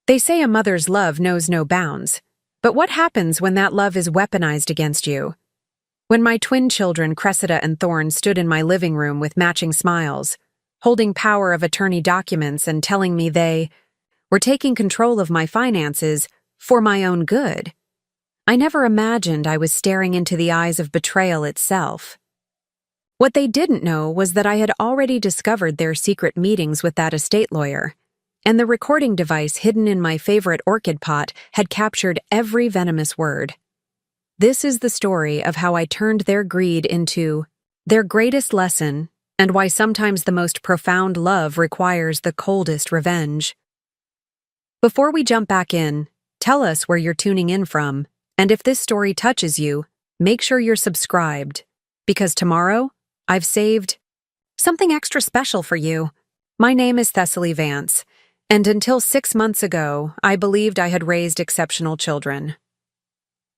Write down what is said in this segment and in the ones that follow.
They say a mother's love knows no bounds. But what happens when that love is weaponized against you? When my twin children, Cressida and Thorn, stood in my living room with matching smiles, holding power of attorney documents and telling me they were taking control of my finances for my own good, I never imagined I was staring into the eyes of betrayal itself. What they didn't know was that I had already discovered their secret meetings with that estate lawyer, and the recording device hidden in my favorite orchid pot had captured every venomous word. This is the story of how I turned their greed into their greatest lesson, and why sometimes the most profound love requires the coldest revenge. Before we jump back in, tell us where you're tuning in from, and if this story touches you, make sure you're subscribed, because tomorrow, I've saved something extra special for you. My name is Thessaly Vance, and until 6 months ago, I believed I had raised exceptional children.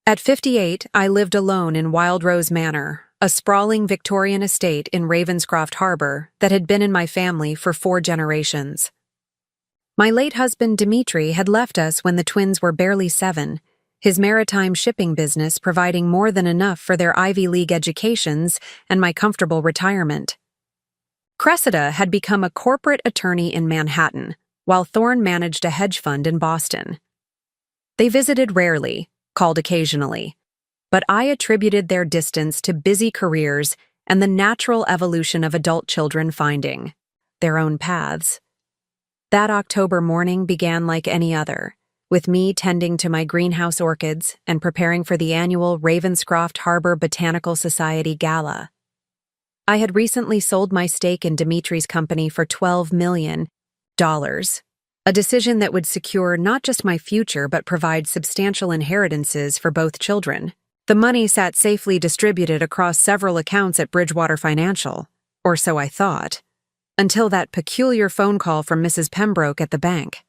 At 58, I lived alone in Wild Rose Manor, a sprawling Victorian estate in Ravenscroft Harbor that had been in my family for 4 generations. My late husband Dimitri had left us when the twins were barely 7, his maritime shipping business providing more than enough for their Ivy League educations and my comfortable retirement. Cressida had become a corporate attorney in Manhattan, while Thorn managed a hedge fund in Boston. They visited rarely, called occasionally, but I attributed their distance to busy careers and the natural evolution of adult children finding their own paths. That October morning began like any other, with me tending to my greenhouse orchids and preparing for the annual Ravenscroft Harbor Botanical Society Gala. I had recently sold my stake in Dimitri's company for $12 million, a decision that would secure not just my future but provide substantial inheritances for both children. The money sat safely distributed across several accounts at Bridgewater Financial, or so I thought, until that peculiar phone call from Mrs. Pembroke at the bank.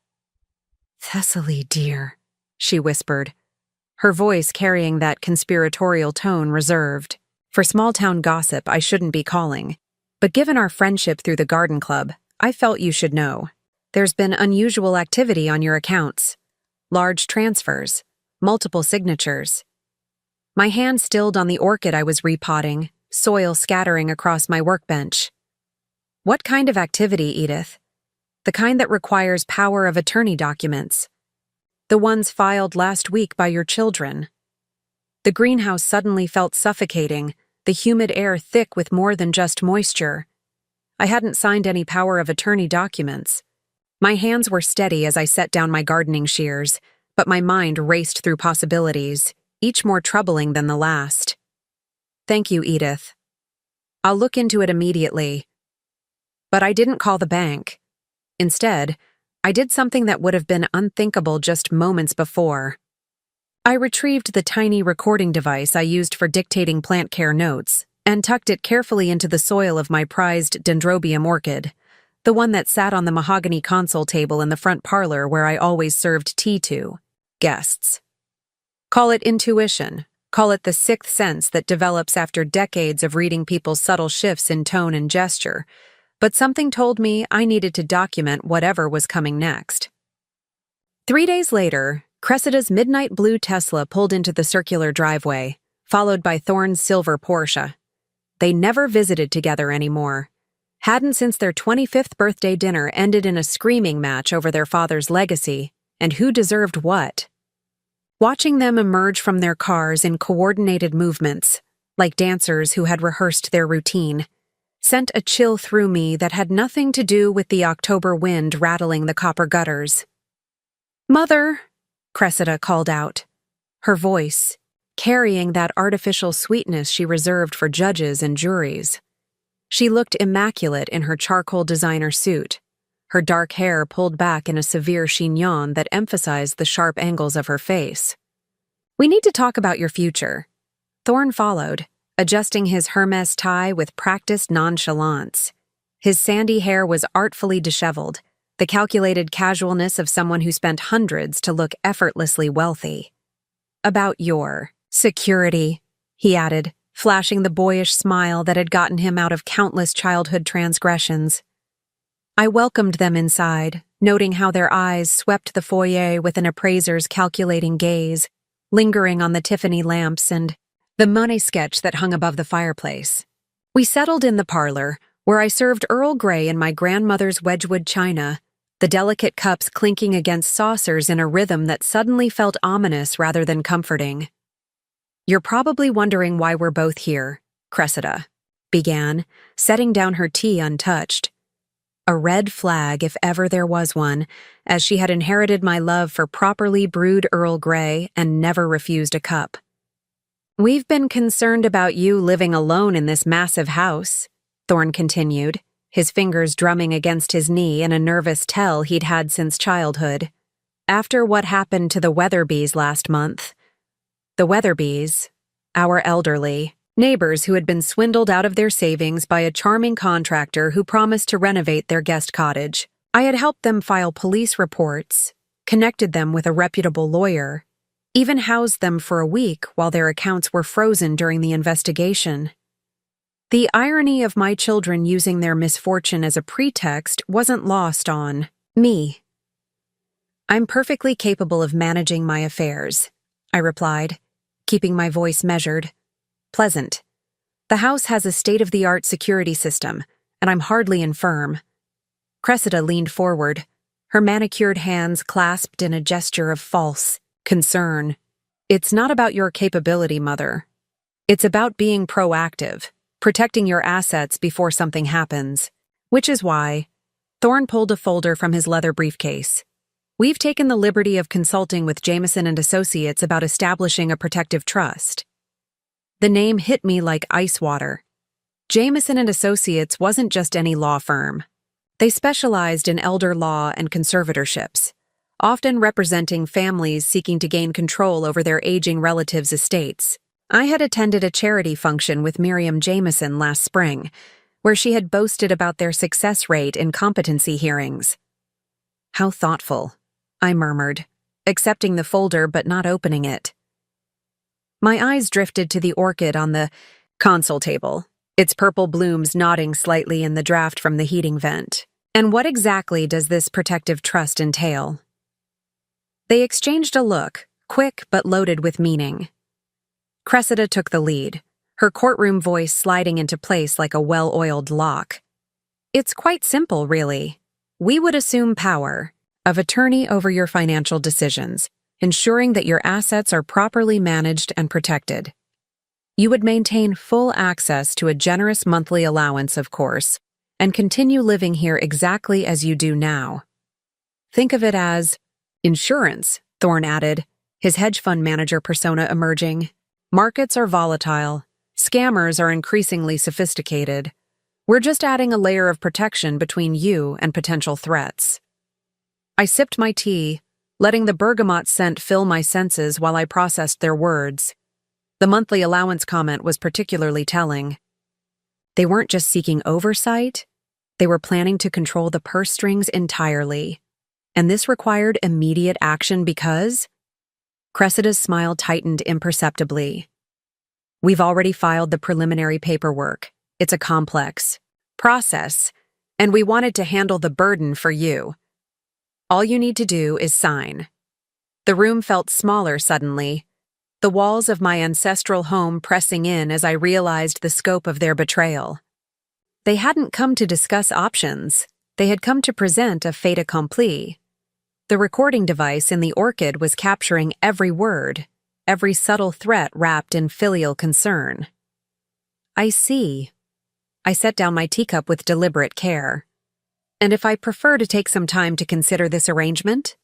"Thessaly, dear," she whispered, her voice carrying that conspiratorial tone reserved. For small-town gossip, I shouldn't be calling, but given our friendship through the garden club, I felt you should know. There's been unusual activity on your accounts. Large transfers, multiple signatures. My hand stilled on the orchid I was repotting, soil scattering across my workbench. What kind of activity, Edith? The kind that requires power of attorney documents. The ones filed last week by your children. The greenhouse suddenly felt suffocating, the humid air thick with more than just moisture. I hadn't signed any power of attorney documents. My hands were steady as I set down my gardening shears, but my mind raced through possibilities, each more troubling than the last. Thank you, Edith. I'll look into it immediately. But I didn't call the bank. Instead, I did something that would have been unthinkable just moments before. I retrieved the tiny recording device I used for dictating plant care notes and tucked it carefully into the soil of my prized dendrobium orchid, the one that sat on the mahogany console table in the front parlor where I always served tea to guests. Call it intuition, call it the sixth sense that develops after decades of reading people's subtle shifts in tone and gesture, but something told me I needed to document whatever was coming next. 3 days later, Cressida's midnight blue Tesla pulled into the circular driveway, followed by Thorn's silver Porsche. They never visited together anymore. Hadn't since their 25th birthday dinner ended in a screaming match over their father's legacy, and who deserved what. Watching them emerge from their cars in coordinated movements, like dancers who had rehearsed their routine, sent a chill through me that had nothing to do with the October wind rattling the copper gutters. "Mother," Cressida called out, her voice carrying that artificial sweetness she reserved for judges and juries. She looked immaculate in her charcoal designer suit, her dark hair pulled back in a severe chignon that emphasized the sharp angles of her face. "We need to talk about your future." Thorn followed, adjusting his Hermes tie with practiced nonchalance. His sandy hair was artfully disheveled, the calculated casualness of someone who spent hundreds to look effortlessly wealthy. "About your security," he added, flashing the boyish smile that had gotten him out of countless childhood transgressions. I welcomed them inside, noting how their eyes swept the foyer with an appraiser's calculating gaze, lingering on the Tiffany lamps and the Monet sketch that hung above the fireplace. We settled in the parlor, where I served Earl Grey in my grandmother's Wedgwood china, the delicate cups clinking against saucers in a rhythm that suddenly felt ominous rather than comforting. "You're probably wondering why we're both here," Cressida began, setting down her tea untouched. A red flag, if ever there was one, as she had inherited my love for properly brewed Earl Grey and never refused a cup. "We've been concerned about you living alone in this massive house," Thorne continued, his fingers drumming against his knee in a nervous tell he'd had since childhood. "After what happened to the Weatherbys last month." The Weatherbys, our elderly neighbors who had been swindled out of their savings by a charming contractor who promised to renovate their guest cottage. I had helped them file police reports, connected them with a reputable lawyer, even housed them for a week while their accounts were frozen during the investigation. The irony of my children using their misfortune as a pretext wasn't lost on me. "I'm perfectly capable of managing my affairs," I replied, keeping my voice measured. "Pleasant. The house has a state-of-the-art security system, and I'm hardly infirm." Cressida leaned forward, her manicured hands clasped in a gesture of false concern. "It's not about your capability, Mother. It's about being proactive, protecting your assets before something happens. Which is why," Thorne pulled a folder from his leather briefcase, "we've taken the liberty of consulting with Jameson and Associates about establishing a protective trust." The name hit me like ice water. Jameson and Associates wasn't just any law firm. They specialized in elder law and conservatorships, often representing families seeking to gain control over their aging relatives' estates. I had attended a charity function with Miriam Jameson last spring, where she had boasted about their success rate in competency hearings. "How thoughtful," I murmured, accepting the folder but not opening it. My eyes drifted to the orchid on the console table, its purple blooms nodding slightly in the draft from the heating vent. "And what exactly does this protective trust entail?" They exchanged a look, quick but loaded with meaning. Cressida took the lead, her courtroom voice sliding into place like a well-oiled lock. "It's quite simple, really. We would assume power of attorney over your financial decisions, ensuring that your assets are properly managed and protected. You would maintain full access to a generous monthly allowance, of course, and continue living here exactly as you do now. Think of it as insurance," Thorne added, his hedge fund manager persona emerging. "Markets are volatile. Scammers are increasingly sophisticated. We're just adding a layer of protection between you and potential threats." I sipped my tea, letting the bergamot scent fill my senses while I processed their words. The monthly allowance comment was particularly telling. They weren't just seeking oversight, they were planning to control the purse strings entirely. And this required immediate action because... Cressida's smile tightened imperceptibly. "We've already filed the preliminary paperwork. It's a complex process, and we wanted to handle the burden for you. All you need to do is sign." The room felt smaller suddenly, the walls of my ancestral home pressing in as I realized the scope of their betrayal. They hadn't come to discuss options. They had come to present a fait accompli. The recording device in the orchid was capturing every word, every subtle threat wrapped in filial concern. "I see." I set down my teacup with deliberate care. "And if I prefer to take some time to consider this arrangement?"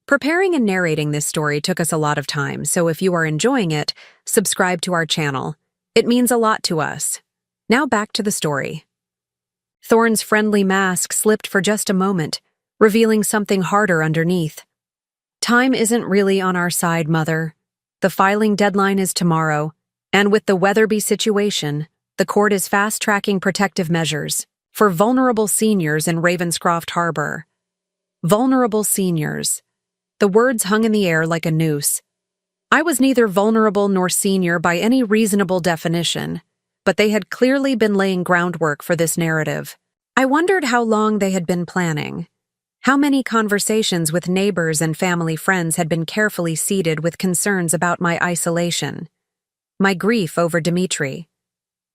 Preparing and narrating this story took us a lot of time, so if you are enjoying it, subscribe to our channel. It means a lot to us. Now back to the story. Thorne's friendly mask slipped for just a moment, revealing something harder underneath. "Time isn't really on our side, Mother. The filing deadline is tomorrow, and with the Weatherby situation, the court is fast-tracking protective measures for vulnerable seniors in Ravenscroft Harbor." Vulnerable seniors. The words hung in the air like a noose. I was neither vulnerable nor senior by any reasonable definition, but they had clearly been laying groundwork for this narrative. I wondered how long they had been planning. How many conversations with neighbors and family friends had been carefully seeded with concerns about my isolation, my grief over Dmitri,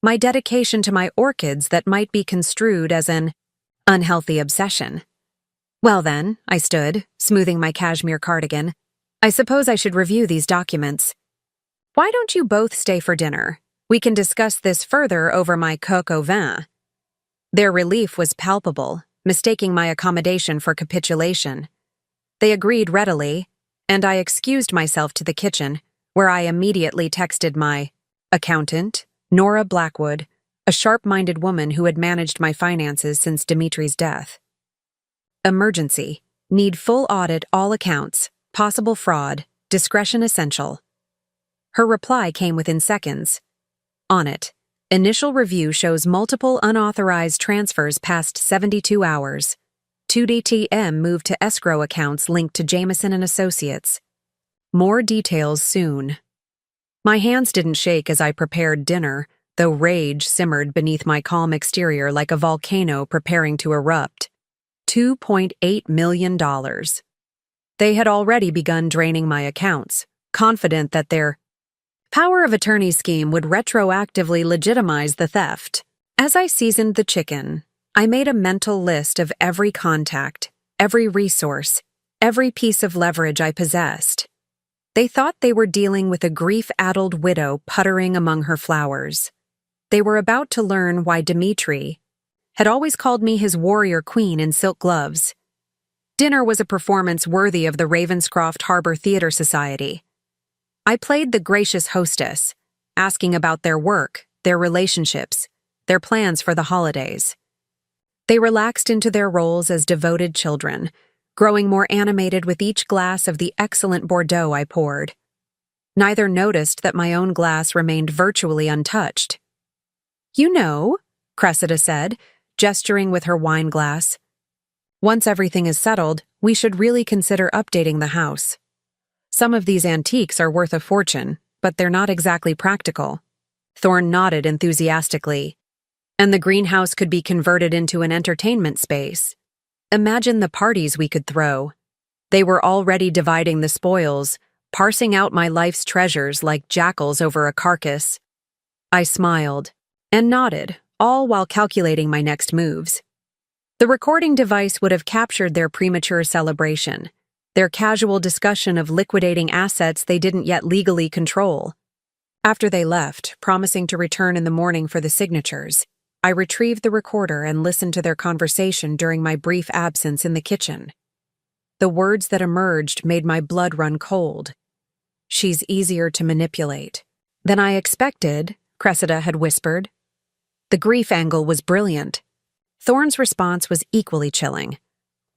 my dedication to my orchids that might be construed as an unhealthy obsession. Well then, I stood, smoothing my cashmere cardigan. I suppose I should review these documents. Why don't you both stay for dinner? We can discuss this further over my coq au vin. Their relief was palpable, mistaking my accommodation for capitulation. They agreed readily, and I excused myself to the kitchen, where I immediately texted my accountant, Nora Blackwood, a sharp-minded woman who had managed my finances since Dimitri's death. Emergency. Need full audit all accounts. Possible fraud. Discretion essential. Her reply came within seconds. On it, initial review shows multiple unauthorized transfers past 72 hours. 2DTM moved to escrow accounts linked to Jameson and Associates. More details soon. My hands didn't shake as I prepared dinner, though rage simmered beneath my calm exterior like a volcano preparing to erupt. $2.8 million. They had already begun draining my accounts, confident that their power of attorney scheme would retroactively legitimize the theft. As I seasoned the chicken, I made a mental list of every contact, every resource, every piece of leverage I possessed. They thought they were dealing with a grief-addled widow puttering among her flowers. They were about to learn why Dmitri had always called me his warrior queen in silk gloves. Dinner was a performance worthy of the Ravenscroft Harbor Theater Society. I played the gracious hostess, asking about their work, their relationships, their plans for the holidays. They relaxed into their roles as devoted children, growing more animated with each glass of the excellent Bordeaux I poured. Neither noticed that my own glass remained virtually untouched. "You know," Cressida said, gesturing with her wine glass, "once everything is settled, we should really consider updating the house. Some of these antiques are worth a fortune, but they're not exactly practical." Thorne nodded enthusiastically. "And the greenhouse could be converted into an entertainment space. Imagine the parties we could throw." They were already dividing the spoils, parsing out my life's treasures like jackals over a carcass. I smiled and nodded, all while calculating my next moves. The recording device would have captured their premature celebration, their casual discussion of liquidating assets they didn't yet legally control. After they left, promising to return in the morning for the signatures, I retrieved the recorder and listened to their conversation during my brief absence in the kitchen. The words that emerged made my blood run cold. "She's easier to manipulate than I expected," Cressida had whispered. The grief angle was brilliant. Thorne's response was equally chilling.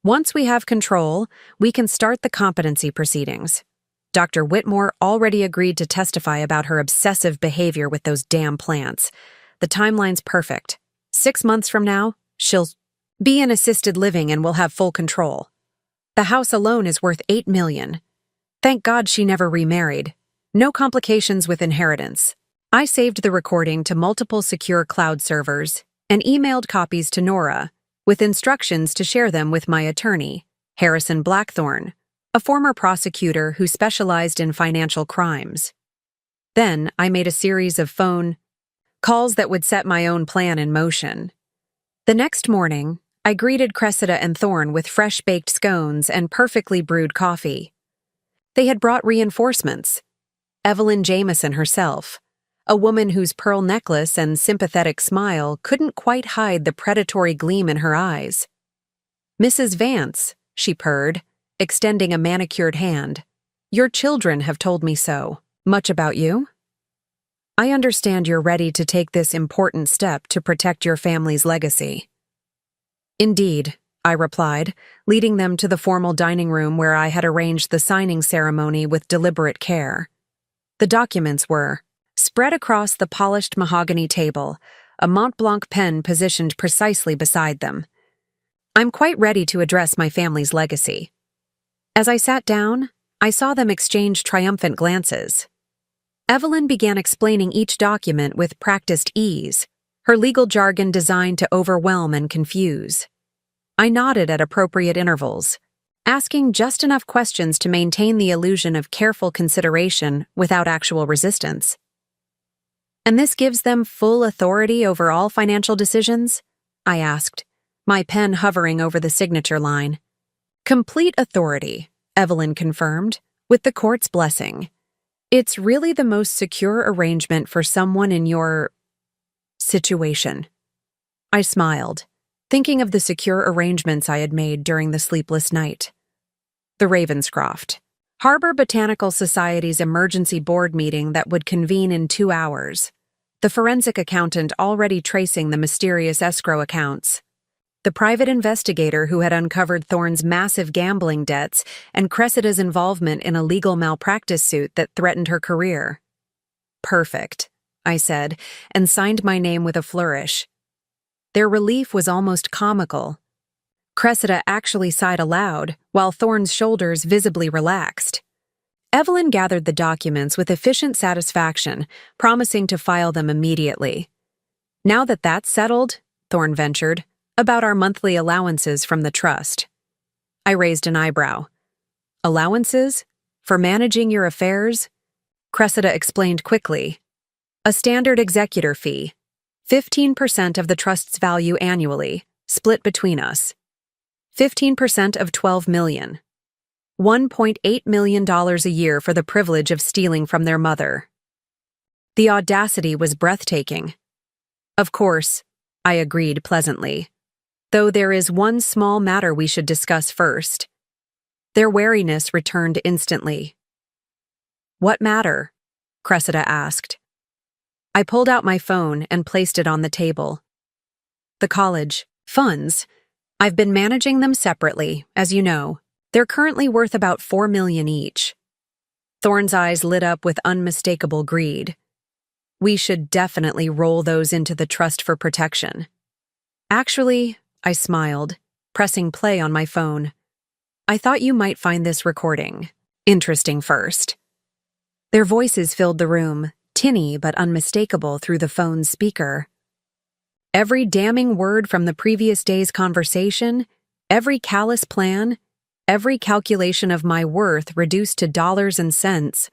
"Once we have control, we can start the competency proceedings. Dr. Whitmore already agreed to testify about her obsessive behavior with those damn plants. The timeline's perfect. 6 months from now, she'll be in assisted living and will have full control. The house alone is worth $8 million. Thank God she never remarried. No complications with inheritance." I saved the recording to multiple secure cloud servers and emailed copies to Nora, with instructions to share them with my attorney, Harrison Blackthorne, a former prosecutor who specialized in financial crimes. Then I made a series of phone calls that would set my own plan in motion. The next morning, I greeted Cressida and Thorne with fresh-baked scones and perfectly brewed coffee. They had brought reinforcements. Evelyn Jameson herself, a woman whose pearl necklace and sympathetic smile couldn't quite hide the predatory gleam in her eyes. "Mrs. Vance," she purred, extending a manicured hand. "Your children have told me so. Much about you? I understand you're ready to take this important step to protect your family's legacy." "Indeed," I replied, leading them to the formal dining room where I had arranged the signing ceremony with deliberate care. The documents were spread across the polished mahogany table, a Mont Blanc pen positioned precisely beside them. I'm quite ready to address my family's legacy. As I sat down, I saw them exchange triumphant glances. Evelyn began explaining each document with practiced ease, her legal jargon designed to overwhelm and confuse. I nodded at appropriate intervals, asking just enough questions to maintain the illusion of careful consideration without actual resistance. "And this gives them full authority over all financial decisions?" I asked, my pen hovering over the signature line. "Complete authority," Evelyn confirmed, "with the court's blessing. It's really the most secure arrangement for someone in your situation." I smiled, thinking of the secure arrangements I had made during the sleepless night. The Ravenscroft Harbor Botanical Society's emergency board meeting that would convene in 2 hours. The forensic accountant already tracing the mysterious escrow accounts. The private investigator who had uncovered Thorne's massive gambling debts and Cressida's involvement in a legal malpractice suit that threatened her career. "Perfect," I said, and signed my name with a flourish. Their relief was almost comical. Cressida actually sighed aloud, while Thorne's shoulders visibly relaxed. Evelyn gathered the documents with efficient satisfaction, promising to file them immediately. "Now that that's settled," Thorne ventured, "about our monthly allowances from the trust." I raised an eyebrow. "Allowances? For managing your affairs?" Cressida explained quickly. "A standard executor fee. 15% of the trust's value annually, split between us. 15% of $12 million. $1.8 million a year for the privilege of stealing from their mother." The audacity was breathtaking. "Of course," I agreed pleasantly, "though there is one small matter we should discuss first." Their wariness returned instantly. "What matter?" Cressida asked. I pulled out my phone and placed it on the table. "The college funds. I've been managing them separately, as you know. They're currently worth about $4 million each." Thorne's eyes lit up with unmistakable greed. "We should definitely roll those into the trust for protection." "Actually," I smiled, pressing play on my phone, "I thought you might find this recording interesting first." Their voices filled the room, tinny but unmistakable through the phone's speaker. Every damning word from the previous day's conversation, every callous plan, every calculation of my worth reduced to dollars and cents.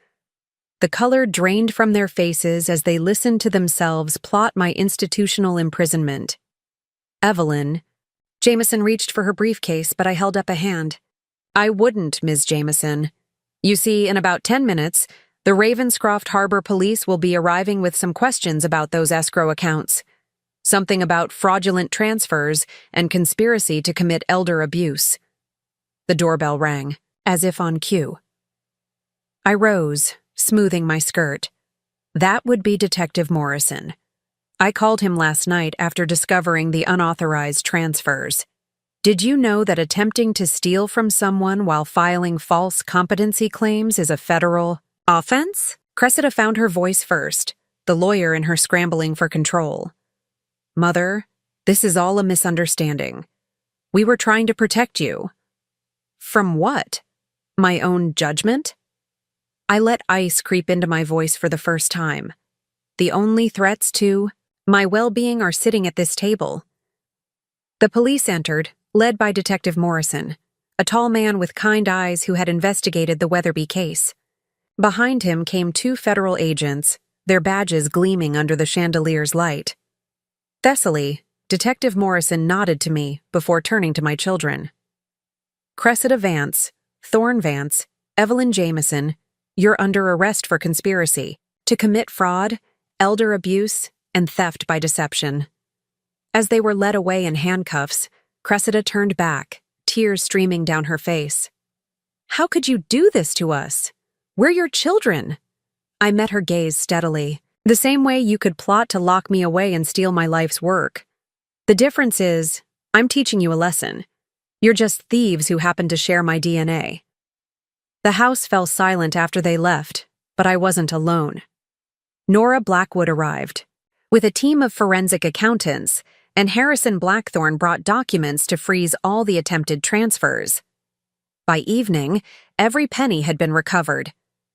The color drained from their faces as they listened to themselves plot my institutional imprisonment. "Evelyn." Jameson reached for her briefcase, but I held up a hand. "I wouldn't, Ms. Jameson. You see, in about 10 minutes, the Ravenscroft Harbor Police will be arriving with some questions about those escrow accounts. Something about fraudulent transfers and conspiracy to commit elder abuse." The doorbell rang, as if on cue. I rose, smoothing my skirt. That would be Detective Morrison. I called him last night after discovering the unauthorized transfers. "Did you know that attempting to steal from someone while filing false competency claims is a federal offense?" Cressida found her voice first, the lawyer in her scrambling for control. "Mother, this is all a misunderstanding. We were trying to protect you." "From what? My own judgment?" I let ice creep into my voice for the first time. "The only threats to my well-being are sitting at this table." The police entered, led by Detective Morrison, a tall man with kind eyes who had investigated the Weatherby case. Behind him came 2 federal agents, their badges gleaming under the chandelier's light. Thessaly, Detective Morrison nodded to me before turning to my children. "Cressida Vance, Thorne Vance, Evelyn Jameson, you're under arrest for conspiracy to commit fraud, elder abuse, and theft by deception." As they were led away in handcuffs, Cressida turned back, tears streaming down her face. "How could you do this to us? We're your children." I met her gaze steadily. "The same way you could plot to lock me away and steal my life's work. The difference is, I'm teaching you a lesson. You're just thieves who happen to share my DNA." The house fell silent after they left, but I wasn't alone. Nora Blackwood arrived, with a team of forensic accountants, and Harrison Blackthorne brought documents to freeze all the attempted transfers. By evening, every penny had been recovered,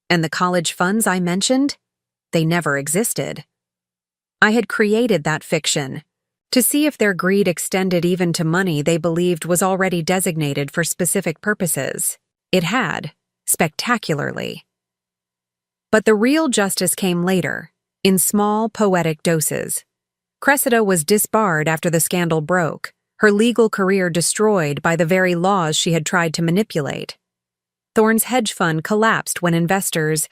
and the college funds I mentioned, they never existed. I had created that fiction, to see if their greed extended even to money they believed was already designated for specific purposes. It had, spectacularly. But the real justice came later, in small, poetic doses. Cressida was disbarred after the scandal broke, her legal career destroyed by the very laws she had tried to manipulate. Thorne's hedge fund collapsed when investors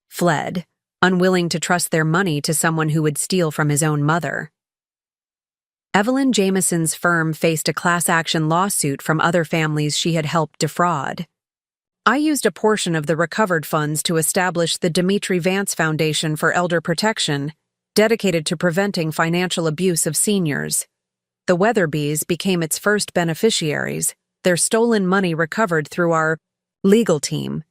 fled, unwilling to trust their money to someone who would steal from his own mother. Evelyn Jameson's firm faced a class-action lawsuit from other families she had helped defraud. I used a portion of the recovered funds to establish the Dimitri Vance Foundation for Elder Protection, dedicated to preventing financial abuse of seniors. The Weatherbys became its first beneficiaries, their stolen money recovered through our legal team.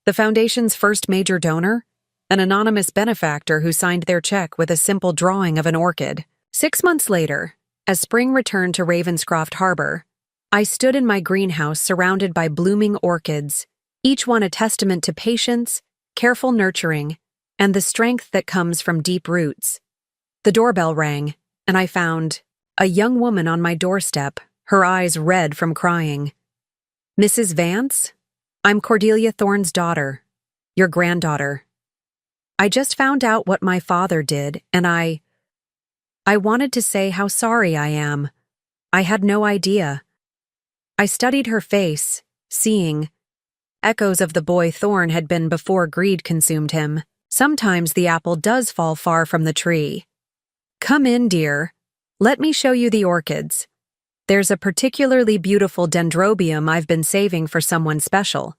The foundation's first major donor? An anonymous benefactor who signed their check with a simple drawing of an orchid. 6 months later, as spring returned to Ravenscroft Harbor, I stood in my greenhouse surrounded by blooming orchids, each one a testament to patience, careful nurturing, and the strength that comes from deep roots. The doorbell rang, and I found a young woman on my doorstep, her eyes red from crying. "Mrs. Vance? I'm Cordelia Thorne's daughter, your granddaughter. I just found out what my father did, and I wanted to say how sorry I am. I had no idea." I studied her face, seeing echoes of the boy Thorne had been before greed consumed him. Sometimes the apple does fall far from the tree. "Come in, dear. Let me show you the orchids. There's a particularly beautiful dendrobium I've been saving for someone special."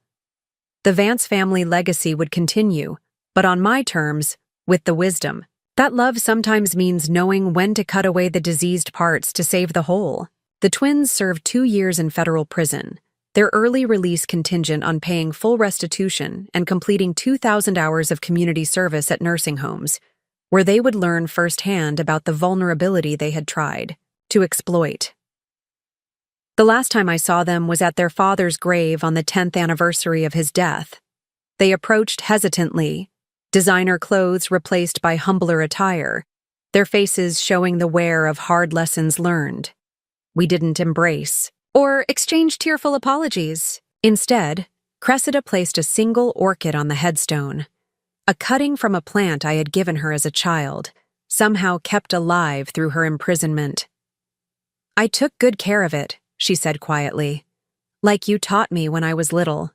The Vance family legacy would continue, but on my terms, with the wisdom. That love sometimes means knowing when to cut away the diseased parts to save the whole. The twins served 2 years in federal prison, their early release contingent on paying full restitution and completing 2,000 hours of community service at nursing homes, where they would learn firsthand about the vulnerability they had tried to exploit. The last time I saw them was at their father's grave on the 10th anniversary of his death. They approached hesitantly, designer clothes replaced by humbler attire, their faces showing the wear of hard lessons learned. We didn't embrace or exchange tearful apologies. Instead, Cressida placed a single orchid on the headstone, a cutting from a plant I had given her as a child, somehow kept alive through her imprisonment. "I took good care of it," she said quietly, "like you taught me when I was little."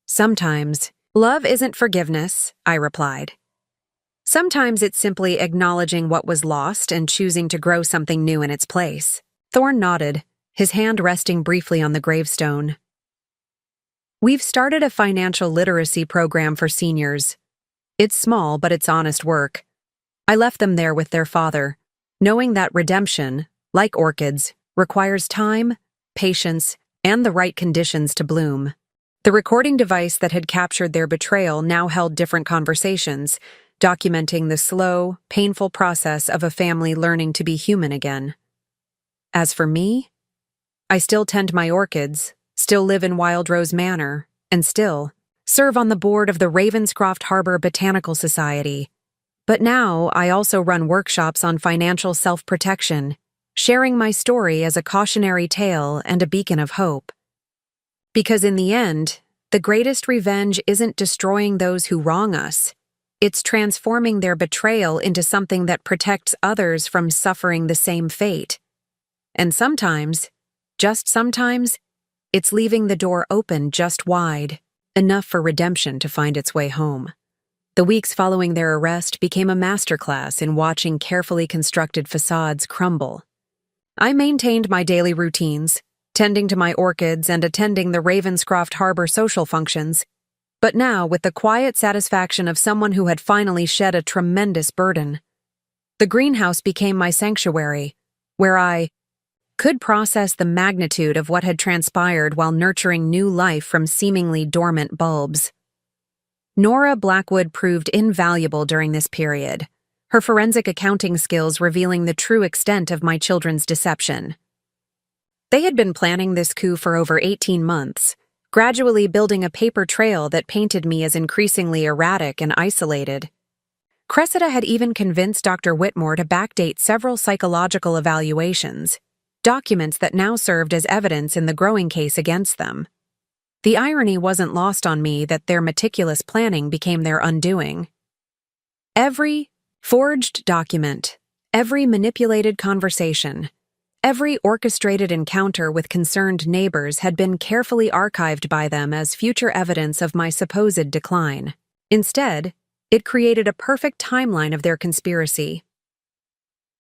"Sometimes, love isn't forgiveness," I replied. "Sometimes it's simply acknowledging what was lost and choosing to grow something new in its place." Thorne nodded, his hand resting briefly on the gravestone. "We've started a financial literacy program for seniors. It's small, but it's honest work. I left them there with their father, knowing that redemption, like orchids, requires time, patience, and the right conditions to bloom." The recording device that had captured their betrayal now held different conversations, documenting the slow, painful process of a family learning to be human again. As for me, I still tend my orchids, still live in Wildrose Manor, and still serve on the board of the Ravenscroft Harbor Botanical Society. But now I also run workshops on financial self-protection, sharing my story as a cautionary tale and a beacon of hope. Because in the end, the greatest revenge isn't destroying those who wrong us. It's transforming their betrayal into something that protects others from suffering the same fate. And sometimes, just sometimes, it's leaving the door open just wide, enough for redemption to find its way home. The weeks following their arrest became a masterclass in watching carefully constructed facades crumble. I maintained my daily routines, tending to my orchids and attending the Ravenscroft Harbor social functions, but now with the quiet satisfaction of someone who had finally shed a tremendous burden. The greenhouse became my sanctuary, where I could process the magnitude of what had transpired while nurturing new life from seemingly dormant bulbs. Nora Blackwood proved invaluable during this period, her forensic accounting skills revealing the true extent of my children's deception. They had been planning this coup for over 18 months, gradually building a paper trail that painted me as increasingly erratic and isolated. Cressida had even convinced Dr. Whitmore to backdate several psychological evaluations, documents that now served as evidence in the growing case against them. The irony wasn't lost on me that their meticulous planning became their undoing. Every forged document, every manipulated conversation, every orchestrated encounter with concerned neighbors had been carefully archived by them as future evidence of my supposed decline. Instead, it created a perfect timeline of their conspiracy.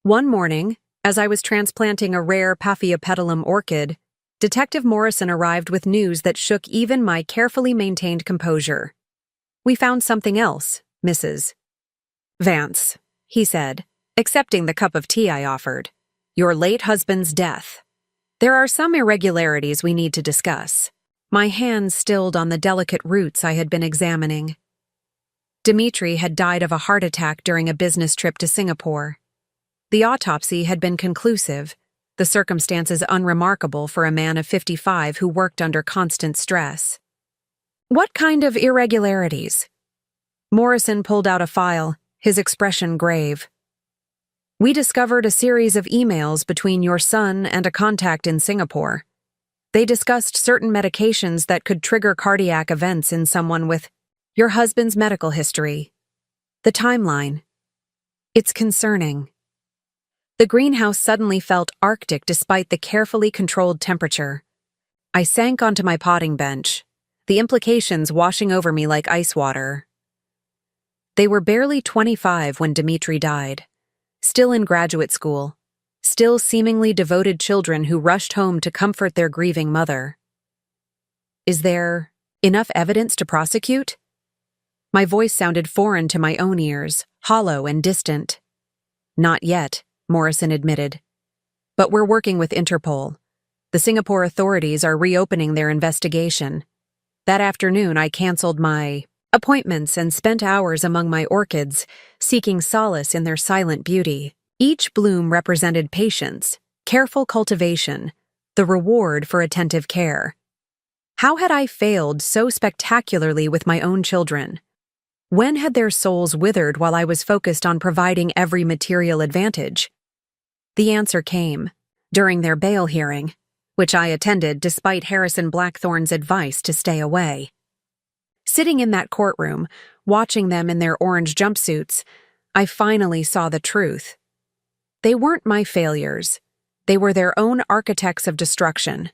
One morning, as I was transplanting a rare Paphiopedilum orchid, Detective Morrison arrived with news that shook even my carefully maintained composure. "We found something else, Mrs. Vance," he said, accepting the cup of tea I offered. "Your late husband's death. There are some irregularities we need to discuss." My hands stilled on the delicate roots I had been examining. Dimitri had died of a heart attack during a business trip to Singapore. The autopsy had been conclusive, the circumstances unremarkable for a man of 55 who worked under constant stress. "What kind of irregularities?" Morrison pulled out a file, his expression grave. "We discovered a series of emails between your son and a contact in Singapore. They discussed certain medications that could trigger cardiac events in someone with your husband's medical history. The timeline. It's concerning." The greenhouse suddenly felt arctic despite the carefully controlled temperature. I sank onto my potting bench, the implications washing over me like ice water. They were barely 25 when Dimitri died, still in graduate school, still seemingly devoted children who rushed home to comfort their grieving mother. "Is there enough evidence to prosecute?" My voice sounded foreign to my own ears, hollow and distant. "Not yet," Morrison admitted. "But we're working with Interpol. The Singapore authorities are reopening their investigation. That afternoon, I canceled my appointments and spent hours among my orchids, seeking solace in their silent beauty. Each bloom represented patience, careful cultivation, the reward for attentive care. How had I failed so spectacularly with my own children? When had their souls withered while I was focused on providing every material advantage? The answer came during their bail hearing, which I attended despite Harrison Blackthorne's advice to stay away. Sitting in that courtroom, watching them in their orange jumpsuits, I finally saw the truth. They weren't my failures. They were their own architects of destruction.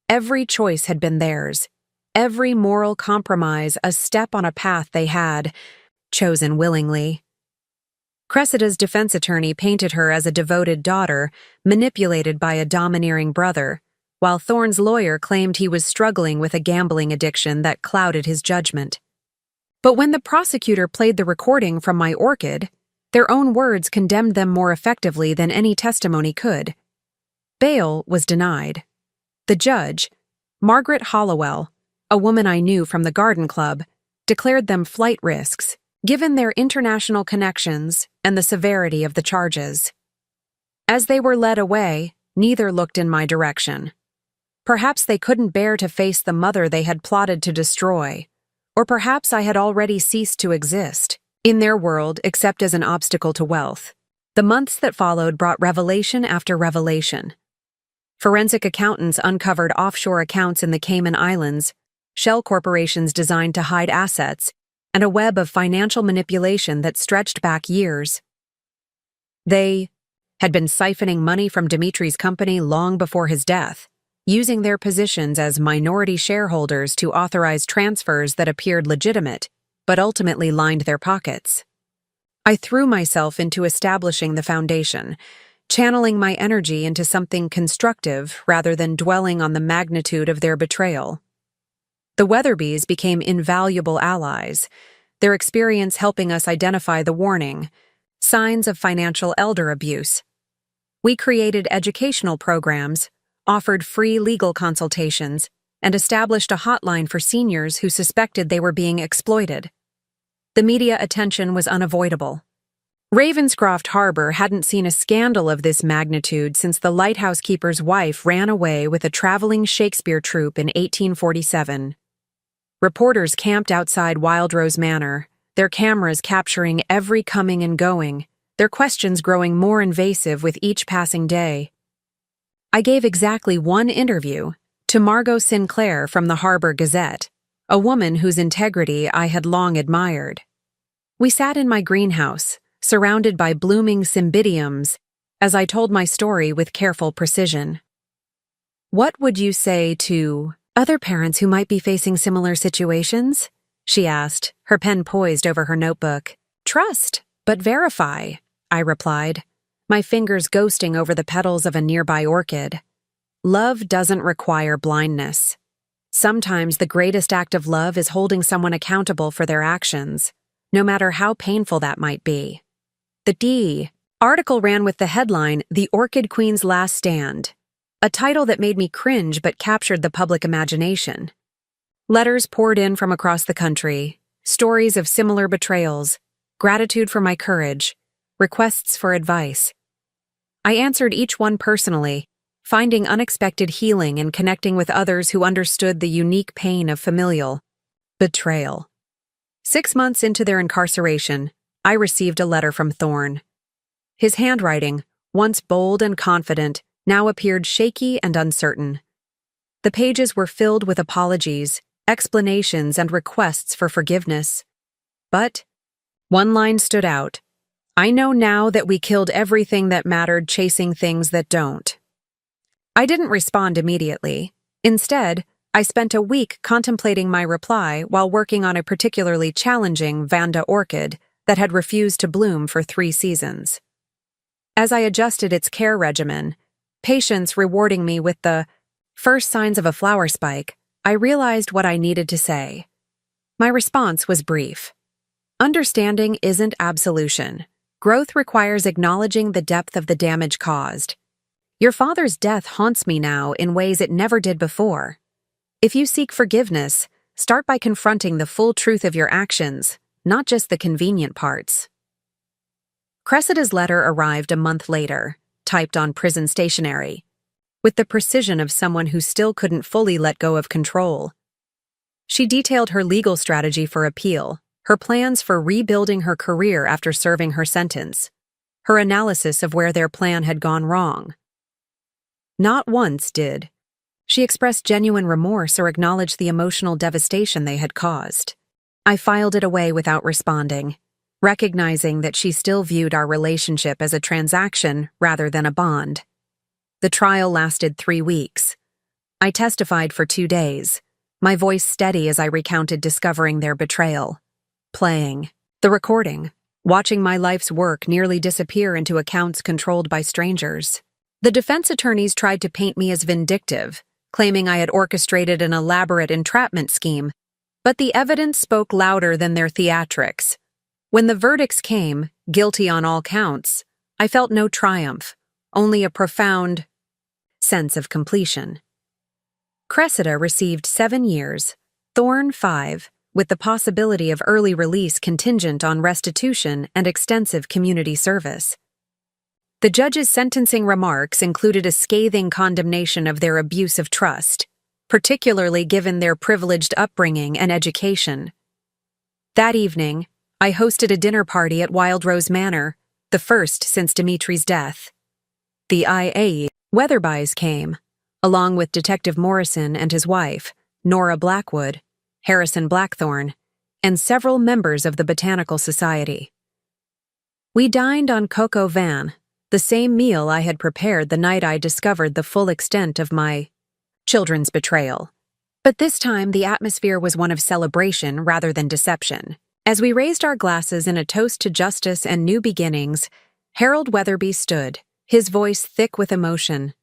Every choice had been theirs. Every moral compromise a step on a path they had chosen willingly. Cressida's defense attorney painted her as a devoted daughter, manipulated by a domineering brother, while Thorne's lawyer claimed he was struggling with a gambling addiction that clouded his judgment. But when the prosecutor played the recording from my orchid, their own words condemned them more effectively than any testimony could. Bail was denied. The judge, Margaret Hollowell, a woman I knew from the garden club, declared them flight risks, given their international connections and the severity of the charges. As they were led away, neither looked in my direction. Perhaps they couldn't bear to face the mother they had plotted to destroy, or perhaps I had already ceased to exist in their world except as an obstacle to wealth. The months that followed brought revelation after revelation. Forensic accountants uncovered offshore accounts in the Cayman Islands, shell corporations designed to hide assets, and a web of financial manipulation that stretched back years. They had been siphoning money from Dimitri's company long before his death, using their positions as minority shareholders to authorize transfers that appeared legitimate, but ultimately lined their pockets. I threw myself into establishing the foundation, channeling my energy into something constructive rather than dwelling on the magnitude of their betrayal. The Weatherbys became invaluable allies, their experience helping us identify the warning signs of financial elder abuse. We created educational programs, offered free legal consultations, and established a hotline for seniors who suspected they were being exploited. The media attention was unavoidable. Ravenscroft Harbor hadn't seen a scandal of this magnitude since the lighthouse keeper's wife ran away with a traveling Shakespeare troupe in 1847. Reporters camped outside Wildrose Manor, their cameras capturing every coming and going, their questions growing more invasive with each passing day. I gave exactly one interview to Margot Sinclair from the Harbor Gazette, a woman whose integrity I had long admired. We sat in my greenhouse, surrounded by blooming cymbidiums, as I told my story with careful precision. "What would you say to other parents who might be facing similar situations?" she asked, her pen poised over her notebook. "Trust, but verify," I replied, my fingers ghosting over the petals of a nearby orchid. Love doesn't require blindness. Sometimes the greatest act of love is holding someone accountable for their actions, no matter how painful that might be. The article ran with the headline, "The Orchid Queen's Last Stand," a title that made me cringe but captured the public imagination. Letters poured in from across the country, stories of similar betrayals, gratitude for my courage, requests for advice. I answered each one personally, finding unexpected healing and connecting with others who understood the unique pain of familial betrayal. 6 months into their incarceration, I received a letter from Thorne. His handwriting, once bold and confident, now appeared shaky and uncertain. The pages were filled with apologies, explanations, and requests for forgiveness. But one line stood out. "I know now that we killed everything that mattered chasing things that don't." I didn't respond immediately. Instead, I spent a week contemplating my reply while working on a particularly challenging Vanda orchid that had refused to bloom for 3 seasons. As I adjusted its care regimen, patience rewarding me with the first signs of a flower spike, I realized what I needed to say. My response was brief. Understanding isn't absolution. Growth requires acknowledging the depth of the damage caused. Your father's death haunts me now in ways it never did before. If you seek forgiveness, start by confronting the full truth of your actions, not just the convenient parts. Cressida's letter arrived a month later, typed on prison stationery, with the precision of someone who still couldn't fully let go of control. She detailed her legal strategy for appeal, her plans for rebuilding her career after serving her sentence, her analysis of where their plan had gone wrong. Not once did she expressed genuine remorse or acknowledge the emotional devastation they had caused. I filed it away without responding, recognizing that she still viewed our relationship as a transaction rather than a bond. The trial lasted 3 weeks. I testified for 2 days, my voice steady as I recounted discovering their betrayal, playing the recording, watching my life's work nearly disappear into accounts controlled by strangers. The defense attorneys tried to paint me as vindictive, claiming I had orchestrated an elaborate entrapment scheme, but the evidence spoke louder than their theatrics. When the verdicts came, guilty on all counts, I felt no triumph, only a profound sense of completion. Cressida received 7 years, Thorne 5, with the possibility of early release contingent on restitution and extensive community service. The judge's sentencing remarks included a scathing condemnation of their abuse of trust, particularly given their privileged upbringing and education. That evening, I hosted a dinner party at Wild Rose Manor, the first since Dimitri's death. The IA Weatherbys came, along with Detective Morrison and his wife, Nora Blackwood, Harrison Blackthorne, and several members of the Botanical Society. We dined on coq au vin, the same meal I had prepared the night I discovered the full extent of my children's betrayal. But this time the atmosphere was one of celebration rather than deception. As we raised our glasses in a toast to justice and new beginnings, Harold Weatherby stood, his voice thick with emotion.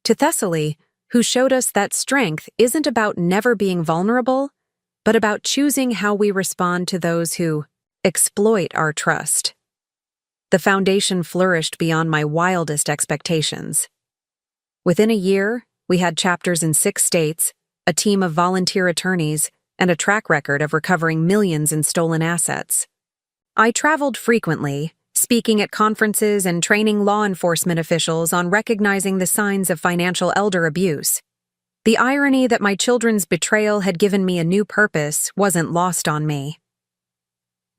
To Thessaly, who showed us that strength isn't about never being vulnerable, but about choosing how we respond to those who exploit our trust. The foundation flourished beyond my wildest expectations. Within a year, we had chapters in 6 states, a team of volunteer attorneys, and a track record of recovering millions in stolen assets. I traveled frequently, speaking at conferences and training law enforcement officials on recognizing the signs of financial elder abuse. The irony that my children's betrayal had given me a new purpose wasn't lost on me.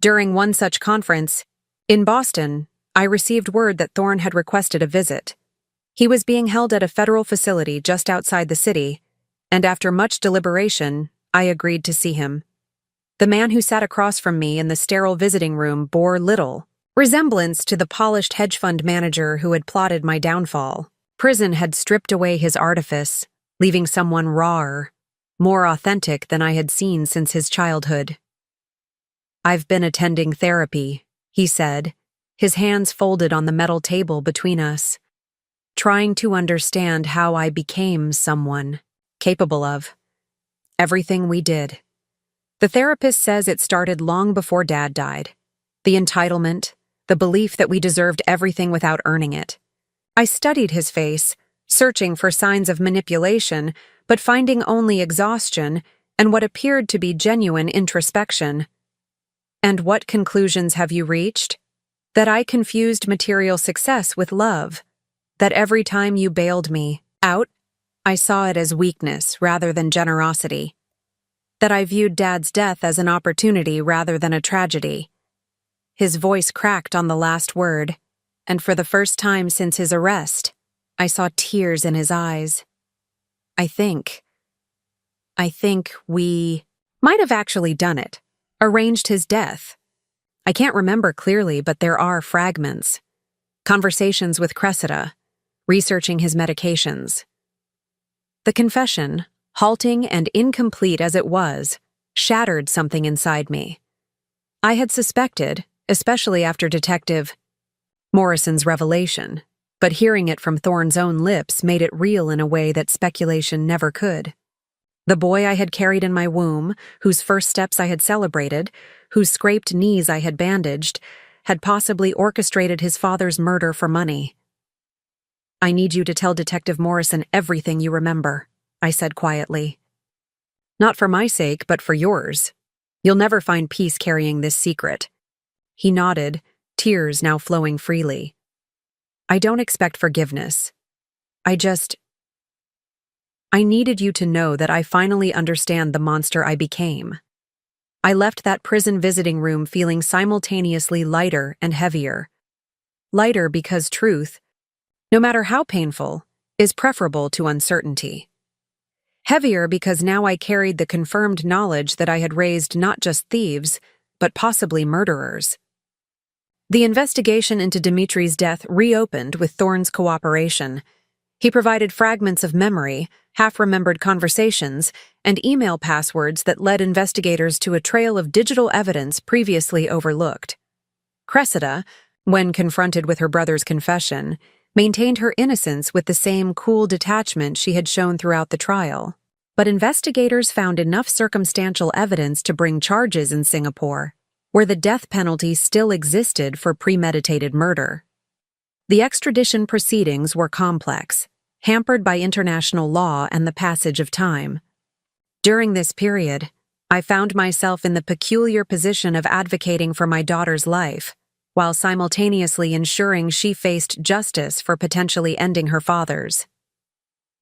During one such conference, in Boston, I received word that Thorne had requested a visit. He was being held at a federal facility just outside the city, and after much deliberation, I agreed to see him. The man who sat across from me in the sterile visiting room bore little resemblance to the polished hedge fund manager who had plotted my downfall. Prison had stripped away his artifice, leaving someone rawer, more authentic than I had seen since his childhood. "I've been attending therapy," he said, his hands folded on the metal table between us, "trying to understand how I became someone capable of everything we did. The therapist says it started long before Dad died. The entitlement, the belief that we deserved everything without earning it." I studied his face, searching for signs of manipulation, but finding only exhaustion and what appeared to be genuine introspection. "And what conclusions have you reached?" "That I confused material success with love. That every time you bailed me out, I saw it as weakness rather than generosity. That I viewed Dad's death as an opportunity rather than a tragedy." His voice cracked on the last word, and for the first time since his arrest, I saw tears in his eyes. I think we might have actually done it, arranged his death. I can't remember clearly, but there are fragments. Conversations with Cressida, researching his medications. The confession, halting and incomplete as it was, shattered something inside me. I had suspected, especially after Detective Morrison's revelation, but hearing it from Thorne's own lips made it real in a way that speculation never could. The boy I had carried in my womb, whose first steps I had celebrated, whose scraped knees I had bandaged, had possibly orchestrated his father's murder for money. "I need you to tell Detective Morrison everything you remember," I said quietly. "Not for my sake, but for yours. You'll never find peace carrying this secret." He nodded, tears now flowing freely. "I don't expect forgiveness. I needed you to know that I finally understand the monster I became." I left that prison visiting room feeling simultaneously lighter and heavier. Lighter because truth, no matter how painful, is preferable to uncertainty. Heavier because now I carried the confirmed knowledge that I had raised not just thieves, but possibly murderers. The investigation into Dimitri's death reopened with Thorne's cooperation. He provided fragments of memory, half-remembered conversations, and email passwords that led investigators to a trail of digital evidence previously overlooked. Cressida, when confronted with her brother's confession, maintained her innocence with the same cool detachment she had shown throughout the trial. But investigators found enough circumstantial evidence to bring charges in Singapore, where the death penalty still existed for premeditated murder. The extradition proceedings were complex, hampered by international law and the passage of time. During this period, I found myself in the peculiar position of advocating for my daughter's life, while simultaneously ensuring she faced justice for potentially ending her father's.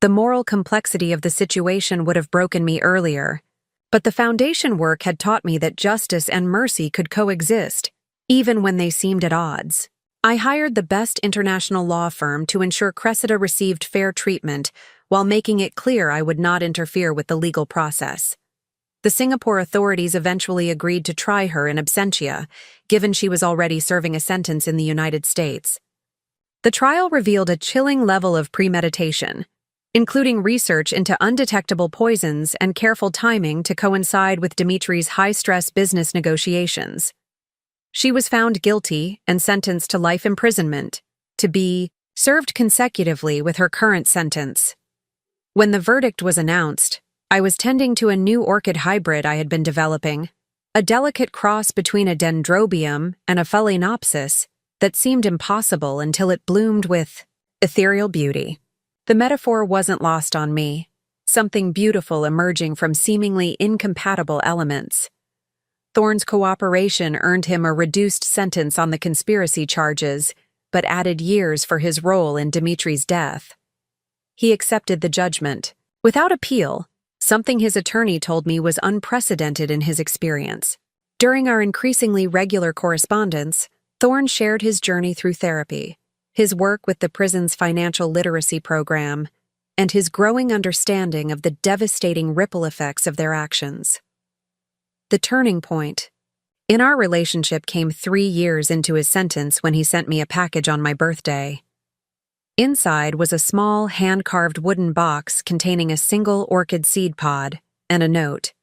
The moral complexity of the situation would have broken me earlier, but the foundation work had taught me that justice and mercy could coexist, even when they seemed at odds. I hired the best international law firm to ensure Cressida received fair treatment, while making it clear I would not interfere with the legal process. The Singapore authorities eventually agreed to try her in absentia, given she was already serving a sentence in the United States. The trial revealed a chilling level of premeditation, including research into undetectable poisons and careful timing to coincide with Dimitri's high-stress business negotiations. She was found guilty and sentenced to life imprisonment, to be served consecutively with her current sentence. When the verdict was announced, I was tending to a new orchid hybrid I had been developing, a delicate cross between a dendrobium and a phalaenopsis that seemed impossible until it bloomed with ethereal beauty. The metaphor wasn't lost on me, something beautiful emerging from seemingly incompatible elements. Thorne's cooperation earned him a reduced sentence on the conspiracy charges, but added years for his role in Dimitri's death. He accepted the judgment, without appeal, something his attorney told me was unprecedented in his experience. During our increasingly regular correspondence, Thorne shared his journey through therapy, his work with the prison's financial literacy program, and his growing understanding of the devastating ripple effects of their actions. The turning point in our relationship came 3 years into his sentence when he sent me a package on my birthday. Inside was a small, hand-carved wooden box containing a single orchid seed pod and a note.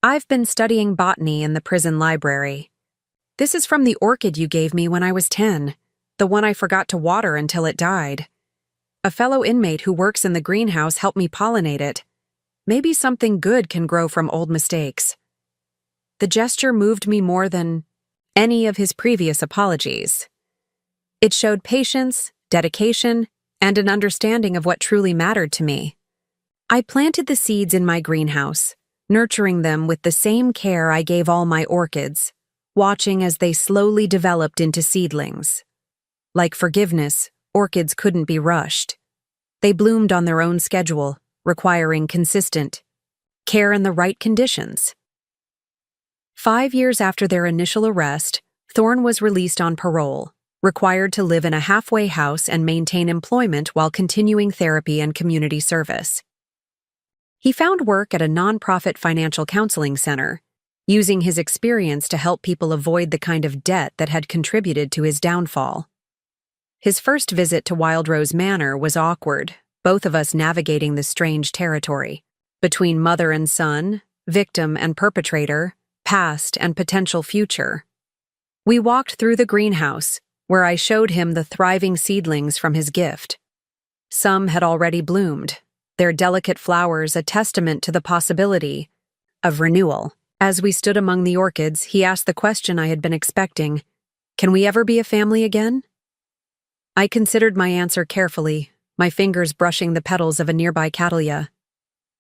"I've been studying botany in the prison library. This is from the orchid you gave me when I was 10, the one I forgot to water until it died. A fellow inmate who works in the greenhouse helped me pollinate it. Maybe something good can grow from old mistakes." The gesture moved me more than any of his previous apologies. It showed patience, dedication, and an understanding of what truly mattered to me. I planted the seeds in my greenhouse, nurturing them with the same care I gave all my orchids, watching as they slowly developed into seedlings. Like forgiveness, orchids couldn't be rushed. They bloomed on their own schedule, requiring consistent care in the right conditions. 5 years after their initial arrest, Thorne was released on parole, required to live in a halfway house and maintain employment while continuing therapy and community service. He found work at a nonprofit financial counseling center, using his experience to help people avoid the kind of debt that had contributed to his downfall. His first visit to Wildrose Manor was awkward, both of us navigating the strange territory between mother and son, victim and perpetrator, past and potential future. We walked through the greenhouse, where I showed him the thriving seedlings from his gift. Some had already bloomed, their delicate flowers a testament to the possibility of renewal. As we stood among the orchids, he asked the question I had been expecting: "Can we ever be a family again?" I considered my answer carefully, my fingers brushing the petals of a nearby cattleya.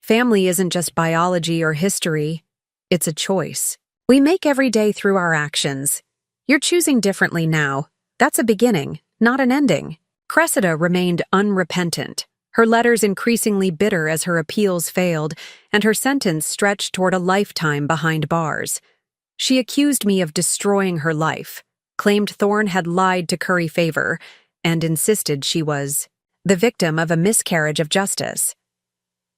Family isn't just biology or history, it's a choice we make every day through our actions. You're choosing differently now. That's a beginning, not an ending. Cressida remained unrepentant, her letters increasingly bitter as her appeals failed, and her sentence stretched toward a lifetime behind bars. She accused me of destroying her life, claimed Thorne had lied to curry favor, and insisted she was the victim of a miscarriage of justice.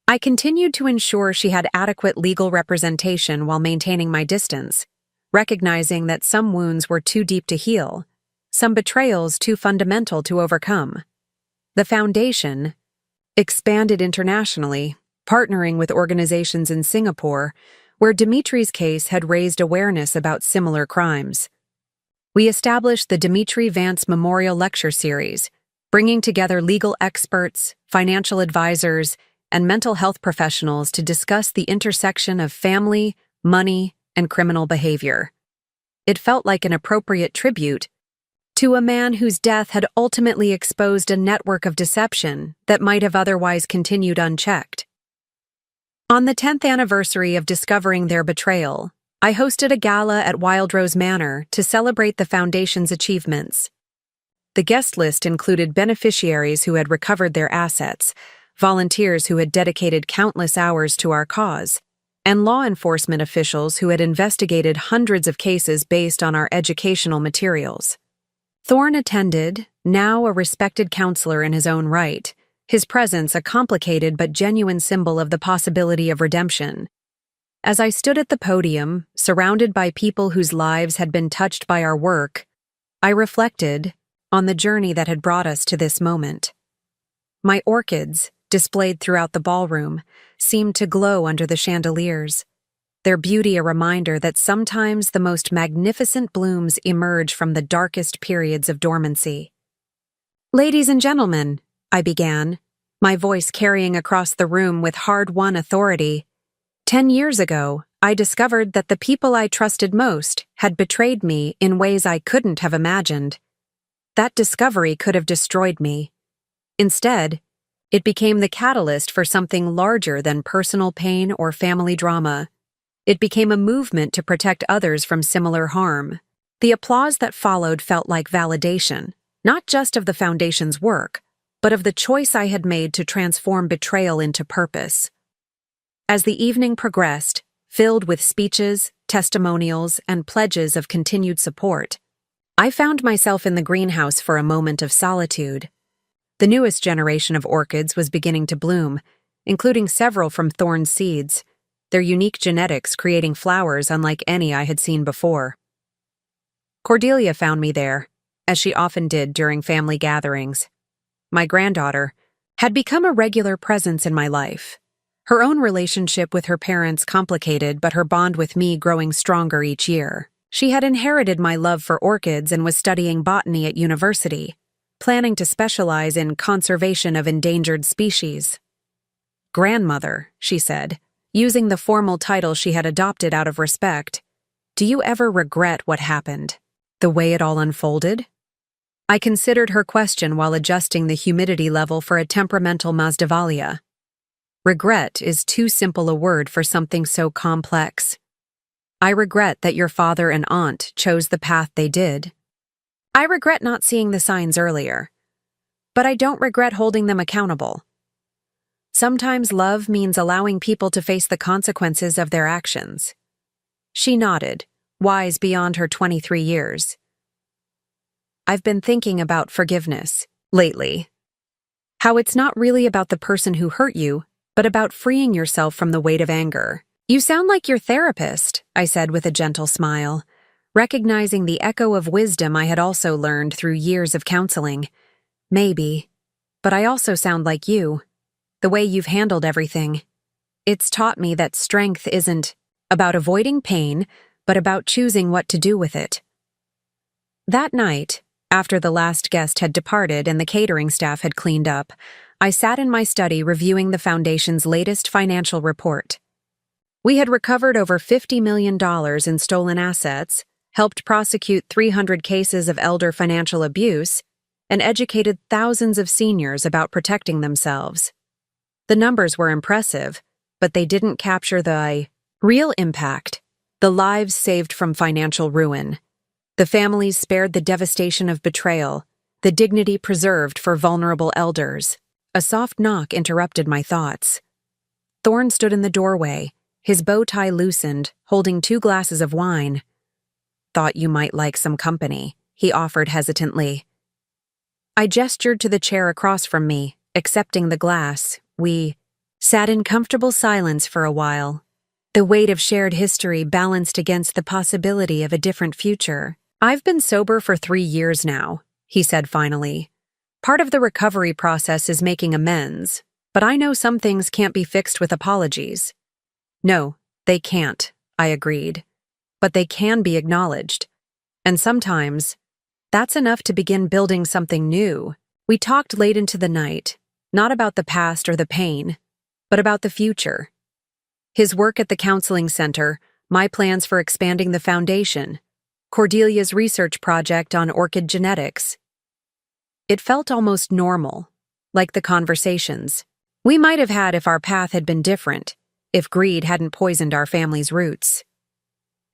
I continued to ensure she had adequate legal representation while maintaining my distance, recognizing that some wounds were too deep to heal, some betrayals too fundamental to overcome. The Foundation expanded internationally, partnering with organizations in Singapore, where Dimitri's case had raised awareness about similar crimes. We established the Dimitri Vance Memorial Lecture Series, bringing together legal experts, financial advisors, and mental health professionals to discuss the intersection of family, money, and criminal behavior. It felt like an appropriate tribute to a man whose death had ultimately exposed a network of deception that might have otherwise continued unchecked. On the 10th anniversary of discovering their betrayal, I hosted a gala at Wildrose Manor to celebrate the Foundation's achievements. The guest list included beneficiaries who had recovered their assets, volunteers who had dedicated countless hours to our cause, and law enforcement officials who had investigated hundreds of cases based on our educational materials. Thorne attended, now a respected counselor in his own right, his presence a complicated but genuine symbol of the possibility of redemption. As I stood at the podium, surrounded by people whose lives had been touched by our work, I reflected on the journey that had brought us to this moment. My orchids, displayed throughout the ballroom, seemed to glow under the chandeliers, their beauty a reminder that sometimes the most magnificent blooms emerge from the darkest periods of dormancy. "Ladies and gentlemen," I began, my voice carrying across the room with hard-won authority, 10 years ago, I discovered that the people I trusted most had betrayed me in ways I couldn't have imagined. That discovery could have destroyed me. Instead, it became the catalyst for something larger than personal pain or family drama. It became a movement to protect others from similar harm. The applause that followed felt like validation, not just of the Foundation's work, but of the choice I had made to transform betrayal into purpose. As the evening progressed, filled with speeches, testimonials, and pledges of continued support. I found myself in the greenhouse for a moment of solitude. The newest generation of orchids was beginning to bloom, including several from thorn seeds, their unique genetics creating flowers unlike any I had seen before. Cordelia found me there, as she often did during family gatherings. My granddaughter had become a regular presence in my life. Her own relationship with her parents complicated, but her bond with me growing stronger each year. She had inherited my love for orchids and was studying botany at university, planning to specialize in conservation of endangered species. "Grandmother," she said, using the formal title she had adopted out of respect, "do you ever regret what happened? The way it all unfolded?" I considered her question while adjusting the humidity level for a temperamental Mazdavalia. Regret is too simple a word for something so complex. I regret that your father and aunt chose the path they did. I regret not seeing the signs earlier. But I don't regret holding them accountable. Sometimes love means allowing people to face the consequences of their actions. She nodded, wise beyond her 23 years. I've been thinking about forgiveness lately. How it's not really about the person who hurt you, but about freeing yourself from the weight of anger. "You sound like your therapist," I said with a gentle smile, recognizing the echo of wisdom I had also learned through years of counseling. "Maybe, but I also sound like you. The way you've handled everything. It's taught me that strength isn't about avoiding pain, but about choosing what to do with it." That night, after the last guest had departed and the catering staff had cleaned up, I sat in my study reviewing the Foundation's latest financial report. We had recovered over $50 million in stolen assets, helped prosecute 300 cases of elder financial abuse, and educated thousands of seniors about protecting themselves. The numbers were impressive, but they didn't capture the real impact, the lives saved from financial ruin, the families spared the devastation of betrayal, the dignity preserved for vulnerable elders. A soft knock interrupted my thoughts. Thorne stood in the doorway, his bow tie loosened, holding 2 glasses of wine. "Thought you might like some company," he offered hesitantly. I gestured to the chair across from me, accepting the glass. We sat in comfortable silence for a while, the weight of shared history balanced against the possibility of a different future. "I've been sober for 3 years now," he said finally. "Part of the recovery process is making amends, but I know some things can't be fixed with apologies." "No, they can't," I agreed. "But they can be acknowledged. And sometimes, that's enough to begin building something new." We talked late into the night, not about the past or the pain, but about the future. His work at the counseling center, my plans for expanding the foundation, Cordelia's research project on orchid genetics. It felt almost normal, like the conversations we might have had if our path had been different, if greed hadn't poisoned our family's roots.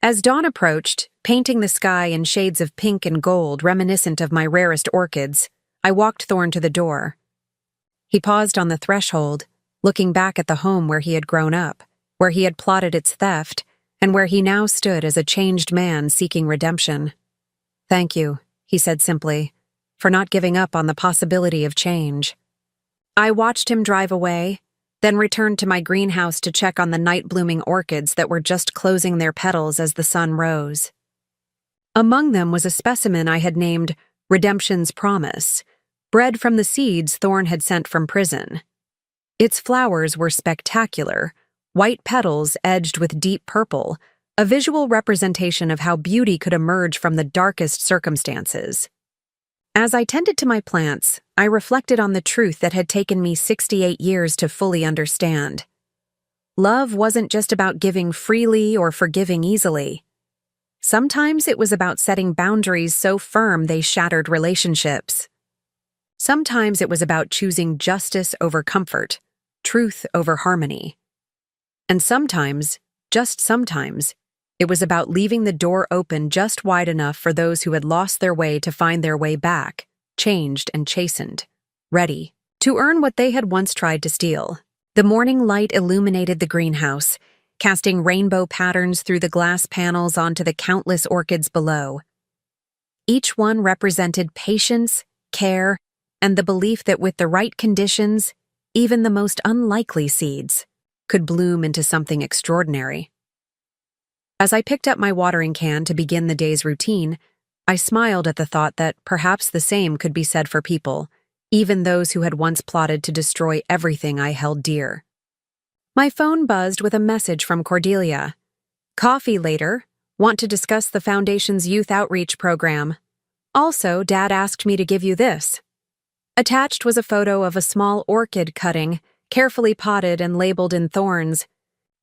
As dawn approached, painting the sky in shades of pink and gold reminiscent of my rarest orchids, I walked Thorne to the door. He paused on the threshold, looking back at the home where he had grown up, where he had plotted its theft, and where he now stood as a changed man seeking redemption. "Thank you," he said simply, "for not giving up on the possibility of change." I watched him drive away, then returned to my greenhouse to check on the night-blooming orchids that were just closing their petals as the sun rose. Among them was a specimen I had named Redemption's Promise, bred from the seeds Thorne had sent from prison. Its flowers were spectacular, white petals edged with deep purple, a visual representation of how beauty could emerge from the darkest circumstances. As I tended to my plants, I reflected on the truth that had taken me 68 years to fully understand. Love wasn't just about giving freely or forgiving easily. Sometimes it was about setting boundaries so firm they shattered relationships. Sometimes it was about choosing justice over comfort, truth over harmony. And sometimes, just sometimes, it was about leaving the door open just wide enough for those who had lost their way to find their way back, changed and chastened, ready to earn what they had once tried to steal. The morning light illuminated the greenhouse, casting rainbow patterns through the glass panels onto the countless orchids below. Each one represented patience, care, and the belief that with the right conditions, even the most unlikely seeds could bloom into something extraordinary. As I picked up my watering can to begin the day's routine, I smiled at the thought that perhaps the same could be said for people, even those who had once plotted to destroy everything I held dear. My phone buzzed with a message from Cordelia. "Coffee later. Want to discuss the Foundation's youth outreach program. Also, Dad asked me to give you this." Attached was a photo of a small orchid cutting, carefully potted and labeled in thorns.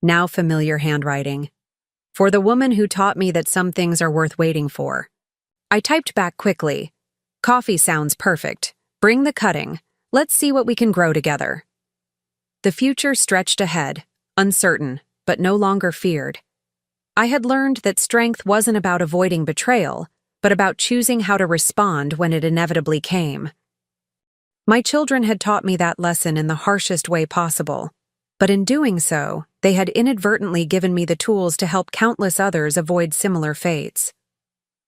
Now familiar handwriting. "For the woman who taught me that some things are worth waiting for." I typed back quickly. "Coffee sounds perfect. Bring the cutting. Let's see what we can grow together." The future stretched ahead, uncertain, but no longer feared. I had learned that strength wasn't about avoiding betrayal, but about choosing how to respond when it inevitably came. My children had taught me that lesson in the harshest way possible, but in doing so, they had inadvertently given me the tools to help countless others avoid similar fates.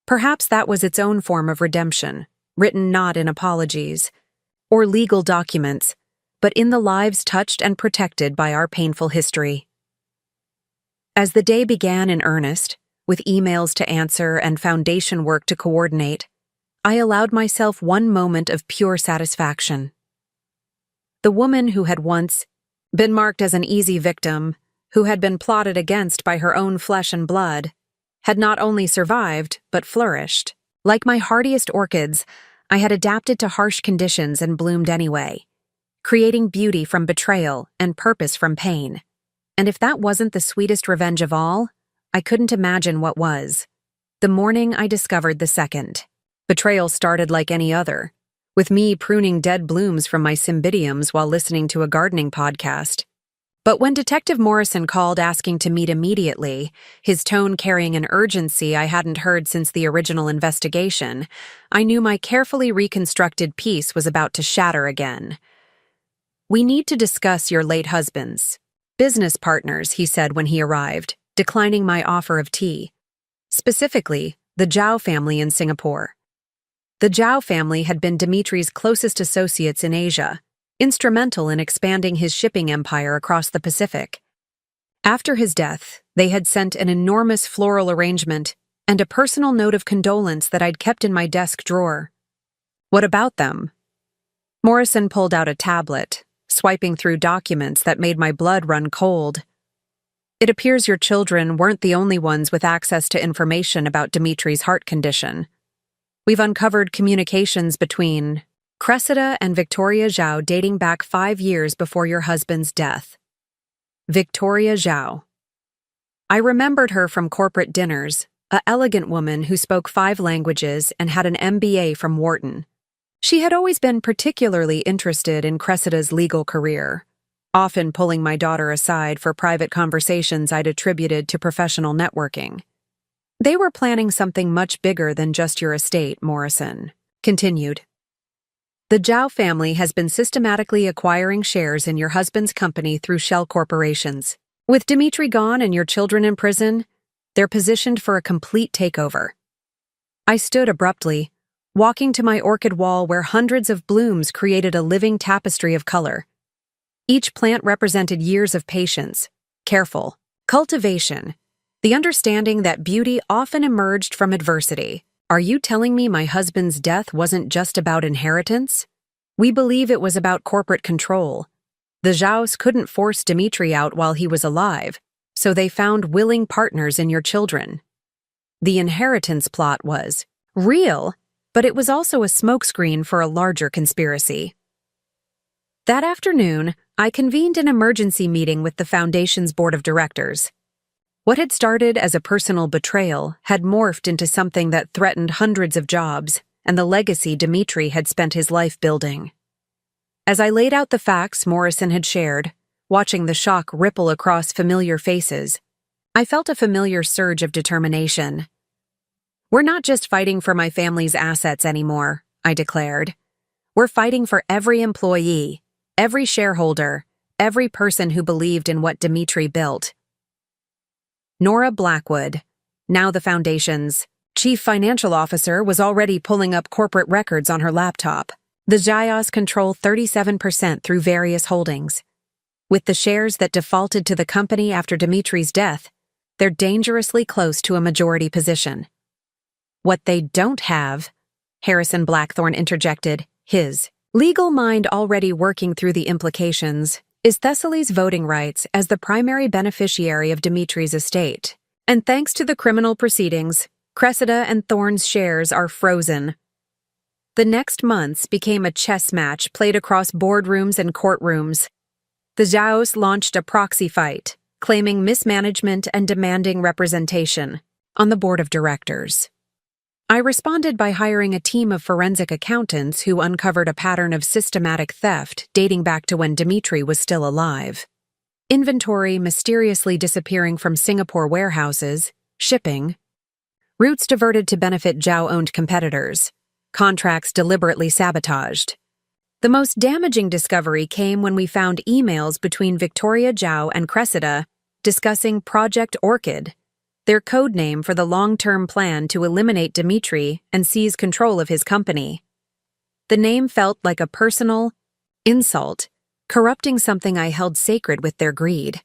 Perhaps that was its own form of redemption, written not in apologies or legal documents, but in the lives touched and protected by our painful history. As the day began in earnest, with emails to answer and foundation work to coordinate, I allowed myself one moment of pure satisfaction. The woman who had once been marked as an easy victim, who had been plotted against by her own flesh and blood, had not only survived, but flourished. Like my hardiest orchids, I had adapted to harsh conditions and bloomed anyway, creating beauty from betrayal and purpose from pain. And if that wasn't the sweetest revenge of all, I couldn't imagine what was. The morning I discovered the second. Betrayal started like any other, with me pruning dead blooms from my cymbidiums while listening to a gardening podcast. But when Detective Morrison called asking to meet immediately, his tone carrying an urgency I hadn't heard since the original investigation, I knew my carefully reconstructed piece was about to shatter again. "We need to discuss your late husband's business partners," he said when he arrived, declining my offer of tea. Specifically, the Zhao family in Singapore. The Zhao family had been Dimitri's closest associates in Asia, instrumental in expanding his shipping empire across the Pacific. After his death, they had sent an enormous floral arrangement and a personal note of condolence that I'd kept in my desk drawer. "What about them?" Morrison pulled out a tablet, swiping through documents that made my blood run cold. "It appears your children weren't the only ones with access to information about Dimitri's heart condition. We've uncovered communications between Cressida and Victoria Zhao dating back 5 years before your husband's death." Victoria Zhao. I remembered her from corporate dinners, an elegant woman who spoke 5 languages and had an MBA from Wharton. She had always been particularly interested in Cressida's legal career, often pulling my daughter aside for private conversations I'd attributed to professional networking. "They were planning something much bigger than just your estate," Morrison continued. "The Zhao family has been systematically acquiring shares in your husband's company through shell corporations. With Dimitri gone and your children in prison, they're positioned for a complete takeover." I stood abruptly, walking to my orchid wall where hundreds of blooms created a living tapestry of color. Each plant represented years of patience, careful cultivation, the understanding that beauty often emerged from adversity. "Are you telling me my husband's death wasn't just about inheritance? We believe it was about corporate control. The Zhaos couldn't force Dimitri out while he was alive, so they found willing partners in your children. The inheritance plot was real, but it was also a smokescreen for a larger conspiracy." That afternoon, I convened an emergency meeting with the Foundation's board of directors. What had started as a personal betrayal had morphed into something that threatened hundreds of jobs and the legacy Dimitri had spent his life building. As I laid out the facts Morrison had shared, watching the shock ripple across familiar faces, I felt a familiar surge of determination. "We're not just fighting for my family's assets anymore," I declared. "We're fighting for every employee, every shareholder, every person who believed in what Dimitri built." Nora Blackwood, now the foundation's chief financial officer, was already pulling up corporate records on her laptop. The Zhaos control 37% through various holdings. With the shares that defaulted to the company after Dimitri's death, they're dangerously close to a majority position. What they don't have, Harrison Blackthorne interjected, his legal mind already working through the implications, is Thessaly's voting rights as the primary beneficiary of Dimitri's estate. And thanks to the criminal proceedings, Cressida and Thorne's shares are frozen. The next months became a chess match played across boardrooms and courtrooms. The Zhaos launched a proxy fight, claiming mismanagement and demanding representation on the board of directors. I responded by hiring a team of forensic accountants who uncovered a pattern of systematic theft dating back to when Dimitri was still alive. Inventory mysteriously disappearing from Singapore warehouses, shipping, routes diverted to benefit Zhao-owned competitors, contracts deliberately sabotaged. The most damaging discovery came when we found emails between Victoria Zhao and Cressida discussing Project Orchid, their code name for the long-term plan to eliminate Dimitri and seize control of his company. The name felt like a personal insult, corrupting something I held sacred with their greed.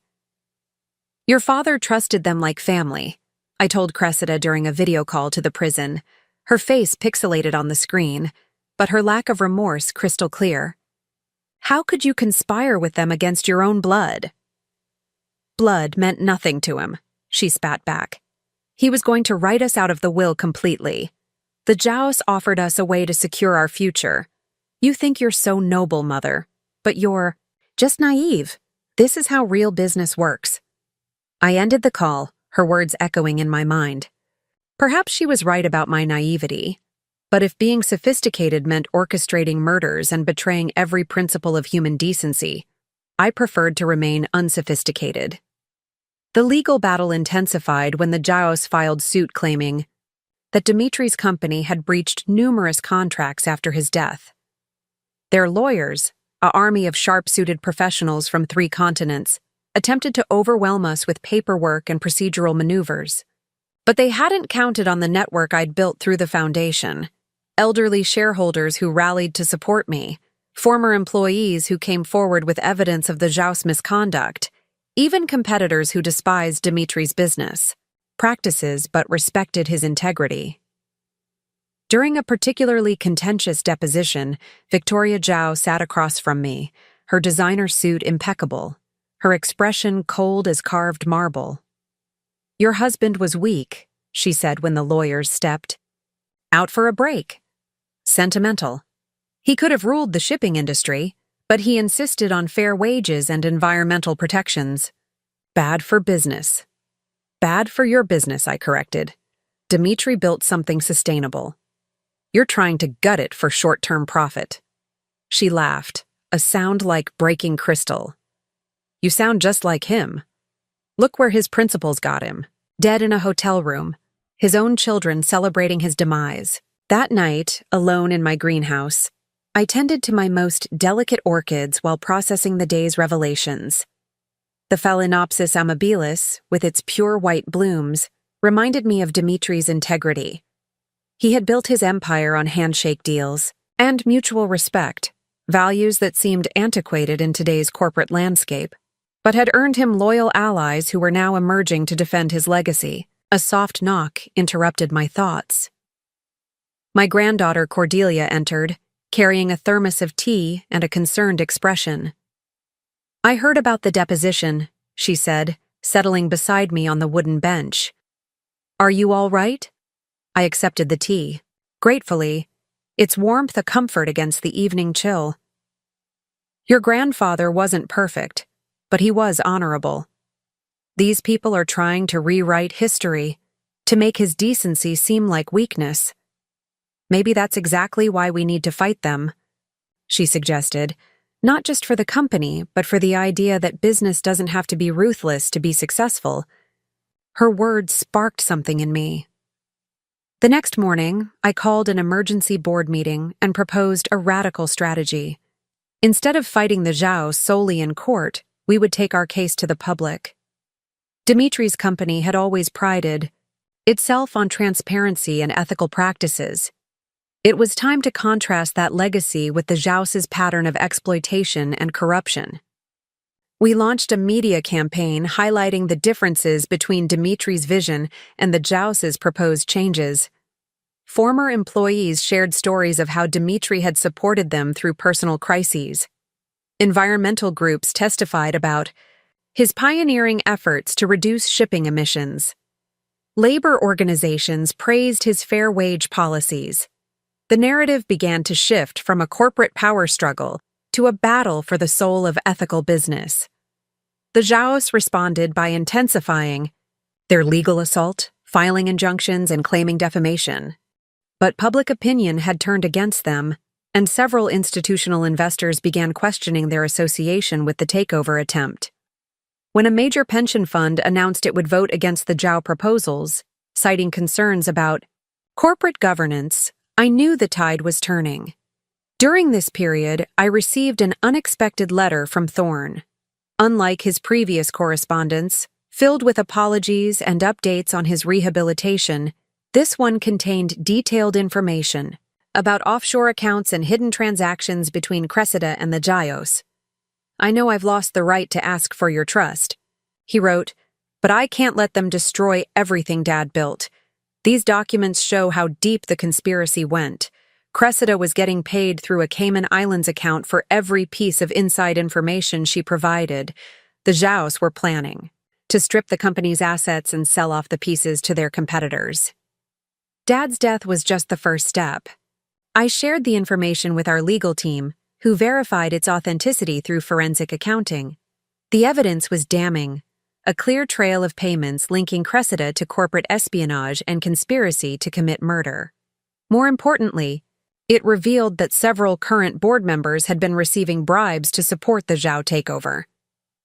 Your father trusted them like family, I told Cressida during a video call to the prison, her face pixelated on the screen, but her lack of remorse crystal clear. How could you conspire with them against your own blood? Blood meant nothing to him, she spat back. He was going to write us out of the will completely. The Zhaos offered us a way to secure our future. You think you're so noble, Mother, but you're just naive. This is how real business works. I ended the call, her words echoing in my mind. Perhaps she was right about my naivety, but if being sophisticated meant orchestrating murders and betraying every principle of human decency, I preferred to remain unsophisticated. The legal battle intensified when the Zhaos filed suit claiming that Dimitri's company had breached numerous contracts after his death. Their lawyers, an army of sharp-suited professionals from 3 continents, attempted to overwhelm us with paperwork and procedural maneuvers. But they hadn't counted on the network I'd built through the foundation, elderly shareholders who rallied to support me, former employees who came forward with evidence of the Zhaos misconduct, even competitors who despised Dimitri's business practices but respected his integrity. During a particularly contentious deposition, Victoria Zhao sat across from me, her designer suit impeccable, her expression cold as carved marble. Your husband was weak, she said when the lawyers stepped. Out for a break. Sentimental. He could have ruled the shipping industry, but he insisted on fair wages and environmental protections. Bad for business. Bad for your business, I corrected. Dimitri built something sustainable. You're trying to gut it for short-term profit. She laughed, a sound like breaking crystal. You sound just like him. Look where his principals got him. Dead in a hotel room. His own children celebrating his demise. That night, alone in my greenhouse, I tended to my most delicate orchids while processing the day's revelations. The Phalaenopsis amabilis, with its pure white blooms, reminded me of Dimitri's integrity. He had built his empire on handshake deals and mutual respect, values that seemed antiquated in today's corporate landscape, but had earned him loyal allies who were now emerging to defend his legacy. A soft knock interrupted my thoughts. My granddaughter Cordelia entered, carrying a thermos of tea and a concerned expression. I heard about the deposition, she said, settling beside me on the wooden bench. Are you all right? I accepted the tea, gratefully, its warmth a comfort against the evening chill. Your grandfather wasn't perfect, but he was honorable. These people are trying to rewrite history, to make his decency seem like weakness. Maybe that's exactly why we need to fight them, she suggested, not just for the company, but for the idea that business doesn't have to be ruthless to be successful. Her words sparked something in me. The next morning, I called an emergency board meeting and proposed a radical strategy. Instead of fighting the Zhaos solely in court, we would take our case to the public. Dimitri's company had always prided itself on transparency and ethical practices. It was time to contrast that legacy with the Zhao's pattern of exploitation and corruption. We launched a media campaign highlighting the differences between Dimitri's vision and the Zhao's proposed changes. Former employees shared stories of how Dimitri had supported them through personal crises. Environmental groups testified about his pioneering efforts to reduce shipping emissions. Labor organizations praised his fair wage policies. The narrative began to shift from a corporate power struggle to a battle for the soul of ethical business. The Zhao's responded by intensifying their legal assault, filing injunctions, and claiming defamation. But public opinion had turned against them, and several institutional investors began questioning their association with the takeover attempt. When a major pension fund announced it would vote against the Zhao proposals, citing concerns about corporate governance, I knew the tide was turning. During this period, I received an unexpected letter from Thorne. Unlike his previous correspondence, filled with apologies and updates on his rehabilitation, this one contained detailed information about offshore accounts and hidden transactions between Cressida and the Zhao's. I know I've lost the right to ask for your trust, he wrote, but I can't let them destroy everything Dad built. These documents show how deep the conspiracy went. Cressida was getting paid through a Cayman Islands account for every piece of inside information she provided. The Zhao's were planning to strip the company's assets and sell off the pieces to their competitors. Dad's death was just the first step. I shared the information with our legal team, who verified its authenticity through forensic accounting. The evidence was damning. A clear trail of payments linking Cressida to corporate espionage and conspiracy to commit murder. More importantly, it revealed that several current board members had been receiving bribes to support the Zhao takeover.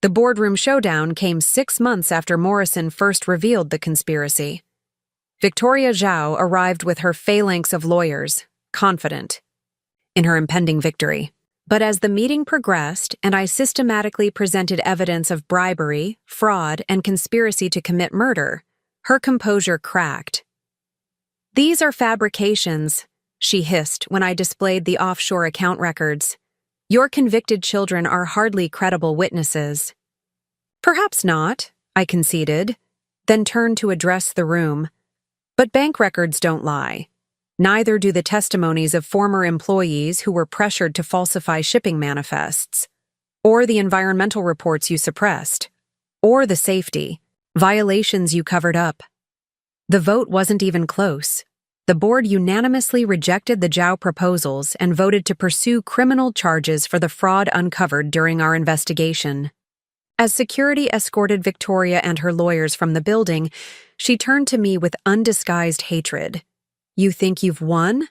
The boardroom showdown came 6 months after Morrison first revealed the conspiracy. Victoria Zhao arrived with her phalanx of lawyers, confident in her impending victory. But as the meeting progressed and I systematically presented evidence of bribery, fraud, and conspiracy to commit murder, her composure cracked. "These are fabrications," she hissed when I displayed the offshore account records. "Your convicted children are hardly credible witnesses." "Perhaps not," I conceded, then turned to address the room. "But bank records don't lie. Neither do the testimonies of former employees who were pressured to falsify shipping manifests, or the environmental reports you suppressed, or the safety violations you covered up." The vote wasn't even close. The board unanimously rejected the Zhao proposals and voted to pursue criminal charges for the fraud uncovered during our investigation. As security escorted Victoria and her lawyers from the building, she turned to me with undisguised hatred. "You think you've won?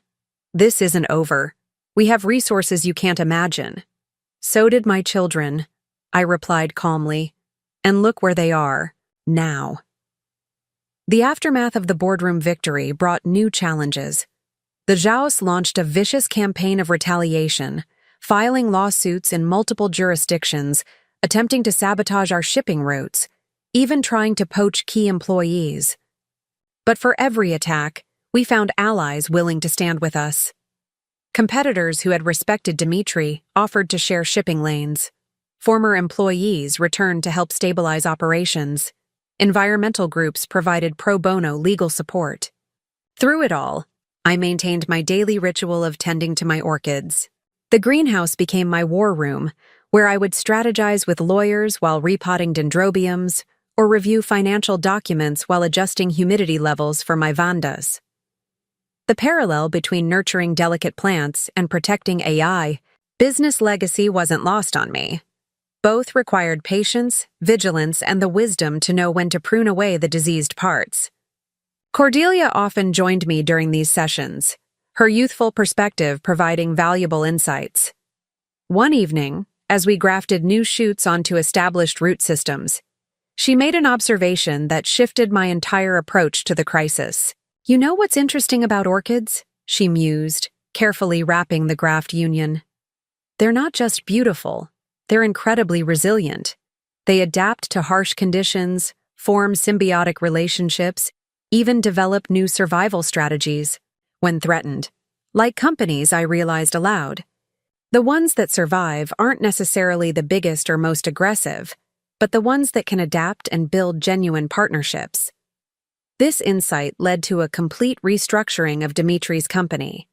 This isn't over. We have resources you can't imagine." "So did my children," I replied calmly. "And look where they are, now." The aftermath of the boardroom victory brought new challenges. The Zhao's launched a vicious campaign of retaliation, filing lawsuits in multiple jurisdictions, attempting to sabotage our shipping routes, even trying to poach key employees. But for every attack, we found allies willing to stand with us. Competitors who had respected Dimitri offered to share shipping lanes. Former employees returned to help stabilize operations. Environmental groups provided pro bono legal support. Through it all, I maintained my daily ritual of tending to my orchids. The greenhouse became my war room, where I would strategize with lawyers while repotting dendrobiums, or review financial documents while adjusting humidity levels for my vandas. The parallel between nurturing delicate plants and protecting AI, business legacy wasn't lost on me. Both required patience, vigilance, and the wisdom to know when to prune away the diseased parts. Cordelia often joined me during these sessions, her youthful perspective providing valuable insights. One evening, as we grafted new shoots onto established root systems, she made an observation that shifted my entire approach to the crisis. "You know what's interesting about orchids?" she mused, carefully wrapping the graft union. "They're not just beautiful, they're incredibly resilient. They adapt to harsh conditions, form symbiotic relationships, even develop new survival strategies when threatened. Like companies, I realized aloud. The ones that survive aren't necessarily the biggest or most aggressive, but the ones that can adapt and build genuine partnerships. This insight led to a complete restructuring of Dimitri's company.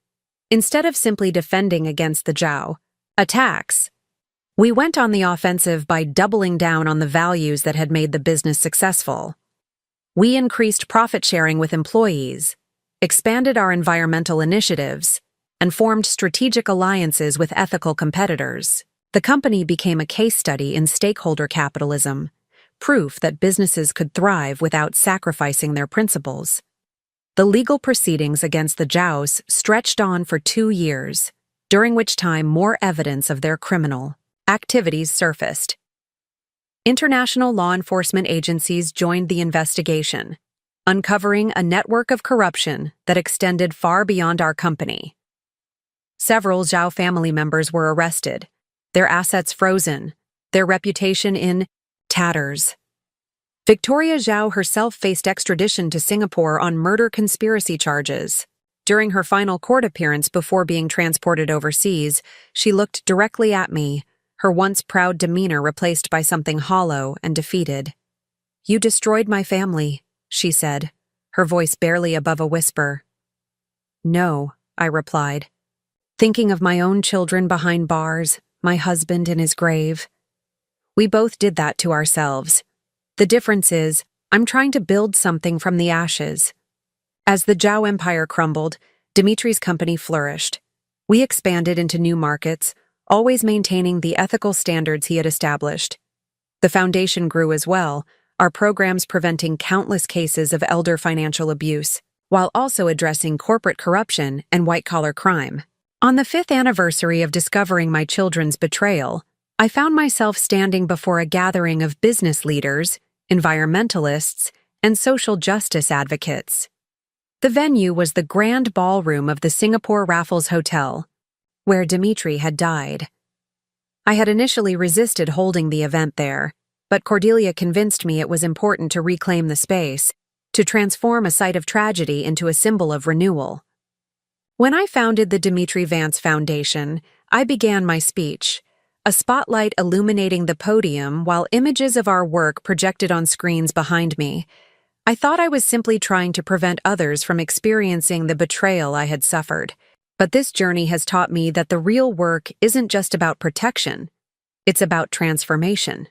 Instead of simply defending against the Zhao attacks, we went on the offensive by doubling down on the values that had made the business successful. We increased profit sharing with employees, expanded our environmental initiatives, and formed strategic alliances with ethical competitors. The company became a case study in stakeholder capitalism, proof that businesses could thrive without sacrificing their principles. The legal proceedings against the Zhaos stretched on for 2 years, during which time more evidence of their criminal activities surfaced. International law enforcement agencies joined the investigation, uncovering a network of corruption that extended far beyond our company. Several Zhao family members were arrested, their assets frozen, their reputation in tatters. Victoria Zhao herself faced extradition to Singapore on murder conspiracy charges. During her final court appearance before being transported overseas, she looked directly at me, her once proud demeanor replaced by something hollow and defeated. "You destroyed my family," she said, her voice barely above a whisper. "No," I replied, thinking of my own children behind bars, my husband in his grave. "We both did that to ourselves. The difference is, I'm trying to build something from the ashes." As the Zhao empire crumbled, Dimitri's company flourished. We expanded into new markets, always maintaining the ethical standards he had established. The foundation grew as well, our programs preventing countless cases of elder financial abuse, while also addressing corporate corruption and white-collar crime. On the 5th anniversary of discovering my children's betrayal, I found myself standing before a gathering of business leaders, environmentalists, and social justice advocates. The venue was the grand ballroom of the Singapore Raffles Hotel, where Dimitri had died. I had initially resisted holding the event there, but Cordelia convinced me it was important to reclaim the space, to transform a site of tragedy into a symbol of renewal. When I founded the Dimitri Vance Foundation, I began my speech, a spotlight illuminating the podium while images of our work projected on screens behind me. I thought I was simply trying to prevent others from experiencing the betrayal I had suffered. But this journey has taught me that the real work isn't just about protection, it's about transformation.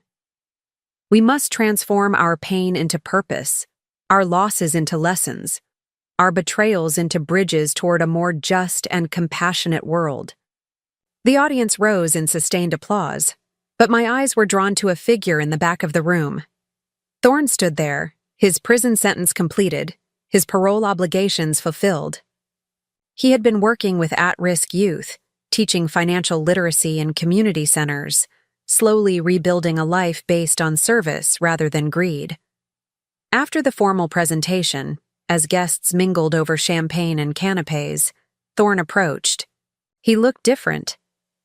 We must transform our pain into purpose, our losses into lessons, our betrayals into bridges toward a more just and compassionate world. The audience rose in sustained applause, but my eyes were drawn to a figure in the back of the room. Thorne stood there, his prison sentence completed, his parole obligations fulfilled. He had been working with at-risk youth, teaching financial literacy in community centers, slowly rebuilding a life based on service rather than greed. After the formal presentation, as guests mingled over champagne and canapes, Thorne approached. He looked different,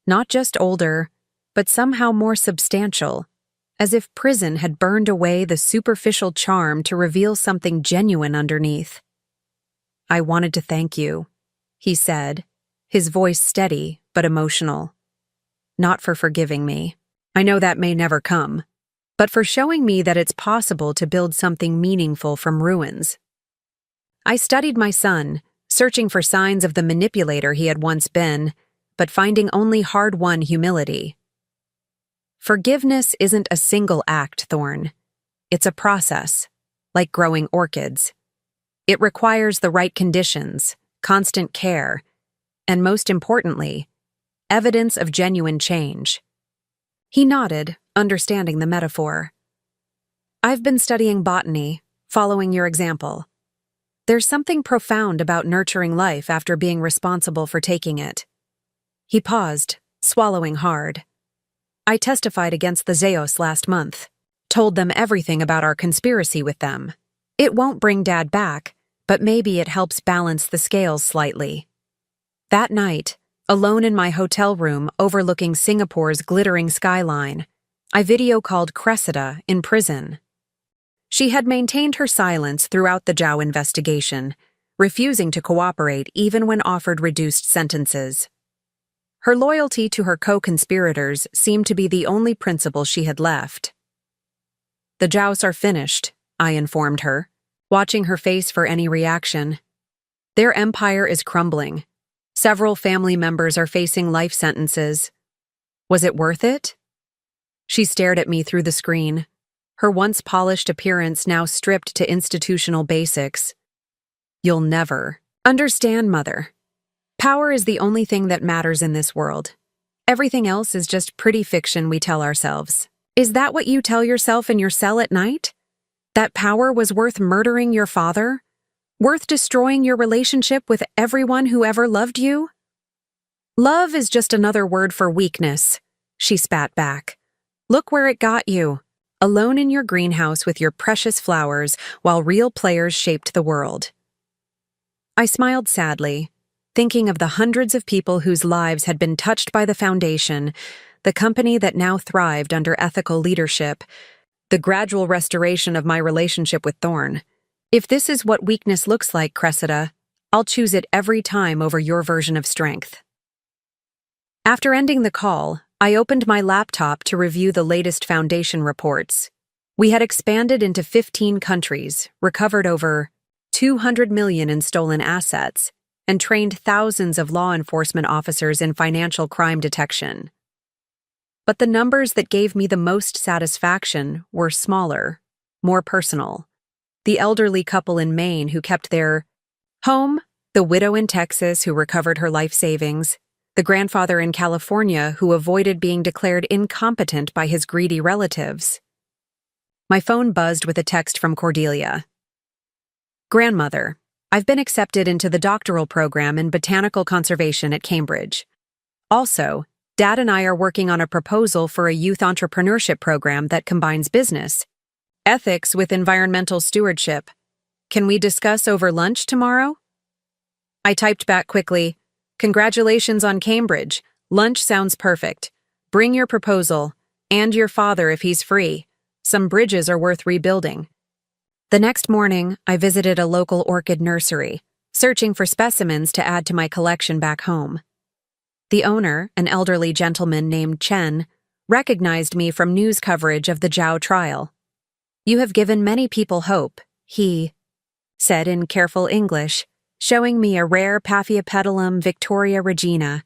not just older, but somehow more substantial, as if prison had burned away the superficial charm to reveal something genuine underneath. "I wanted to thank you," he said, his voice steady but emotional. "Not for forgiving me. I know that may never come, but for showing me that it's possible to build something meaningful from ruins." I studied my son, searching for signs of the manipulator he had once been, but finding only hard-won humility. Forgiveness isn't a single act, Thorne. It's a process, like growing orchids. It requires the right conditions, constant care, and most importantly, evidence of genuine change. He nodded, understanding the metaphor. "I've been studying botany, following your example. There's something profound about nurturing life after being responsible for taking it." He paused, swallowing hard. "I testified against the Zeos last month, told them everything about our conspiracy with them. It won't bring Dad back, but maybe it helps balance the scales slightly." That night, alone in my hotel room overlooking Singapore's glittering skyline, I video called Cressida in prison. She had maintained her silence throughout the Zhao investigation, refusing to cooperate even when offered reduced sentences. Her loyalty to her co-conspirators seemed to be the only principle she had left. "The Zhaos are finished," I informed her, watching her face for any reaction. "Their empire is crumbling. Several family members are facing life sentences. Was it worth it?" She stared at me through the screen, her once polished appearance now stripped to institutional basics. "You'll never understand, Mother. Power is the only thing that matters in this world. Everything else is just pretty fiction we tell ourselves." "Is that what you tell yourself in your cell at night? That power was worth murdering your father? Worth destroying your relationship with everyone who ever loved you?" "Love is just another word for weakness," she spat back. "Look where it got you, alone in your greenhouse with your precious flowers while real players shaped the world." I smiled sadly, thinking of the hundreds of people whose lives had been touched by the Foundation, the company that now thrived under ethical leadership, the gradual restoration of my relationship with Thorn. If this is what weakness looks like, Cressida, I'll choose it every time over your version of strength. After ending the call, I opened my laptop to review the latest Foundation reports. We had expanded into 15 countries, recovered over 200 million in stolen assets, and trained thousands of law enforcement officers in financial crime detection. But the numbers that gave me the most satisfaction were smaller, more personal. The elderly couple in Maine who kept their home, the widow in Texas who recovered her life savings, the grandfather in California who avoided being declared incompetent by his greedy relatives. My phone buzzed with a text from Cordelia. "Grandmother, I've been accepted into the doctoral program in botanical conservation at Cambridge. Also, Dad and I are working on a proposal for a youth entrepreneurship program that combines business, ethics with environmental stewardship. Can we discuss over lunch tomorrow?" I typed back quickly, "Congratulations on Cambridge. Lunch sounds perfect. Bring your proposal, and your father if he's free. Some bridges are worth rebuilding." The next morning, I visited a local orchid nursery, searching for specimens to add to my collection back home. The owner, an elderly gentleman named Chen, recognized me from news coverage of the Zhao trial. "You have given many people hope," he said in careful English, showing me a rare Paphiopedilum Victoria Regina.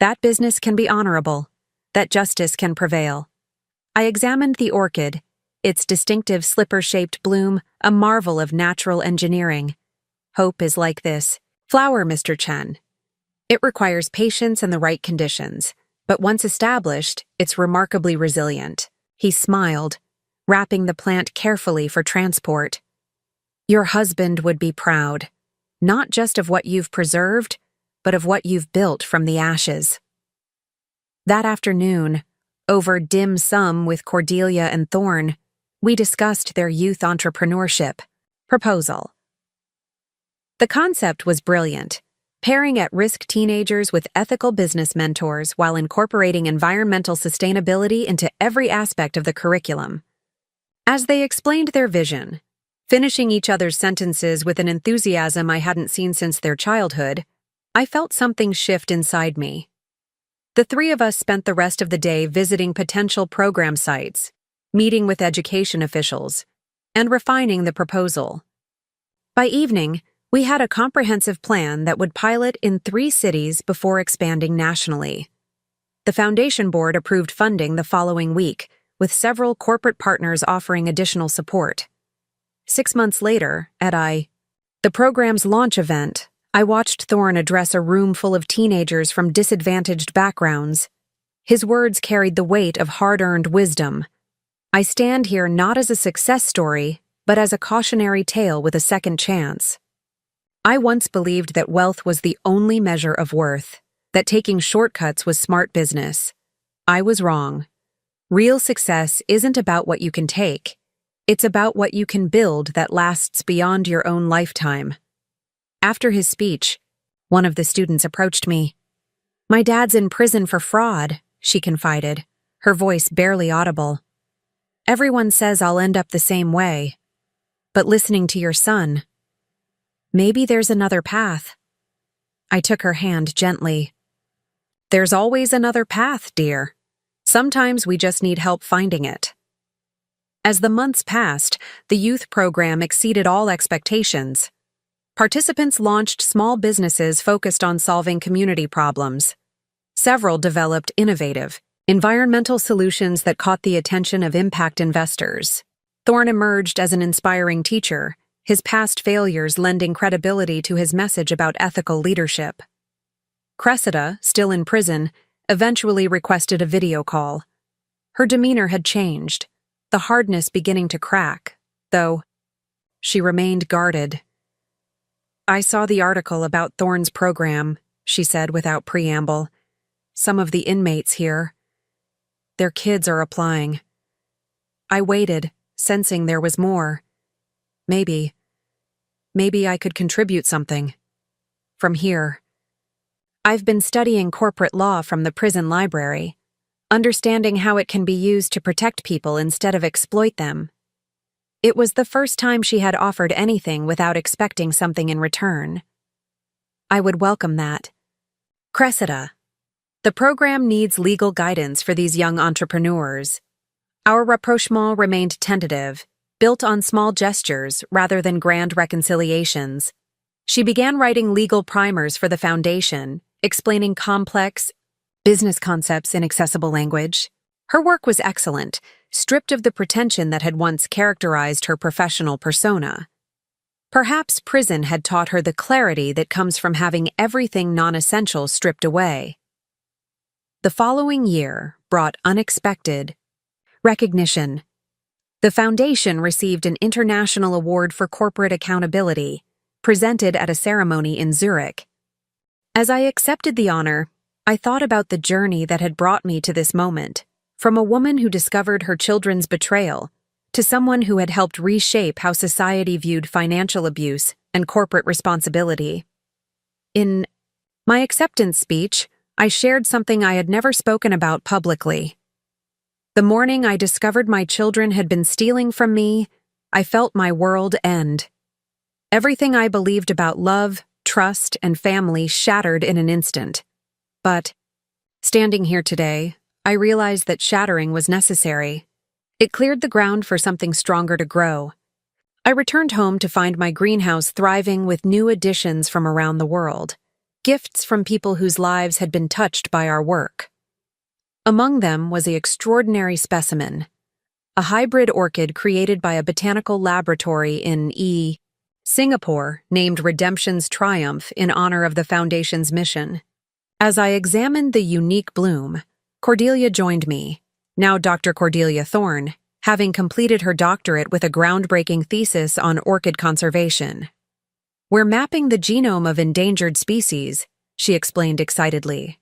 "That business can be honorable. That justice can prevail." I examined the orchid, its distinctive slipper-shaped bloom a marvel of natural engineering. "Hope is like this flower, Mr. Chen. It requires patience and the right conditions, but once established, it's remarkably resilient." He smiled, wrapping the plant carefully for transport. "Your husband would be proud, not just of what you've preserved, but of what you've built from the ashes." That afternoon, over dim sum with Cordelia and Thorn, we discussed their youth entrepreneurship proposal. The concept was brilliant, pairing at-risk teenagers with ethical business mentors while incorporating environmental sustainability into every aspect of the curriculum. As they explained their vision, finishing each other's sentences with an enthusiasm I hadn't seen since their childhood, I felt something shift inside me. The three of us spent the rest of the day visiting potential program sites, meeting with education officials, and refining the proposal. By evening, we had a comprehensive plan that would pilot in 3 cities before expanding nationally. The Foundation Board approved funding the following week, with several corporate partners offering additional support. 6 months later, at the program's launch event, I watched Thorn address a room full of teenagers from disadvantaged backgrounds. His words carried the weight of hard-earned wisdom. "I stand here not as a success story, but as a cautionary tale with a second chance. I once believed that wealth was the only measure of worth, that taking shortcuts was smart business. I was wrong. Real success isn't about what you can take. It's about what you can build that lasts beyond your own lifetime." After his speech, one of the students approached me. "My dad's in prison for fraud," she confided, her voice barely audible. "Everyone says I'll end up the same way. but listening to your son. Maybe there's another path. I took her hand gently. There's always another path, dear. Sometimes we just need help finding it. As the months passed, the youth program exceeded all expectations. Participants launched small businesses focused on solving community problems. Several developed innovative, environmental solutions that caught the attention of impact investors. Thorne emerged as an inspiring teacher, his past failures lending credibility to his message about ethical leadership. Cressida, still in prison, eventually requested a video call. Her demeanor had changed, the hardness beginning to crack, though she remained guarded. I saw the article about Thorne's program, she said without preamble. Some of the inmates here. Their kids are applying. I waited, sensing there was more. Maybe I could contribute something. From here. I've been studying corporate law from the prison library, understanding how it can be used to protect people instead of exploit them. It was the first time she had offered anything without expecting something in return. I would welcome that. Cressida. The program needs legal guidance for these young entrepreneurs. Our rapprochement remained tentative, built on small gestures rather than grand reconciliations. She began writing legal primers for the foundation, explaining complex business concepts in accessible language. Her work was excellent, stripped of the pretension that had once characterized her professional persona. Perhaps prison had taught her the clarity that comes from having everything non-essential stripped away. The following year brought unexpected recognition. The foundation received an international award for corporate accountability, presented at a ceremony in Zurich. As I accepted the honor, I thought about the journey that had brought me to this moment, from a woman who discovered her children's betrayal to someone who had helped reshape how society viewed financial abuse and corporate responsibility. In my acceptance speech, I shared something I had never spoken about publicly. The morning I discovered my children had been stealing from me, I felt my world end. Everything I believed about love, trust, and family shattered in an instant. But, standing here today, I realized that shattering was necessary. It cleared the ground for something stronger to grow. I returned home to find my greenhouse thriving with new additions from around the world, gifts from people whose lives had been touched by our work. Among them was the extraordinary specimen, a hybrid orchid created by a botanical laboratory in Singapore named Redemption's Triumph in honor of the Foundation's mission. As I examined the unique bloom, Cordelia joined me, now Dr. Cordelia Thorne, having completed her doctorate with a groundbreaking thesis on orchid conservation. We're mapping the genome of endangered species, she explained excitedly.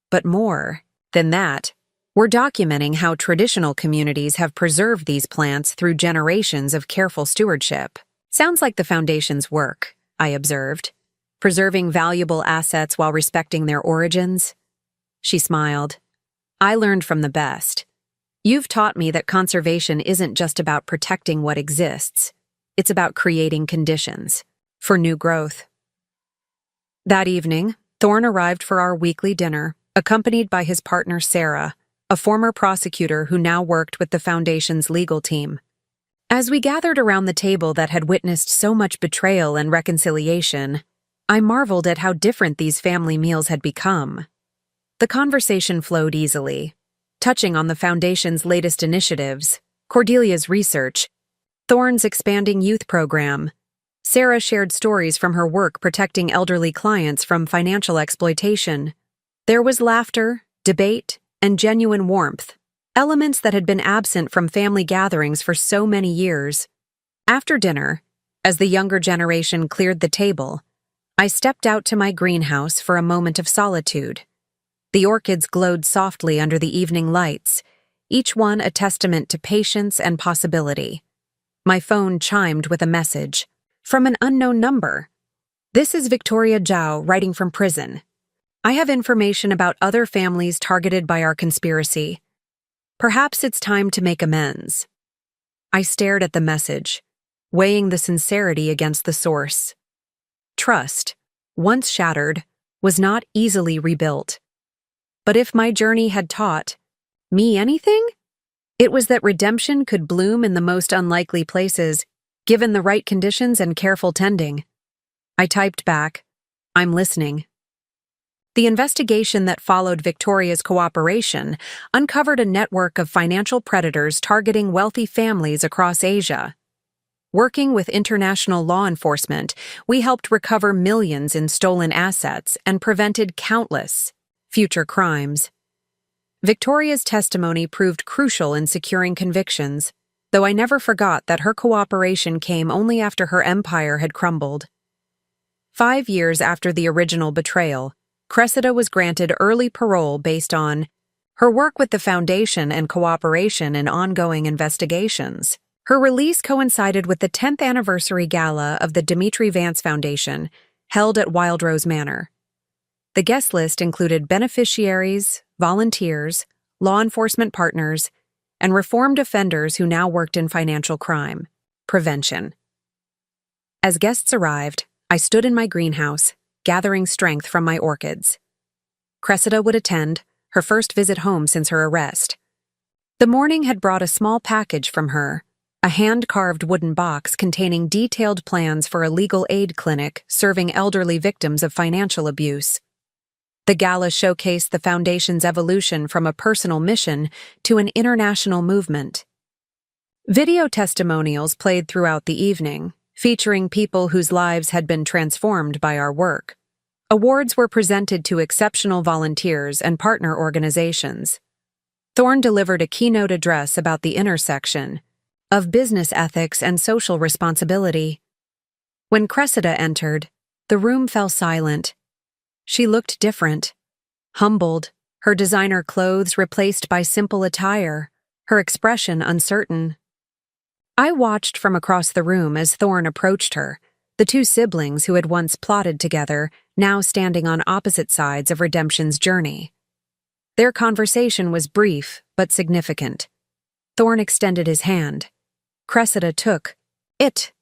But more than that, we're documenting how traditional communities have preserved these plants through generations of careful stewardship. Sounds like the Foundation's work, I observed, preserving valuable assets while respecting their origins. She smiled. I learned from the best. You've taught me that conservation isn't just about protecting what exists. It's about creating conditions for new growth. That evening, Thorne arrived for our weekly dinner, accompanied by his partner Sarah, a former prosecutor who now worked with the Foundation's legal team. As we gathered around the table that had witnessed so much betrayal and reconciliation, I marveled at how different these family meals had become. The conversation flowed easily, touching on the Foundation's latest initiatives, Cordelia's research, Thorne's expanding youth program. Sarah shared stories from her work protecting elderly clients from financial exploitation. There was laughter, debate, and genuine warmth, elements that had been absent from family gatherings for so many years. After dinner, as the younger generation cleared the table, I stepped out to my greenhouse for a moment of solitude. The orchids glowed softly under the evening lights, each one a testament to patience and possibility. My phone chimed with a message from an unknown number. This is Victoria Zhao writing from prison. I have information about other families targeted by our conspiracy. Perhaps it's time to make amends. I stared at the message, weighing the sincerity against the source. Trust, once shattered, was not easily rebuilt. But if my journey had taught me anything, it was that redemption could bloom in the most unlikely places, given the right conditions and careful tending. I typed back, "I'm listening." The investigation that followed Victoria's cooperation uncovered a network of financial predators targeting wealthy families across Asia. Working with international law enforcement, we helped recover millions in stolen assets and prevented countless future crimes. Victoria's testimony proved crucial in securing convictions, though I never forgot that her cooperation came only after her empire had crumbled. 5 years after the original betrayal, Cressida was granted early parole based on her work with the Foundation and cooperation in ongoing investigations. Her release coincided with the 10th anniversary gala of the Dimitri Vance Foundation, held at Wild Rose Manor. The guest list included beneficiaries, volunteers, law enforcement partners, and reformed offenders who now worked in financial crime prevention. As guests arrived, I stood in my greenhouse, gathering strength from my orchids. Cressida would attend, her first visit home since her arrest. The morning had brought a small package from her, a hand-carved wooden box containing detailed plans for a legal aid clinic serving elderly victims of financial abuse. The gala showcased the Foundation's evolution from a personal mission to an international movement. Video testimonials played throughout the evening, featuring people whose lives had been transformed by our work. Awards were presented to exceptional volunteers and partner organizations. Thorne delivered a keynote address about the intersection of business ethics and social responsibility. When Cressida entered, the room fell silent. She looked different, humbled, her designer clothes replaced by simple attire, her expression uncertain. I watched from across the room as Thorne approached her, the two siblings who had once plotted together, now standing on opposite sides of redemption's journey. Their conversation was brief but significant. Thorne extended his hand. Cressida took it.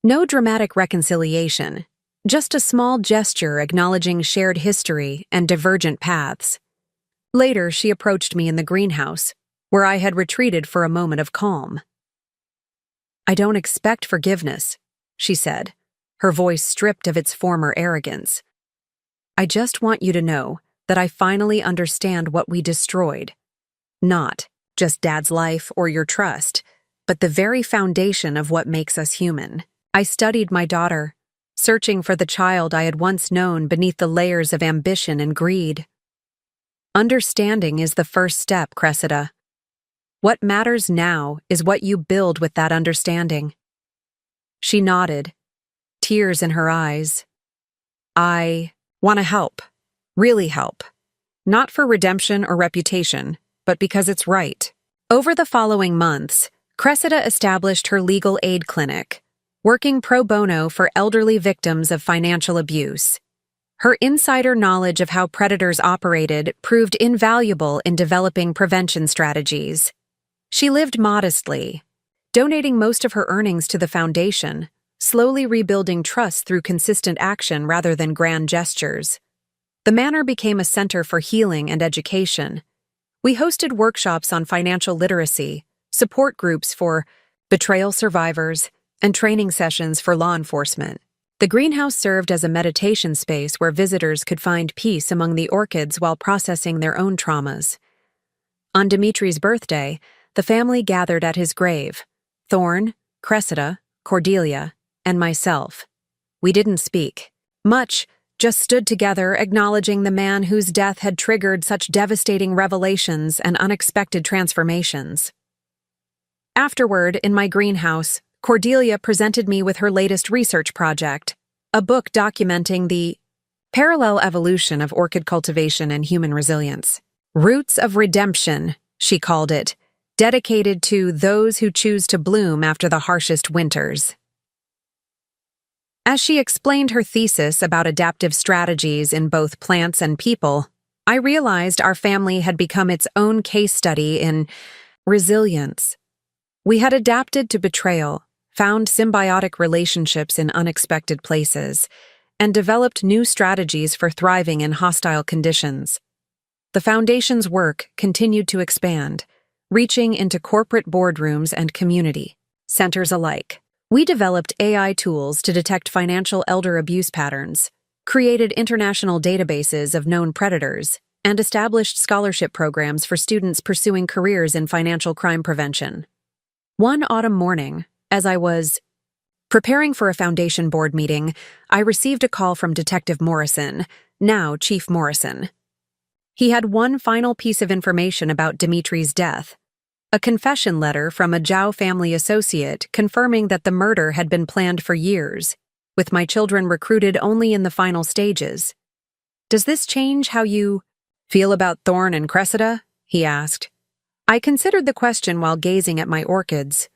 No dramatic reconciliation, just a small gesture acknowledging shared history and divergent paths. Later, she approached me in the greenhouse, where I had retreated for a moment of calm. "I don't expect forgiveness," she said, her voice stripped of its former arrogance. "I just want you to know that I finally understand what we destroyed. Not just Dad's life or your trust, but the very foundation of what makes us human. I studied my daughter, searching for the child I had once known beneath the layers of ambition and greed. Understanding is the first step, Cressida. What matters now is what you build with that understanding." She nodded, tears in her eyes. "I want to help, really help. Not for redemption or reputation, but because it's right." Over the following months, Cressida established her legal aid clinic, working pro bono for elderly victims of financial abuse. Her insider knowledge of how predators operated proved invaluable in developing prevention strategies. She lived modestly, donating most of her earnings to the foundation, slowly rebuilding trust through consistent action rather than grand gestures. The manor became a center for healing and education. We hosted workshops on financial literacy, support groups for betrayal survivors, and training sessions for law enforcement. The greenhouse served as a meditation space where visitors could find peace among the orchids while processing their own traumas. On Dimitri's birthday, the family gathered at his grave: Thorne, Cressida, Cordelia, and myself. We didn't speak much, just stood together acknowledging the man whose death had triggered such devastating revelations and unexpected transformations. Afterward, in my greenhouse, Cordelia presented me with her latest research project, a book documenting the parallel evolution of orchid cultivation and human resilience. Roots of Redemption, she called it, dedicated to those who choose to bloom after the harshest winters. As she explained her thesis about adaptive strategies in both plants and people, I realized our family had become its own case study in resilience. We had adapted to betrayal, found symbiotic relationships in unexpected places, and developed new strategies for thriving in hostile conditions. The Foundation's work continued to expand, reaching into corporate boardrooms and community centers alike. We developed AI tools to detect financial elder abuse patterns, created international databases of known predators, and established scholarship programs for students pursuing careers in financial crime prevention. One autumn morning, as I was preparing for a Foundation board meeting, I received a call from Detective Morrison, now Chief Morrison. He had one final piece of information about Dimitri's death, a confession letter from a Zhao family associate confirming that the murder had been planned for years, with my children recruited only in the final stages. "Does this change how you feel about Thorn and Cressida?" he asked. I considered the question while gazing at my orchids.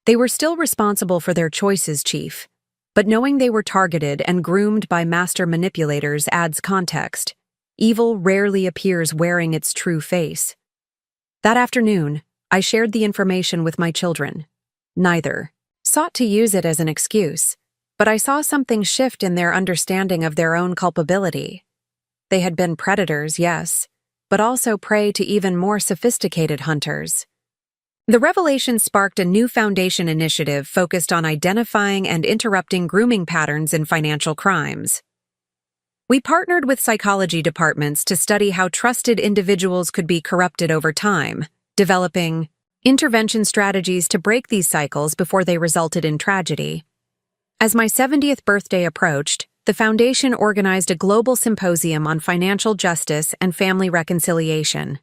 They were still responsible for their choices, Chief, but knowing they were targeted and groomed by master manipulators adds context. Evil rarely appears wearing its true face. That afternoon, I shared the information with my children. Neither sought to use it as an excuse, but I saw something shift in their understanding of their own culpability. They had been predators, yes, but also prey to even more sophisticated hunters. The revelation sparked a new Foundation initiative focused on identifying and interrupting grooming patterns in financial crimes. We partnered with psychology departments to study how trusted individuals could be corrupted over time, developing intervention strategies to break these cycles before they resulted in tragedy. As my 70th birthday approached, the Foundation organized a global symposium on financial justice and family reconciliation.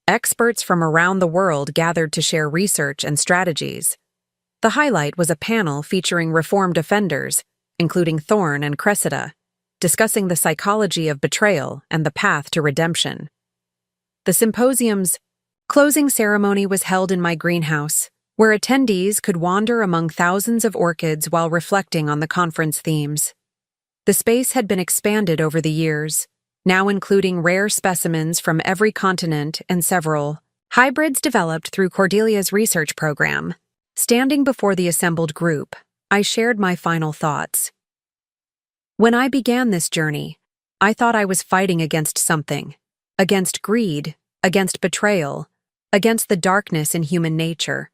Experts from around the world gathered to share research and strategies. The highlight was a panel featuring reformed offenders, including Thorn and Cressida, discussing the psychology of betrayal and the path to redemption. The symposium's closing ceremony was held in my greenhouse, where attendees could wander among thousands of orchids while reflecting on the conference themes. The space had been expanded over the years, now including rare specimens from every continent and several hybrids developed through Cordelia's research program. Standing before the assembled group, I shared my final thoughts. When I began this journey, I thought I was fighting against something, against greed, against betrayal, against the darkness in human nature.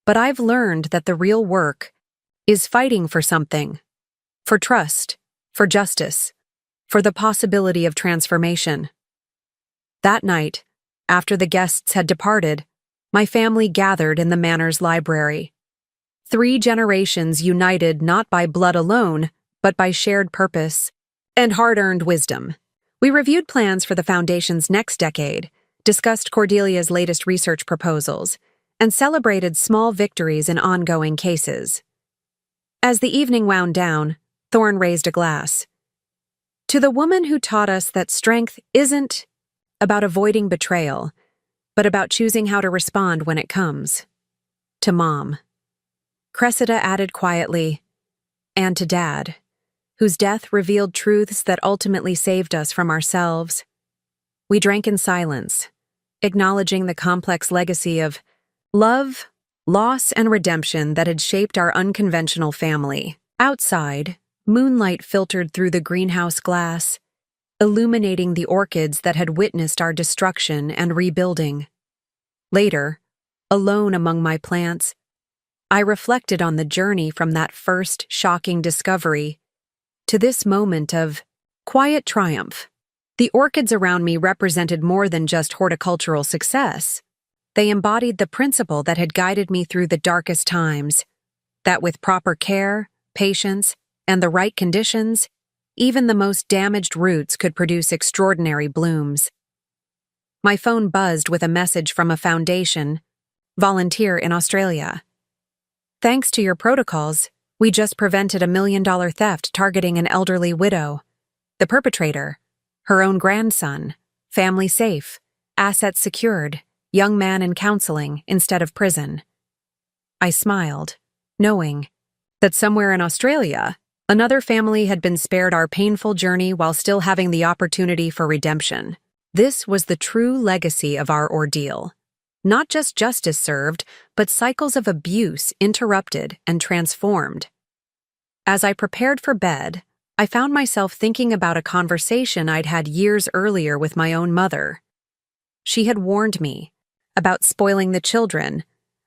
But I've learned that the real work is fighting for something, for trust, for justice, for the possibility of transformation. That night, after the guests had departed, my family gathered in the Manor's library. 3 generations united not by blood alone, but by shared purpose and hard-earned wisdom. We reviewed plans for the Foundation's next decade, discussed Cordelia's latest research proposals, and celebrated small victories in ongoing cases. As the evening wound down, Thorn raised a glass. "To the woman who taught us that strength isn't about avoiding betrayal, but about choosing how to respond when it comes. To Mom." Cressida added quietly, "And to Dad, whose death revealed truths that ultimately saved us from ourselves." We drank in silence, acknowledging the complex legacy of love, loss, and redemption that had shaped our unconventional family. Outside, moonlight filtered through the greenhouse glass, illuminating the orchids that had witnessed our destruction and rebuilding. Later, alone among my plants, I reflected on the journey from that first shocking discovery to this moment of quiet triumph. The orchids around me represented more than just horticultural success. They embodied the principle that had guided me through the darkest times, that with proper care, patience, and the right conditions, even the most damaged roots could produce extraordinary blooms. My phone buzzed with a message from a Foundation volunteer in Australia. "Thanks to your protocols, we just prevented a $1 million theft targeting an elderly widow. The perpetrator, her own grandson, family safe, assets secured, young man in counseling instead of prison." I smiled, knowing that somewhere in Australia, another family had been spared our painful journey while still having the opportunity for redemption. This was the true legacy of our ordeal. not just justice served, but cycles of abuse interrupted and transformed. As I prepared for bed, I found myself thinking about a conversation I'd had years earlier with my own mother. She had warned me about spoiling the children,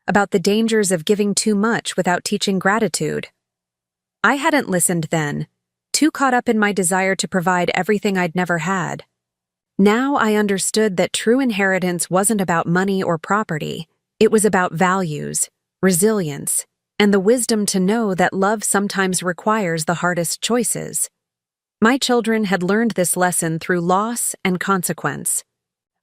about the dangers of giving too much without teaching gratitude. I hadn't listened then, too caught up in my desire to provide everything I'd never had. Now I understood that true inheritance wasn't about money or property. It was about values, resilience, and the wisdom to know that love sometimes requires the hardest choices. My children had learned this lesson through loss and consequence.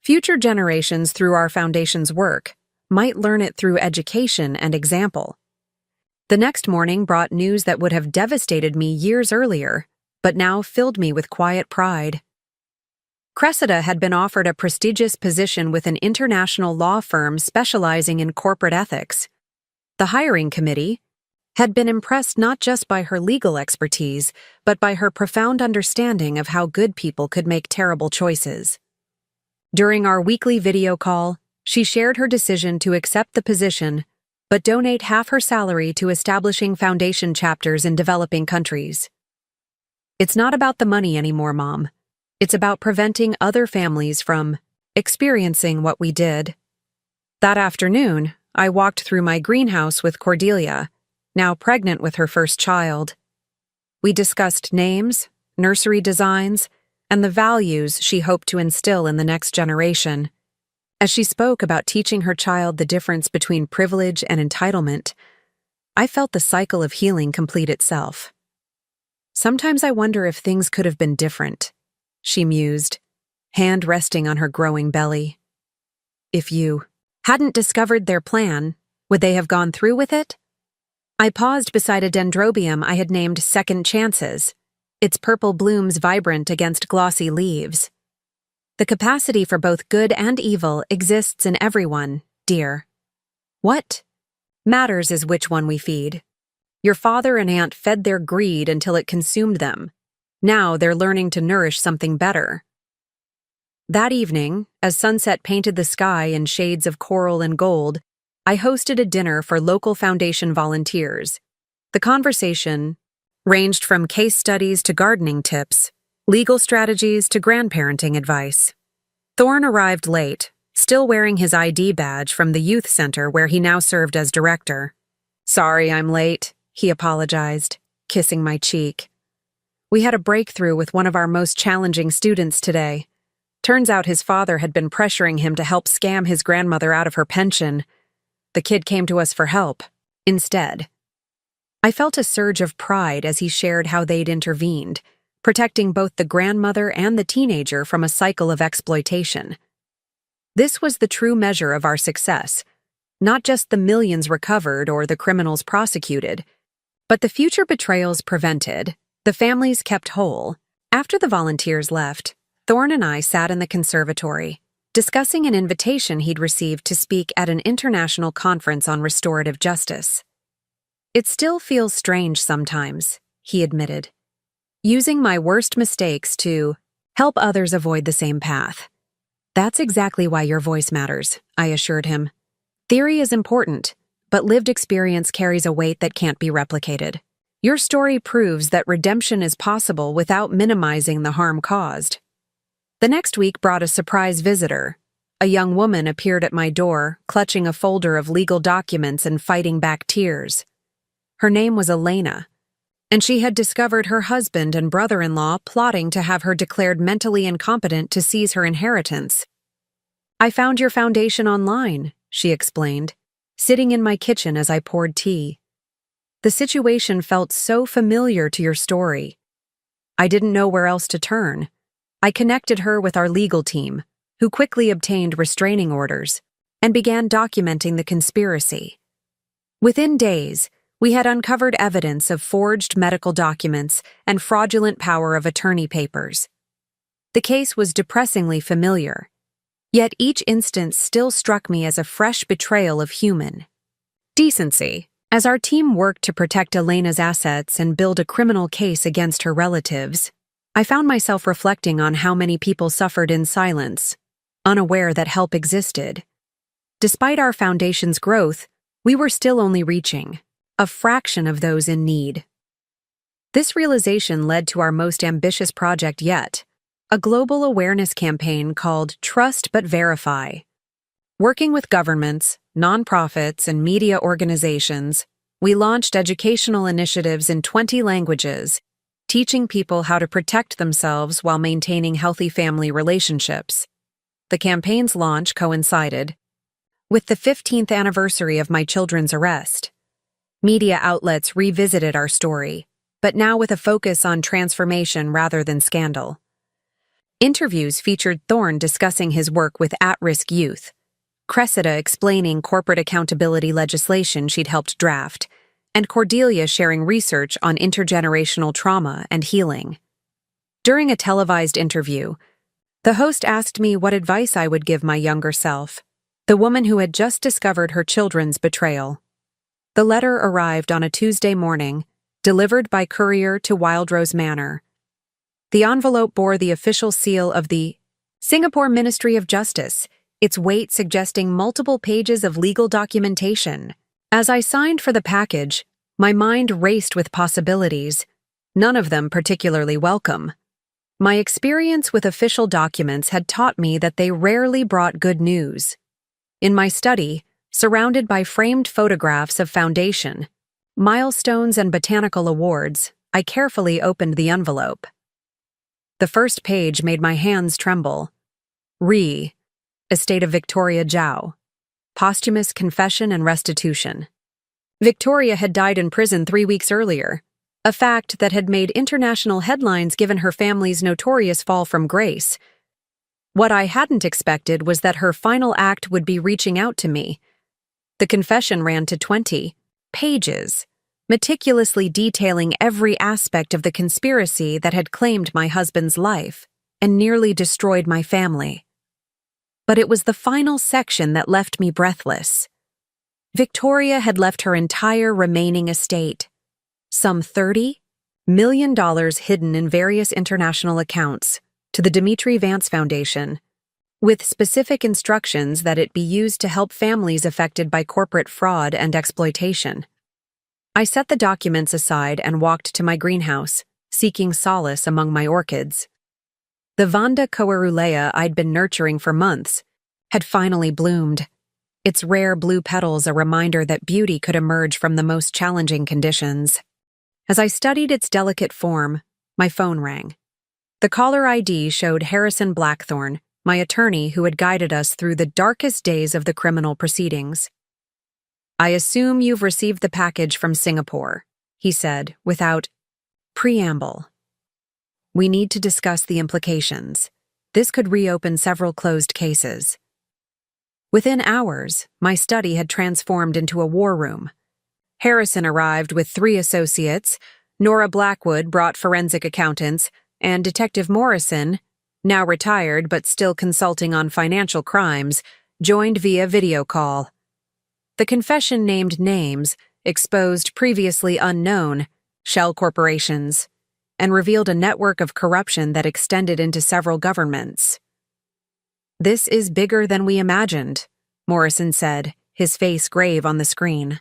Future generations, through our foundation's work, might learn it through education and example. The next morning brought news that would have devastated me years earlier, but now filled me with quiet pride. Cressida had been offered a prestigious position with an international law firm specializing in corporate ethics. The hiring committee had been impressed not just by her legal expertise, but by her profound understanding of how good people could make terrible choices. During our weekly video call, she shared her decision to accept the position, but donate half her salary to establishing foundation chapters in developing countries. "It's not about the money anymore, Mom. It's about preventing other families from experiencing what we did." That afternoon, I walked through my greenhouse with Cordelia, now pregnant with her first child. We discussed names, nursery designs, and the values she hoped to instill in the next generation. As she spoke about teaching her child the difference between privilege and entitlement, I felt the cycle of healing complete itself. "Sometimes I wonder if things could have been different," she mused, hand resting on her growing belly. "If you hadn't discovered their plan, would they have gone through with it?" I paused beside a dendrobium I had named Second Chances, its purple blooms vibrant against glossy leaves. "The capacity for both good and evil exists in everyone, dear. What matters is which one we feed. Your father and aunt fed their greed until it consumed them. Now they're learning to nourish something better." That evening, as sunset painted the sky in shades of coral and gold, I hosted a dinner for local foundation volunteers. The conversation ranged from case studies to gardening tips, legal strategies to grandparenting advice. Thorne arrived late, still wearing his ID badge from the youth center where he now served as director. "Sorry I'm late," he apologized, kissing my cheek. "We had a breakthrough with one of our most challenging students today. Turns out his father had been pressuring him to help scam his grandmother out of her pension. The kid came to us for help, instead." I felt a surge of pride as he shared how they'd intervened, protecting both the grandmother and the teenager from a cycle of exploitation. This was the true measure of our success, not just the millions recovered or the criminals prosecuted, but the future betrayals prevented, the families kept whole. After the volunteers left, Thorne and I sat in the conservatory, discussing an invitation he'd received to speak at an international conference on restorative justice. "It still feels strange sometimes," he admitted. "Using my worst mistakes to help others avoid the same path." "That's exactly why your voice matters," I assured him. "Theory is important, but lived experience carries a weight that can't be replicated. Your story proves that redemption is possible without minimizing the harm caused." The next week brought a surprise visitor. A young woman appeared at my door, clutching a folder of legal documents and fighting back tears. Her name was Elena, and she had discovered her husband and brother-in-law plotting to have her declared mentally incompetent to seize her inheritance. "I found your foundation online," she explained, sitting in my kitchen as I poured tea. "The situation felt so familiar to your story. I didn't know where else to turn. I connected her with our legal team, who quickly obtained restraining orders and began documenting the conspiracy. Within days, we had uncovered evidence of forged medical documents and fraudulent power of attorney papers. The case was depressingly familiar, yet each instance still struck me as a fresh betrayal of human decency. As our team worked to protect Elena's assets and build a criminal case against her relatives, I found myself reflecting on how many people suffered in silence, unaware that help existed. Despite our foundation's growth, we were still only reaching a fraction of those in need. This realization led to our most ambitious project yet, a global awareness campaign called Trust But Verify. Working with governments, nonprofits, and media organizations, we launched educational initiatives in 20 languages, teaching people how to protect themselves while maintaining healthy family relationships. The campaign's launch coincided with the 15th anniversary of my children's arrest. Media outlets revisited our story, but now with a focus on transformation rather than scandal. Interviews featured Thorne discussing his work with at-risk youth, Cressida explaining corporate accountability legislation she'd helped draft, and Cordelia sharing research on intergenerational trauma and healing. During a televised interview, the host asked me what advice I would give my younger self, the woman who had just discovered her children's betrayal. The letter arrived on a Tuesday morning, delivered by courier to Wildrose Manor. The envelope bore the official seal of the Singapore Ministry of Justice, its weight suggesting multiple pages of legal documentation. As I signed for the package, my mind raced with possibilities, none of them particularly welcome. My experience with official documents had taught me that they rarely brought good news. In my study, surrounded by framed photographs of foundation, milestones, and botanical awards, I carefully opened the envelope. The first page made my hands tremble. Estate of Victoria Zhao. Posthumous confession and restitution. Victoria had died in prison 3 weeks earlier, a fact that had made international headlines given her family's notorious fall from grace. What I hadn't expected was that her final act would be reaching out to me. The confession ran to 20 pages, meticulously detailing every aspect of the conspiracy that had claimed my husband's life and nearly destroyed my family. But it was the final section that left me breathless. Victoria had left her entire remaining estate, some $30 million hidden in various international accounts, to the Dimitri Vance Foundation, with specific instructions that it be used to help families affected by corporate fraud and exploitation. I set the documents aside and walked to my greenhouse, seeking solace among my orchids. The Vanda coerulea I'd been nurturing for months had finally bloomed, its rare blue petals a reminder that beauty could emerge from the most challenging conditions. As I studied its delicate form, my phone rang. The caller ID showed Harrison Blackthorne, my attorney who had guided us through the darkest days of the criminal proceedings. "I assume you've received the package from Singapore," he said, without preamble. "We need to discuss the implications. This could reopen several closed cases." Within hours, my study had transformed into a war room. Harrison arrived with 3 associates, Nora Blackwood brought forensic accountants, and Detective Morrison, now retired but still consulting on financial crimes, joined via video call. The confession named names, exposed previously unknown shell corporations, and revealed a network of corruption that extended into several governments. "This is bigger than we imagined," Morrison said, his face grave on the screen.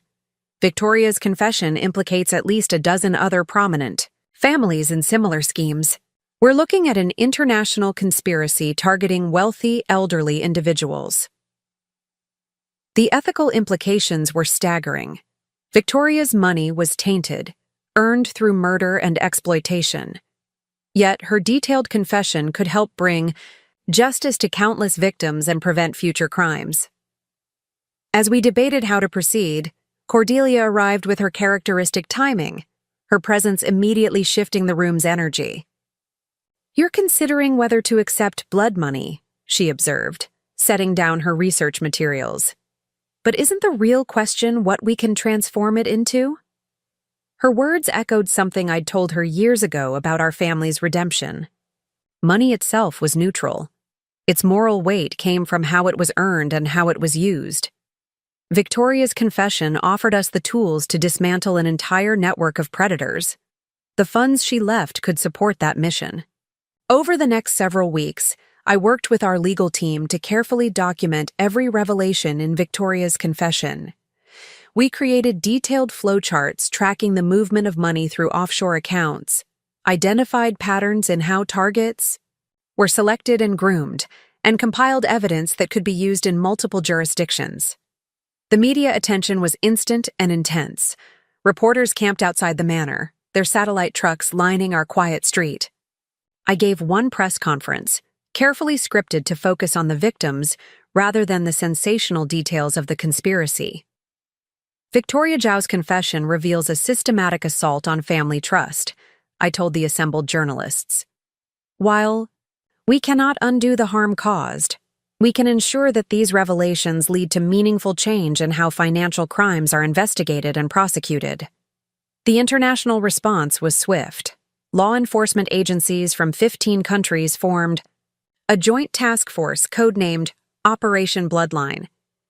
"Victoria's confession implicates at least a dozen other prominent families in similar schemes. We're looking at an international conspiracy targeting wealthy, elderly individuals." The ethical implications were staggering. Victoria's money was tainted, earned through murder and exploitation. Yet her detailed confession could help bring justice to countless victims and prevent future crimes. As we debated how to proceed, Cordelia arrived with her characteristic timing, her presence immediately shifting the room's energy. "You're considering whether to accept blood money," she observed, setting down her research materials. "But isn't the real question what we can transform it into?" Her words echoed something I'd told her years ago about our family's redemption. Money itself was neutral. Its moral weight came from how it was earned and how it was used. Victoria's confession offered us the tools to dismantle an entire network of predators. The funds she left could support that mission. Over the next several weeks, I worked with our legal team to carefully document every revelation in Victoria's confession. We created detailed flowcharts tracking the movement of money through offshore accounts, identified patterns in how targets were selected and groomed, and compiled evidence that could be used in multiple jurisdictions. The media attention was instant and intense. Reporters camped outside the manor, their satellite trucks lining our quiet street. I gave one press conference, carefully scripted to focus on the victims rather than the sensational details of the conspiracy. Victoria Zhao's confession reveals a systematic assault on family trust, I told the assembled journalists. While we cannot undo the harm caused, we can ensure that these revelations lead to meaningful change in how financial crimes are investigated and prosecuted. The international response was swift. Law enforcement agencies from 15 countries formed a joint task force codenamed Operation Bloodline,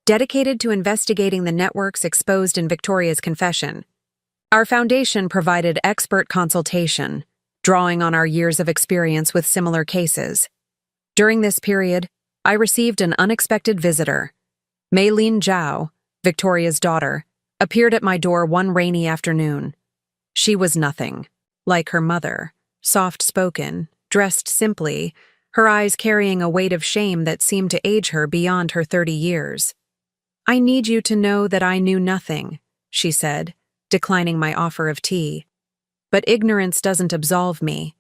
dedicated to investigating the networks exposed in Victoria's confession. Our foundation provided expert consultation, drawing on our years of experience with similar cases. During this period, I received an unexpected visitor. Maylene Zhao, Victoria's daughter, appeared at my door one rainy afternoon. She was nothing like her mother, soft-spoken, dressed simply, her eyes carrying a weight of shame that seemed to age her beyond her 30 years. "I need you to know that I knew nothing," she said, declining my offer of tea. "But ignorance doesn't absolve me.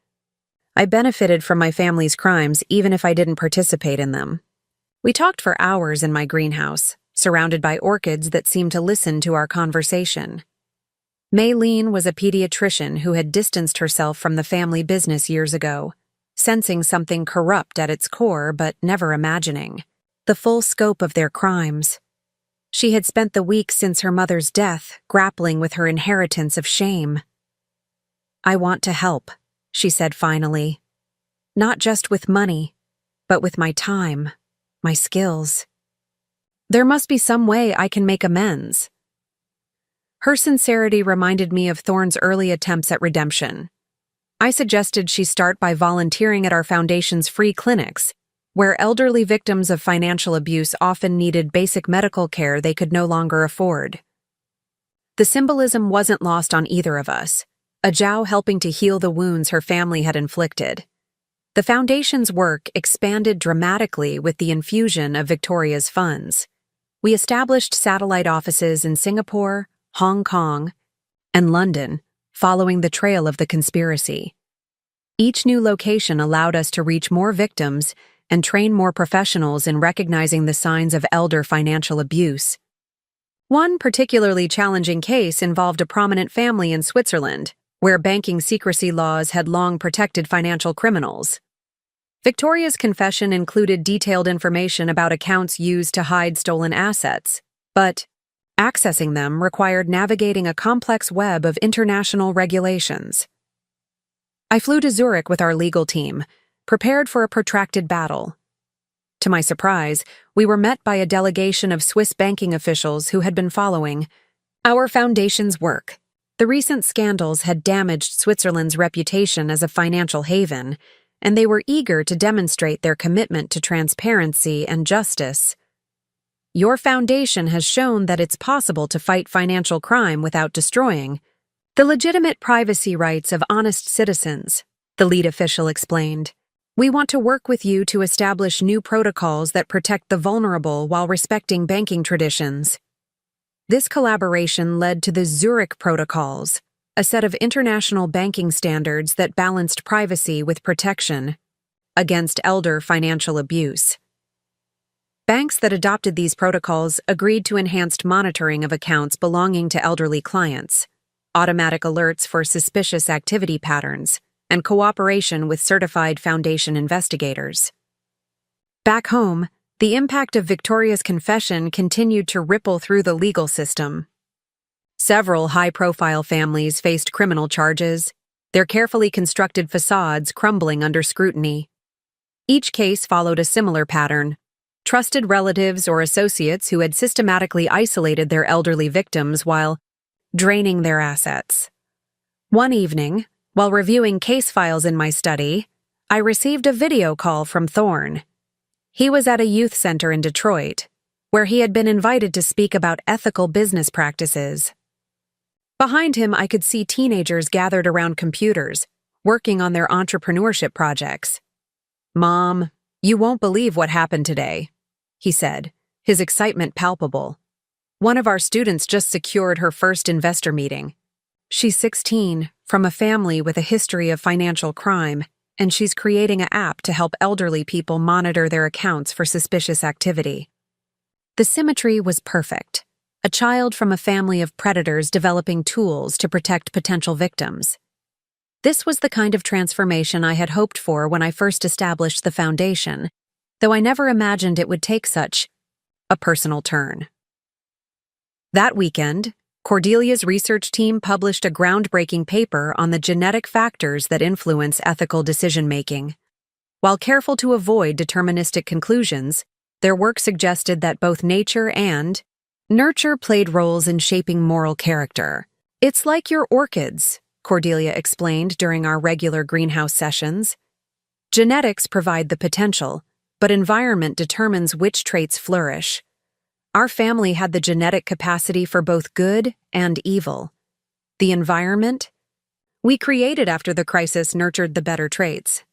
I benefited from my family's crimes even if I didn't participate in them." We talked for hours in my greenhouse, surrounded by orchids that seemed to listen to our conversation. Maylene was a pediatrician who had distanced herself from the family business years ago, sensing something corrupt at its core but never imagining the full scope of their crimes. She had spent the weeks since her mother's death grappling with her inheritance of shame. "I want to help," she said finally. "Not just with money, but with my time, my skills. There must be some way I can make amends." Her sincerity reminded me of Thorne's early attempts at redemption. I suggested she start by volunteering at our foundation's free clinics, where elderly victims of financial abuse often needed basic medical care they could no longer afford. The symbolism wasn't lost on either of us, a Zhao helping to heal the wounds her family had inflicted. The foundation's work expanded dramatically with the infusion of Victoria's funds. We established satellite offices in Singapore, Hong Kong, and London, following the trail of the conspiracy. Each new location allowed us to reach more victims and train more professionals in recognizing the signs of elder financial abuse. One particularly challenging case involved a prominent family in Switzerland, where banking secrecy laws had long protected financial criminals. Victoria's confession included detailed information about accounts used to hide stolen assets, but accessing them required navigating a complex web of international regulations. I flew to Zurich with our legal team, prepared for a protracted battle. To my surprise, we were met by a delegation of Swiss banking officials who had been following our foundation's work. The recent scandals had damaged Switzerland's reputation as a financial haven, and they were eager to demonstrate their commitment to transparency and justice. "Your foundation has shown that it's possible to fight financial crime without destroying the legitimate privacy rights of honest citizens," the lead official explained. "We want to work with you to establish new protocols that protect the vulnerable while respecting banking traditions." This collaboration led to the Zurich Protocols, a set of international banking standards that balanced privacy with protection against elder financial abuse. Banks that adopted these protocols agreed to enhanced monitoring of accounts belonging to elderly clients, automatic alerts for suspicious activity patterns, and cooperation with certified foundation investigators. Back home, the impact of Victoria's confession continued to ripple through the legal system. Several high-profile families faced criminal charges, their carefully constructed facades crumbling under scrutiny. Each case followed a similar pattern: trusted relatives or associates who had systematically isolated their elderly victims while draining their assets. One evening, while reviewing case files in my study, I received a video call from Thorne. He was at a youth center in Detroit, where he had been invited to speak about ethical business practices. Behind him, I could see teenagers gathered around computers, working on their entrepreneurship projects. "Mom, you won't believe what happened today," he said, his excitement palpable. "One of our students just secured her first investor meeting. She's 16, from a family with a history of financial crime, and she's creating an app to help elderly people monitor their accounts for suspicious activity." The symmetry was perfect. A child from a family of predators developing tools to protect potential victims. This was the kind of transformation I had hoped for when I first established the foundation, though I never imagined it would take such a personal turn. That weekend, Cordelia's research team published a groundbreaking paper on the genetic factors that influence ethical decision-making. While careful to avoid deterministic conclusions, their work suggested that both nature and nurture played roles in shaping moral character. "It's like your orchids," Cordelia explained during our regular greenhouse sessions. "Genetics provide the potential, but environment determines which traits flourish. Our family had the genetic capacity for both good and evil. The environment we created after the crisis nurtured the better traits."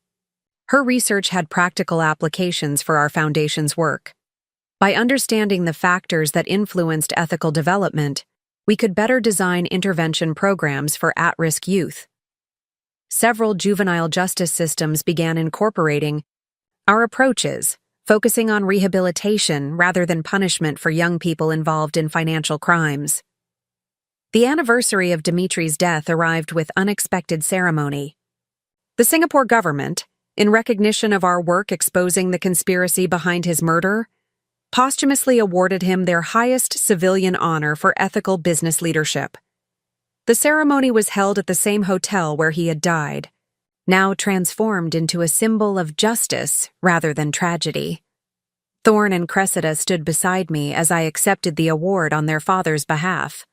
Her research had practical applications for our foundation's work. By understanding the factors that influenced ethical development, we could better design intervention programs for at-risk youth. Several juvenile justice systems began incorporating our approaches, focusing on rehabilitation rather than punishment for young people involved in financial crimes. The anniversary of Dimitri's death arrived with unexpected ceremony. The Singapore government, in recognition of our work exposing the conspiracy behind his murder, posthumously awarded him their highest civilian honor for ethical business leadership. The ceremony was held at the same hotel where he had died, now transformed into a symbol of justice rather than tragedy. Thorne and Cressida stood beside me as I accepted the award on their father's behalf.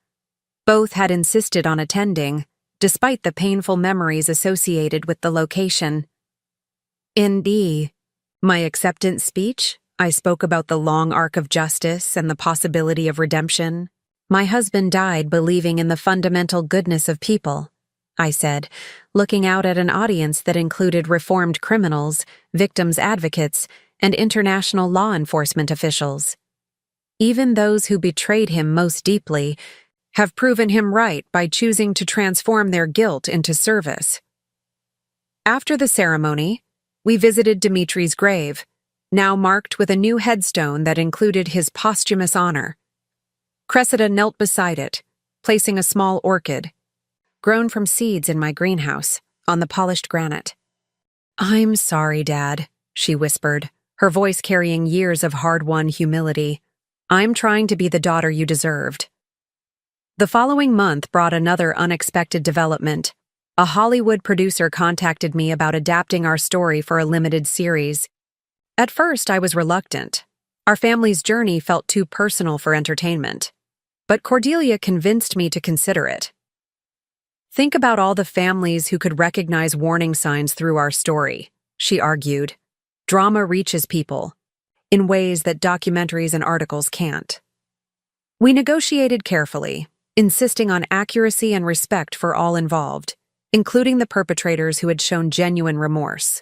Both had insisted on attending, despite the painful memories associated with the location. In my acceptance speech, I spoke about the long arc of justice and the possibility of redemption. "My husband died believing in the fundamental goodness of people," I said, looking out at an audience that included reformed criminals, victims' advocates, and international law enforcement officials. "Even those who betrayed him most deeply have proven him right by choosing to transform their guilt into service." After the ceremony, we visited Dimitri's grave, now marked with a new headstone that included his posthumous honor. Cressida knelt beside it, placing a small orchid, grown from seeds in my greenhouse, on the polished granite. "I'm sorry, Dad," she whispered, her voice carrying years of hard-won humility. "I'm trying to be the daughter you deserved." The following month brought another unexpected development. A Hollywood producer contacted me about adapting our story for a limited series. At first, I was reluctant. Our family's journey felt too personal for entertainment. But Cordelia convinced me to consider it. "Think about all the families who could recognize warning signs through our story," she argued. "Drama reaches people in ways that documentaries and articles can't." We negotiated carefully, insisting on accuracy and respect for all involved, including the perpetrators who had shown genuine remorse.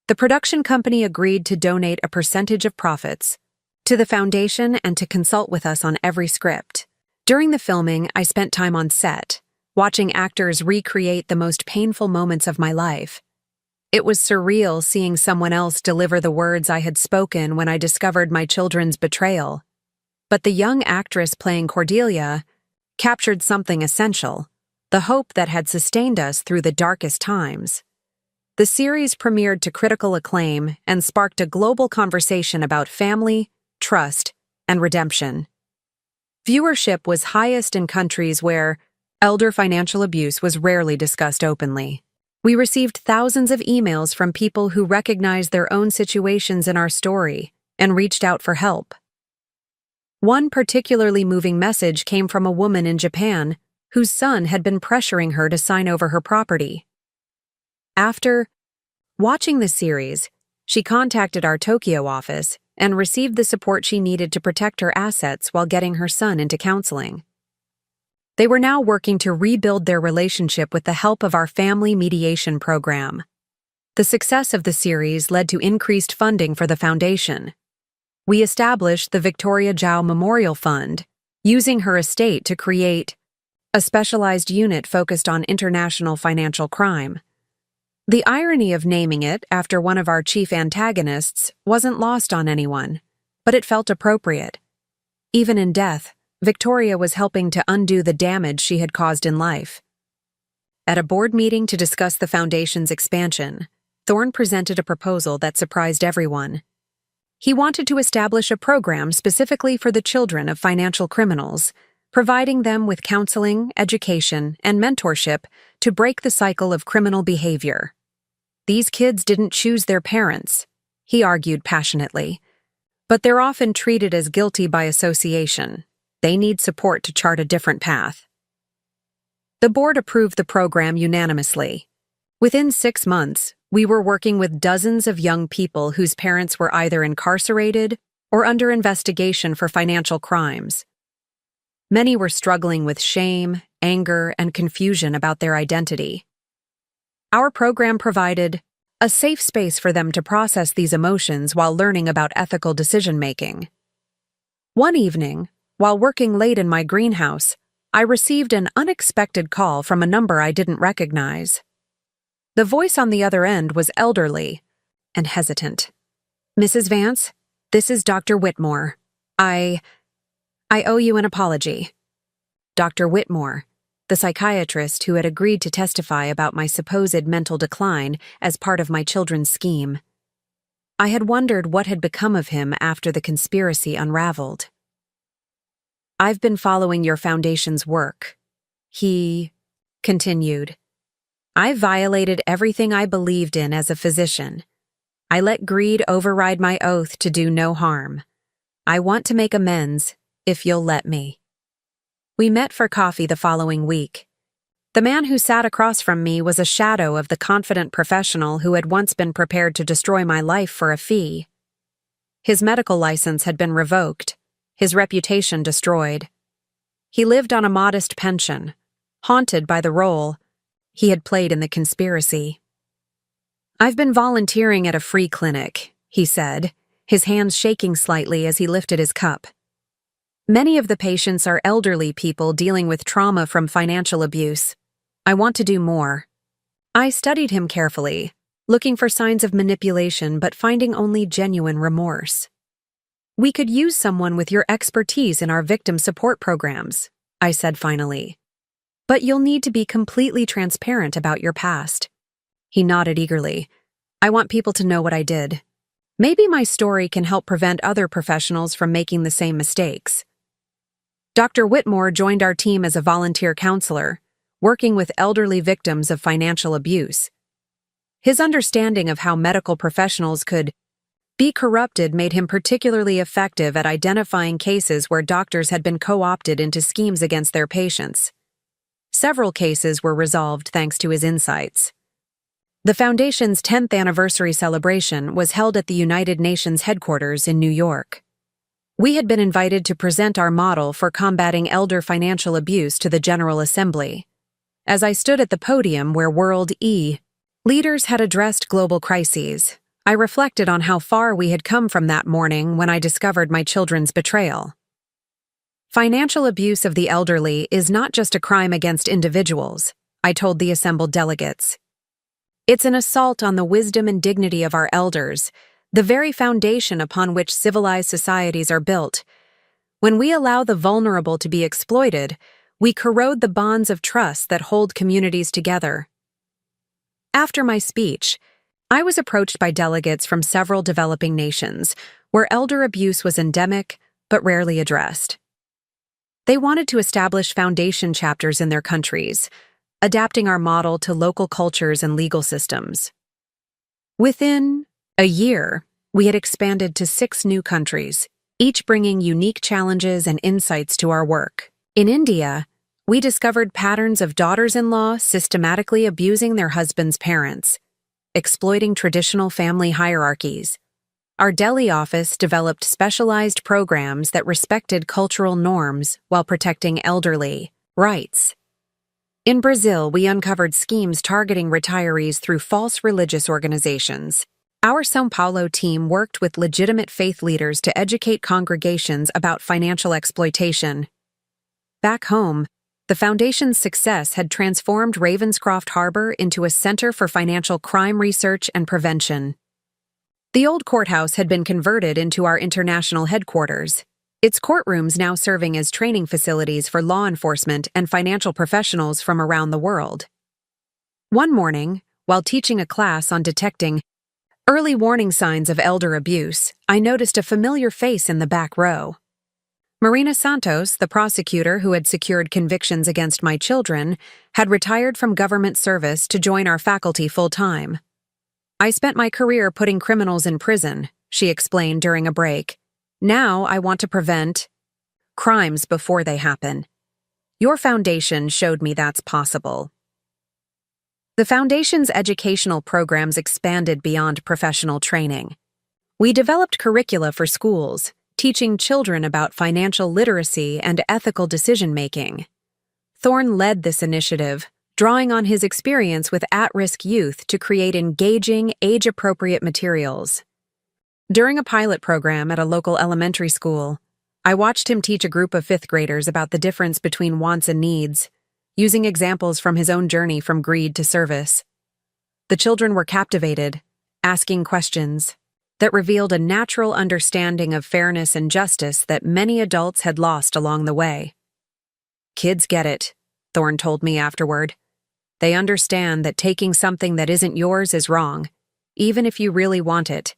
The production company agreed to donate a percentage of profits to the foundation and to consult with us on every script. During the filming, I spent time on set, watching actors recreate the most painful moments of my life. It was surreal seeing someone else deliver the words I had spoken when I discovered my children's betrayal. But the young actress playing Cordelia captured something essential, the hope that had sustained us through the darkest times. The series premiered to critical acclaim and sparked a global conversation about family, trust, and redemption. Viewership was highest in countries where elder financial abuse was rarely discussed openly. We received thousands of emails from people who recognized their own situations in our story and reached out for help. One particularly moving message came from a woman in Japan whose son had been pressuring her to sign over her property. After Watching the series, she contacted our Tokyo office and received the support she needed to protect her assets while getting her son into counseling. They were now working to rebuild their relationship with the help of our family mediation program. The success of the series led to increased funding for the foundation. We established the Victoria Zhao Memorial Fund, using her estate to create a specialized unit focused on international financial crime. The irony of naming it after one of our chief antagonists wasn't lost on anyone, but it felt appropriate. Even in death, Victoria was helping to undo the damage she had caused in life. At a board meeting to discuss the foundation's expansion, Thorne presented a proposal that surprised everyone. He wanted to establish a program specifically for the children of financial criminals, providing them with counseling, education, and mentorship to break the cycle of criminal behavior. These kids didn't choose their parents, he argued passionately, but they're often treated as guilty by association. They need support to chart a different path. The board approved the program unanimously. Within 6 months, we were working with dozens of young people whose parents were either incarcerated or under investigation for financial crimes. Many were struggling with shame, anger, and confusion about their identity. Our program provided a safe space for them to process these emotions while learning about ethical decision-making. One evening, while working late in my greenhouse, I received an unexpected call from a number I didn't recognize. The voice on the other end was elderly and hesitant. "Mrs. Vance, this is Dr. Whitmore. I owe you an apology." Dr. Whitmore, the psychiatrist who had agreed to testify about my supposed mental decline as part of my children's scheme. I had wondered what had become of him after the conspiracy unraveled. "I've been following your foundation's work," he continued. "I violated everything I believed in as a physician. I let greed override my oath to do no harm. I want to make amends, if you'll let me." We met for coffee the following week. The man who sat across from me was a shadow of the confident professional who had once been prepared to destroy my life for a fee. His medical license had been revoked, his reputation destroyed. He lived on a modest pension, haunted by the role he had played in the conspiracy. "I've been volunteering at a free clinic," he said, his hands shaking slightly as he lifted his cup. "Many of the patients are elderly people dealing with trauma from financial abuse. I want to do more." I studied him carefully, looking for signs of manipulation but finding only genuine remorse. "We could use someone with your expertise in our victim support programs," I said finally. "But you'll need to be completely transparent about your past." He nodded eagerly. "I want people to know what I did. Maybe my story can help prevent other professionals from making the same mistakes." Dr. Whitmore joined our team as a volunteer counselor, working with elderly victims of financial abuse. His understanding of how medical professionals could be corrupted made him particularly effective at identifying cases where doctors had been co-opted into schemes against their patients. Several cases were resolved thanks to his insights. The Foundation's 10th anniversary celebration was held at the United Nations headquarters in New York. We had been invited to present our model for combating elder financial abuse to the General Assembly. As I stood at the podium where World leaders had addressed global crises, I reflected on how far we had come from that morning when I discovered my children's betrayal. Financial abuse of the elderly is not just a crime against individuals, I told the assembled delegates. It's an assault on the wisdom and dignity of our elders, the very foundation upon which civilized societies are built. When we allow the vulnerable to be exploited, we corrode the bonds of trust that hold communities together. After my speech, I was approached by delegates from several developing nations where elder abuse was endemic but rarely addressed. They wanted to establish foundation chapters in their countries, adapting our model to local cultures and legal systems. Within a year, we had expanded to 6 new countries, each bringing unique challenges and insights to our work. In India, we discovered patterns of daughters-in-law systematically abusing their husbands' parents. exploiting traditional family hierarchies. Our Delhi office developed specialized programs that respected cultural norms while protecting elderly rights. In Brazil, we uncovered schemes targeting retirees through false religious organizations. Our São Paulo team worked with legitimate faith leaders to educate congregations about financial exploitation. Back home, the Foundation's success had transformed Ravenscroft Harbor into a center for financial crime research and prevention. The old courthouse had been converted into our international headquarters, its courtrooms now serving as training facilities for law enforcement and financial professionals from around the world. One morning, while teaching a class on detecting early warning signs of elder abuse, I noticed a familiar face in the back row. Marina Santos, the prosecutor who had secured convictions against my children, had retired from government service to join our faculty full-time. "I spent my career putting criminals in prison," she explained during a break. "Now I want to prevent crimes before they happen. Your foundation showed me that's possible." The Foundation's educational programs expanded beyond professional training. We developed curricula for schools, teaching children about financial literacy and ethical decision-making. Thorne led this initiative, drawing on his experience with at-risk youth to create engaging, age-appropriate materials. During a pilot program at a local elementary school, I watched him teach a group of fifth graders about the difference between wants and needs, using examples from his own journey from greed to service. The children were captivated, asking questions that revealed a natural understanding of fairness and justice that many adults had lost along the way. "Kids get it," Thorne told me afterward. "They understand that taking something that isn't yours is wrong, even if you really want it.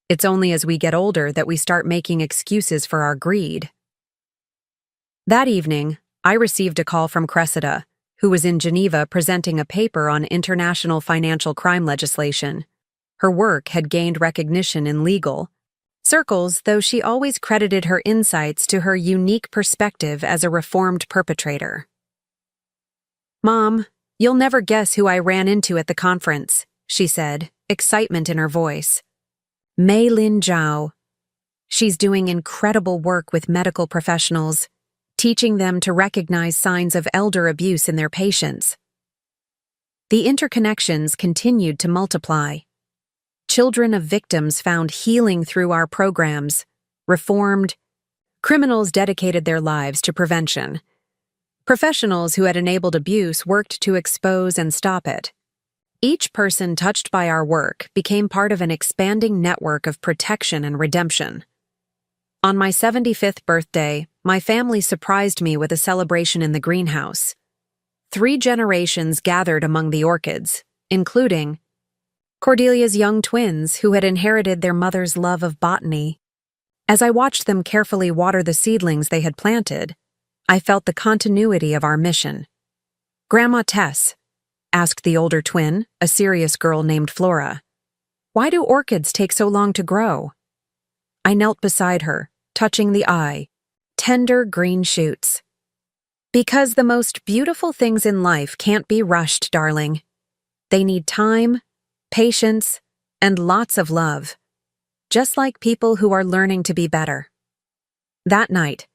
It's only as we get older that we start making excuses for our greed." That evening, I received a call from Cressida, who was in Geneva presenting a paper on international financial crime legislation. Her work had gained recognition in legal circles, though she always credited her insights to her unique perspective as a reformed perpetrator. "Mom, you'll never guess who I ran into at the conference," she said, excitement in her voice. "Mei Lin Zhao. She's doing incredible work with medical professionals, teaching them to recognize signs of elder abuse in their patients." The interconnections continued to multiply. Children of victims found healing through our programs, reformed criminals dedicated their lives to prevention. Professionals who had enabled abuse worked to expose and stop it. Each person touched by our work became part of an expanding network of protection and redemption. On my 75th birthday, my family surprised me with a celebration in the greenhouse. 3 generations gathered among the orchids, including Cordelia's young twins who had inherited their mother's love of botany. As I watched them carefully water the seedlings they had planted, I felt the continuity of our mission. "Grandma Tess," asked the older twin, a serious girl named Flora, "why do orchids take so long to grow?" I knelt beside her, touching the eye, tender green shoots. "Because the most beautiful things in life can't be rushed, darling. They need time, patience, and lots of love, just like people who are learning to be better." That night,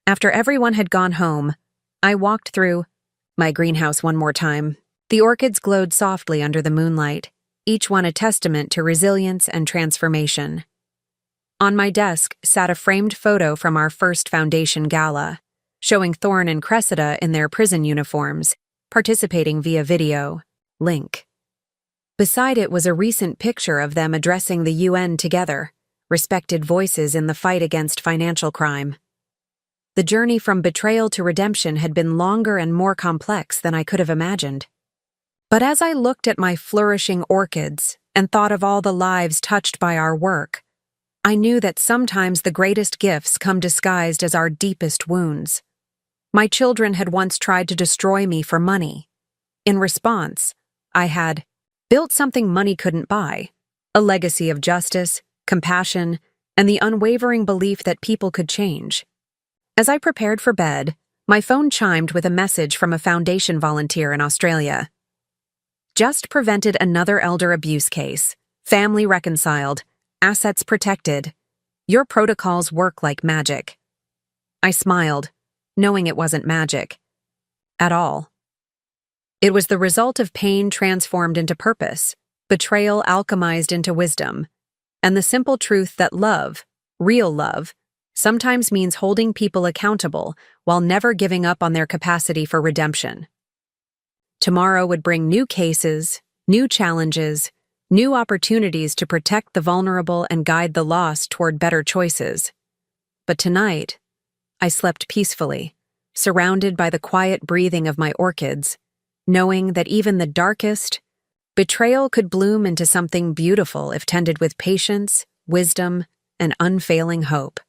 after everyone had gone home, I walked through my greenhouse one more time. The orchids glowed softly under the moonlight, each one a testament to resilience and transformation. On my desk sat a framed photo from our first Foundation gala, showing Thorne and Cressida in their prison uniforms, participating via video link. Beside it was a recent picture of them addressing the UN together, respected voices in the fight against financial crime. The journey from betrayal to redemption had been longer and more complex than I could have imagined. But as I looked at my flourishing orchids and thought of all the lives touched by our work, I knew that sometimes the greatest gifts come disguised as our deepest wounds. My children had once tried to destroy me for money. In response, I had built something money couldn't buy, a legacy of justice, compassion, and the unwavering belief that people could change. As I prepared for bed, my phone chimed with a message from a Foundation volunteer in Australia. Just prevented another elder abuse case. Family reconciled. Assets protected. Your protocols work like magic. I smiled, knowing it wasn't magic. At all. It was the result of pain transformed into purpose, betrayal alchemized into wisdom, and the simple truth that love, real love, sometimes means holding people accountable while never giving up on their capacity for redemption. Tomorrow would bring new cases, new challenges, new opportunities to protect the vulnerable and guide the lost toward better choices. But tonight, I slept peacefully, surrounded by the quiet breathing of my orchids, knowing that even the darkest betrayal could bloom into something beautiful if tended with patience, wisdom, and unfailing hope.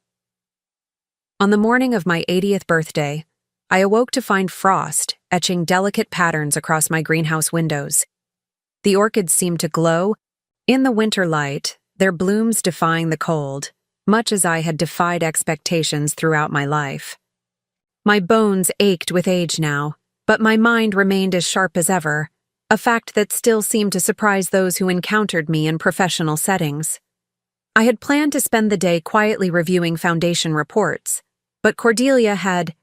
On the morning of my 80th birthday, I awoke to find frost etching delicate patterns across my greenhouse windows. The orchids seemed to glow in the winter light, their blooms defying the cold, much as I had defied expectations throughout my life. My bones ached with age now, but my mind remained as sharp as ever, a fact that still seemed to surprise those who encountered me in professional settings. I had planned to spend the day quietly reviewing foundation reports, but Cordelia had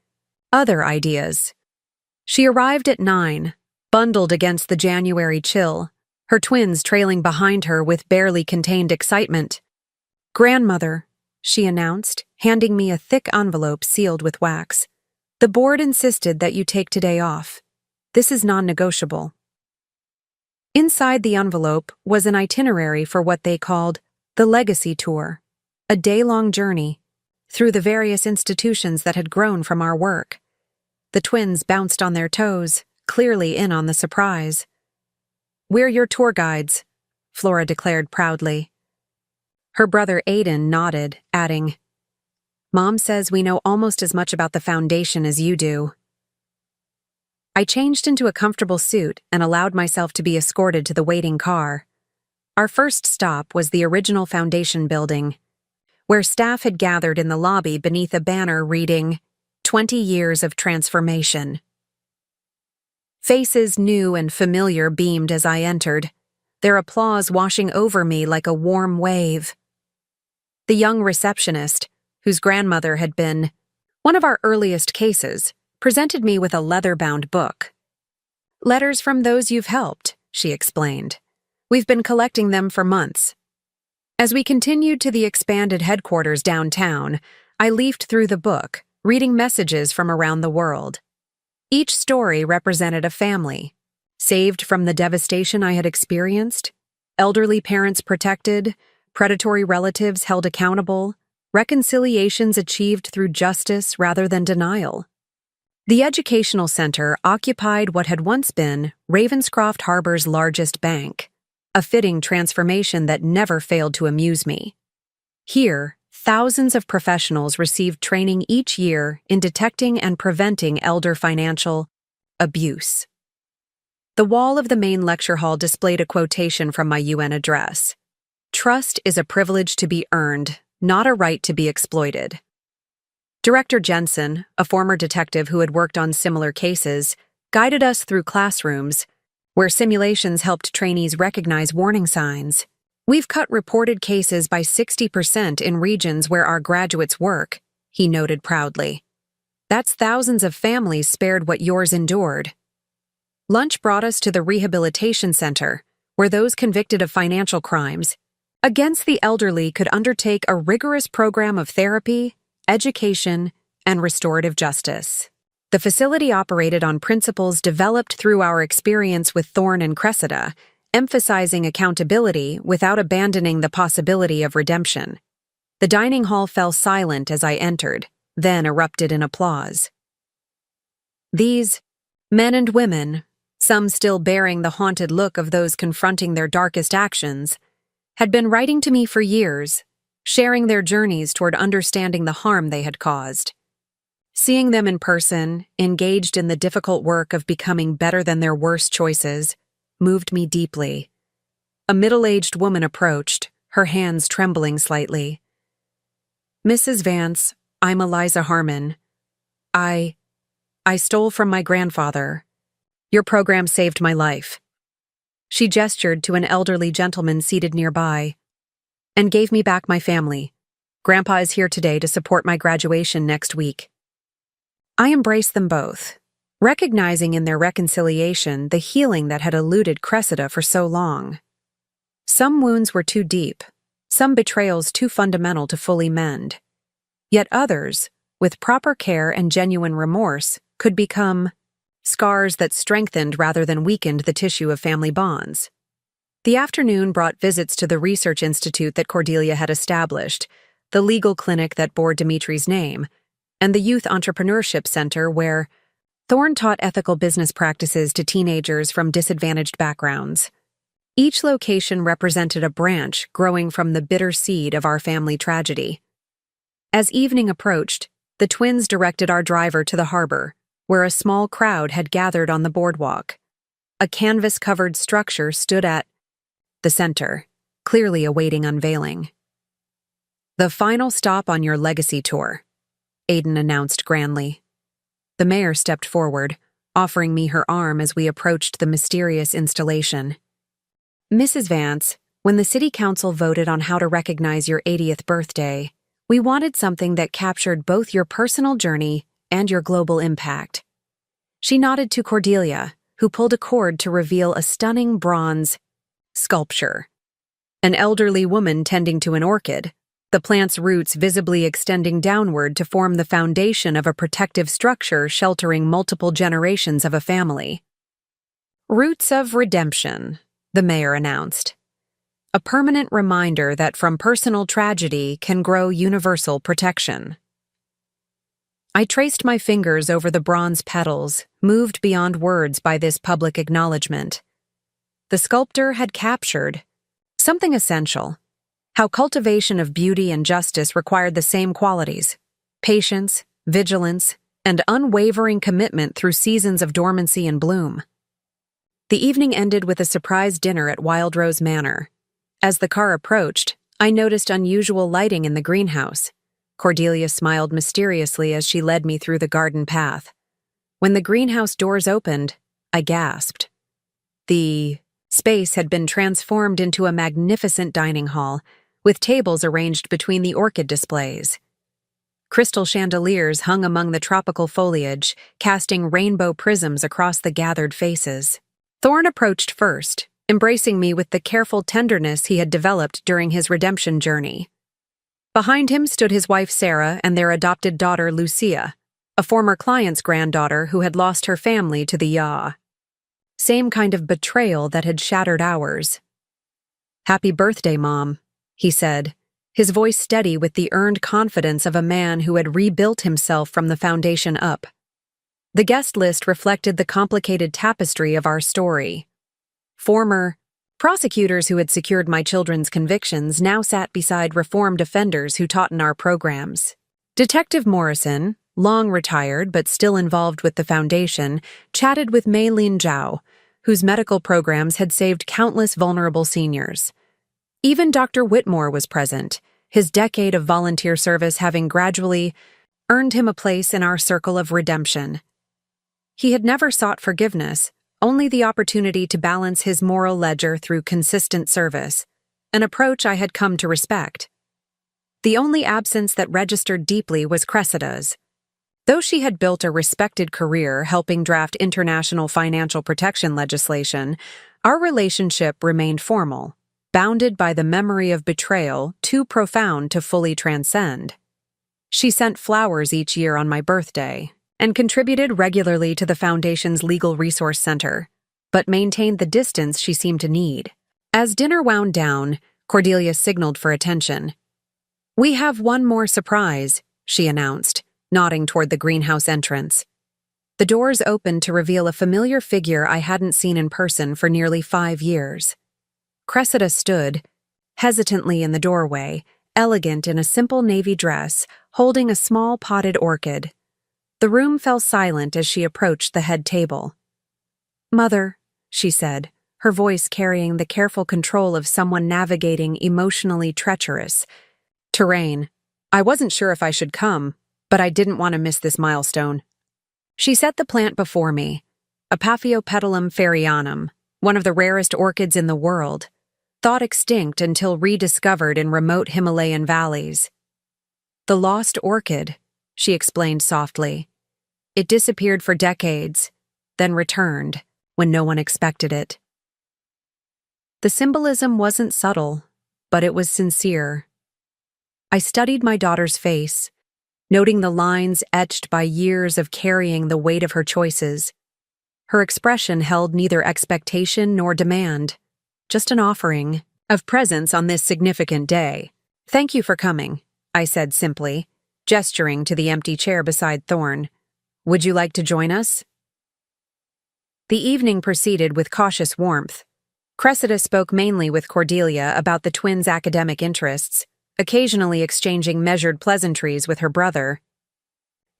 other ideas. She arrived at 9, bundled against the January chill, her twins trailing behind her with barely contained excitement. "Grandmother," she announced, handing me a thick envelope sealed with wax. "The board insisted that you take today off. This is non-negotiable." Inside the envelope was an itinerary for what they called the Legacy Tour, a day-long journey through the various institutions that had grown from our work. The twins bounced on their toes, clearly in on the surprise. "We're your tour guides," Flora declared proudly. Her brother Aiden nodded, adding, "Mom says we know almost as much about the foundation as you do." I changed into a comfortable suit and allowed myself to be escorted to the waiting car. Our first stop was the original foundation building, where staff had gathered in the lobby beneath a banner reading, "20 Years of Transformation." Faces new and familiar beamed as I entered, their applause washing over me like a warm wave. The young receptionist, whose grandmother had been one of our earliest cases, presented me with a leather-bound book. "Letters from those you've helped," she explained. "We've been collecting them for months." As we continued to the expanded headquarters downtown, I leafed through the book, reading messages from around the world. Each story represented a family, saved from the devastation I had experienced, elderly parents protected, predatory relatives held accountable, reconciliations achieved through justice rather than denial. The educational center occupied what had once been Ravenscroft Harbor's largest bank, a fitting transformation that never failed to amuse me. Here, thousands of professionals received training each year in detecting and preventing elder financial abuse. The wall of the main lecture hall displayed a quotation from my UN address. "Trust is a privilege to be earned, not a right to be exploited." Director Jensen, a former detective who had worked on similar cases, guided us through classrooms where simulations helped trainees recognize warning signs. "We've cut reported cases by 60% in regions where our graduates work," he noted proudly. "That's thousands of families spared what yours endured." Lunch brought us to the rehabilitation center, where those convicted of financial crimes against the elderly could undertake a rigorous program of therapy, education, and restorative justice. The facility operated on principles developed through our experience with Thorn and Cressida, emphasizing accountability without abandoning the possibility of redemption. The dining hall fell silent as I entered, then erupted in applause. These men and women, some still bearing the haunted look of those confronting their darkest actions, had been writing to me for years, sharing their journeys toward understanding the harm they had caused. Seeing them in person, engaged in the difficult work of becoming better than their worst choices, moved me deeply. A middle-aged woman approached, her hands trembling slightly. "Mrs. Vance, I'm Eliza Harmon. I stole from my grandfather. Your program saved my life." She gestured to an elderly gentleman seated nearby. "And gave me back my family. Grandpa is here today to support my graduation next week." I embraced them both, recognizing in their reconciliation the healing that had eluded Cressida for so long. Some wounds were too deep, some betrayals too fundamental to fully mend. Yet others, with proper care and genuine remorse, could become scars that strengthened rather than weakened the tissue of family bonds. The afternoon brought visits to the research institute that Cordelia had established, the legal clinic that bore Dimitri's name, and the youth entrepreneurship center where Thorne taught ethical business practices to teenagers from disadvantaged backgrounds. Each location represented a branch growing from the bitter seed of our family tragedy. As evening approached, the twins directed our driver to the harbor, where a small crowd had gathered on the boardwalk. A canvas-covered structure stood at the center, clearly awaiting unveiling. "The final stop on your legacy tour," Aiden announced grandly. The mayor stepped forward, offering me her arm as we approached the mysterious installation. "Mrs. Vance, when the city council voted on how to recognize your 80th birthday, we wanted something that captured both your personal journey and your global impact." She nodded to Cordelia, who pulled a cord to reveal a stunning bronze sculpture. An elderly woman tending to an orchid, the plant's roots visibly extending downward to form the foundation of a protective structure sheltering multiple generations of a family. "Roots of redemption," the mayor announced. "A permanent reminder that from personal tragedy can grow universal protection." I traced my fingers over the bronze petals, moved beyond words by this public acknowledgement. The sculptor had captured something essential: how cultivation of beauty and justice required the same qualities: patience, vigilance, and unwavering commitment through seasons of dormancy and bloom. The evening ended with a surprise dinner at Wild Rose Manor. As the car approached, I noticed unusual lighting in the greenhouse. Cordelia smiled mysteriously as she led me through the garden path. When the greenhouse doors opened, I gasped. The space had been transformed into a magnificent dining hall, with tables arranged between the orchid displays. Crystal chandeliers hung among the tropical foliage, casting rainbow prisms across the gathered faces. Thorne approached first, embracing me with the careful tenderness he had developed during his redemption journey. Behind him stood his wife Sarah and their adopted daughter Lucia, a former client's granddaughter who had lost her family to the yaw. Same kind of betrayal that had shattered ours. "Happy birthday, Mom," he said, his voice steady with the earned confidence of a man who had rebuilt himself from the foundation up. The guest list reflected the complicated tapestry of our story. Former prosecutors who had secured my children's convictions now sat beside reformed offenders who taught in our programs. Detective Morrison, long retired but still involved with the foundation, chatted with Mei Lin Zhao, whose medical programs had saved countless vulnerable seniors. Even Dr. Whitmore was present, his decade of volunteer service having gradually earned him a place in our circle of redemption. He had never sought forgiveness, only the opportunity to balance his moral ledger through consistent service, an approach I had come to respect. The only absence that registered deeply was Cressida's. Though she had built a respected career helping draft international financial protection legislation, our relationship remained formal, bounded by the memory of betrayal too profound to fully transcend. She sent flowers each year on my birthday, and contributed regularly to the Foundation's Legal Resource Center, but maintained the distance she seemed to need. As dinner wound down, Cordelia signaled for attention. "We have one more surprise," she announced, nodding toward the greenhouse entrance. The doors opened to reveal a familiar figure I hadn't seen in person for nearly 5 years. Cressida stood, hesitantly in the doorway, elegant in a simple navy dress, holding a small potted orchid. The room fell silent as she approached the head table. "Mother," she said, her voice carrying the careful control of someone navigating emotionally treacherous terrain. "I wasn't sure if I should come, but I didn't want to miss this milestone." She set the plant before me, a Paphiopedilum fairyanum, one of the rarest orchids in the world, thought extinct until rediscovered in remote Himalayan valleys. The lost orchid, she explained softly. It disappeared for decades, then returned when no one expected it. The symbolism wasn't subtle, but it was sincere. I studied my daughter's face, noting the lines etched by years of carrying the weight of her choices. Her expression held neither expectation nor demand, just an offering of presence on this significant day. "Thank you for coming," I said simply, gesturing to the empty chair beside Thorn. "Would you like to join us?" The evening proceeded with cautious warmth. Cressida spoke mainly with Cordelia about the twins' academic interests, occasionally exchanging measured pleasantries with her brother.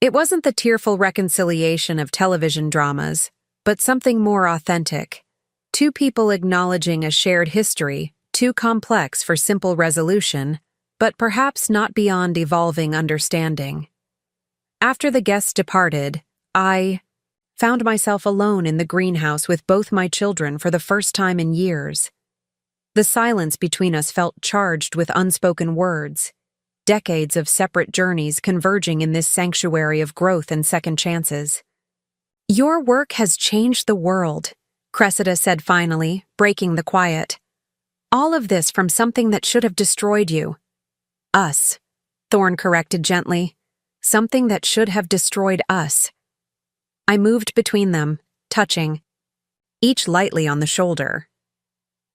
It wasn't the tearful reconciliation of television dramas, but something more authentic. Two people acknowledging a shared history, too complex for simple resolution, but perhaps not beyond evolving understanding. After the guests departed, I found myself alone in the greenhouse with both my children for the first time in years. The silence between us felt charged with unspoken words, decades of separate journeys converging in this sanctuary of growth and second chances. "Your work has changed the world," Cressida said finally, breaking the quiet. "All of this from something that should have destroyed you." "Us," Thorn corrected gently. "Something that should have destroyed us." I moved between them, touching, each lightly on the shoulder.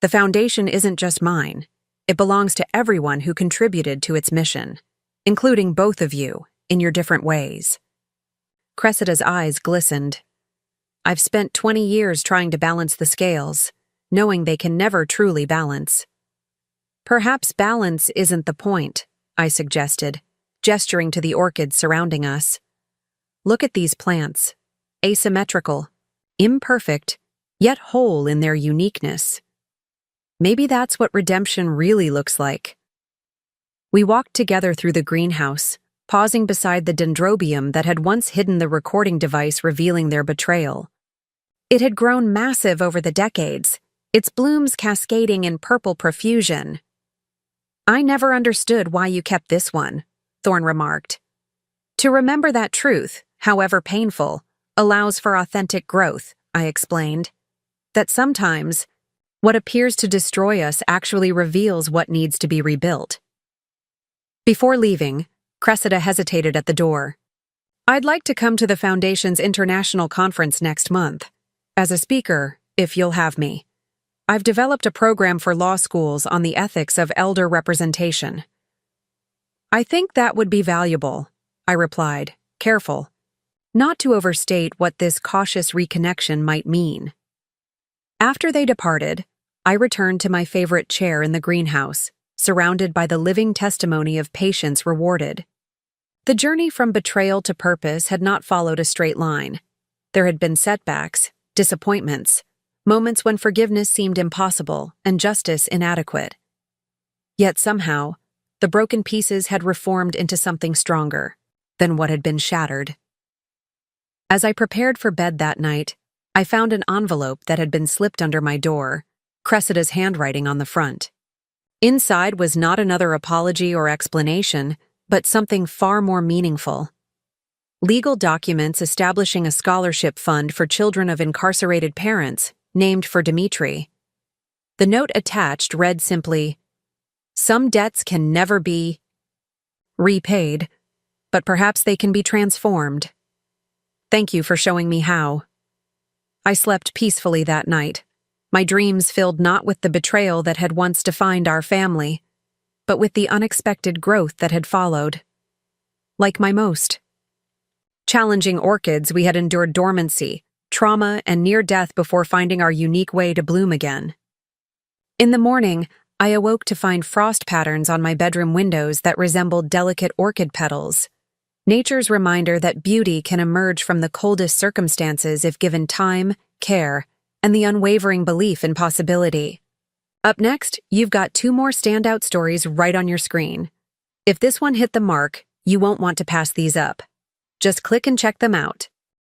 "The foundation isn't just mine. It belongs to everyone who contributed to its mission, including both of you, in your different ways." Cressida's eyes glistened. "I've spent 20 years trying to balance the scales, knowing they can never truly balance." "Perhaps balance isn't the point," I suggested, gesturing to the orchids surrounding us. "Look at these plants. Asymmetrical, imperfect, yet whole in their uniqueness. Maybe that's what redemption really looks like." We walked together through the greenhouse, pausing beside the dendrobium that had once hidden the recording device revealing their betrayal. It had grown massive over the decades, its blooms cascading in purple profusion. "I never understood why you kept this one," Thorn remarked. "To remember that truth, however painful, allows for authentic growth," I explained. "That sometimes, what appears to destroy us actually reveals what needs to be rebuilt." Before leaving, Cressida hesitated at the door. "I'd like to come to the Foundation's international conference next month, as a speaker, if you'll have me. I've developed a program for law schools on the ethics of elder representation." "I think that would be valuable," I replied, careful not to overstate what this cautious reconnection might mean. After they departed, I returned to my favorite chair in the greenhouse, surrounded by the living testimony of patience rewarded. The journey from betrayal to purpose had not followed a straight line. There had been setbacks, disappointments, moments when forgiveness seemed impossible and justice inadequate. Yet somehow, the broken pieces had reformed into something stronger than what had been shattered. As I prepared for bed that night, I found an envelope that had been slipped under my door, Cressida's handwriting on the front. Inside was not another apology or explanation, but something far more meaningful. Legal documents establishing a scholarship fund for children of incarcerated parents, named for Dimitri. The note attached read simply, "Some debts can never be repaid, but perhaps they can be transformed. Thank you for showing me how." I slept peacefully that night, my dreams filled not with the betrayal that had once defined our family, but with the unexpected growth that had followed. Like my most challenging orchids, we had endured dormancy, trauma, and near death before finding our unique way to bloom again. In the morning, I awoke to find frost patterns on my bedroom windows that resembled delicate orchid petals. Nature's reminder that beauty can emerge from the coldest circumstances if given time, care, and the unwavering belief in possibility. Up next, you've got 2 more standout stories right on your screen. If this one hit the mark, you won't want to pass these up. Just click and check them out.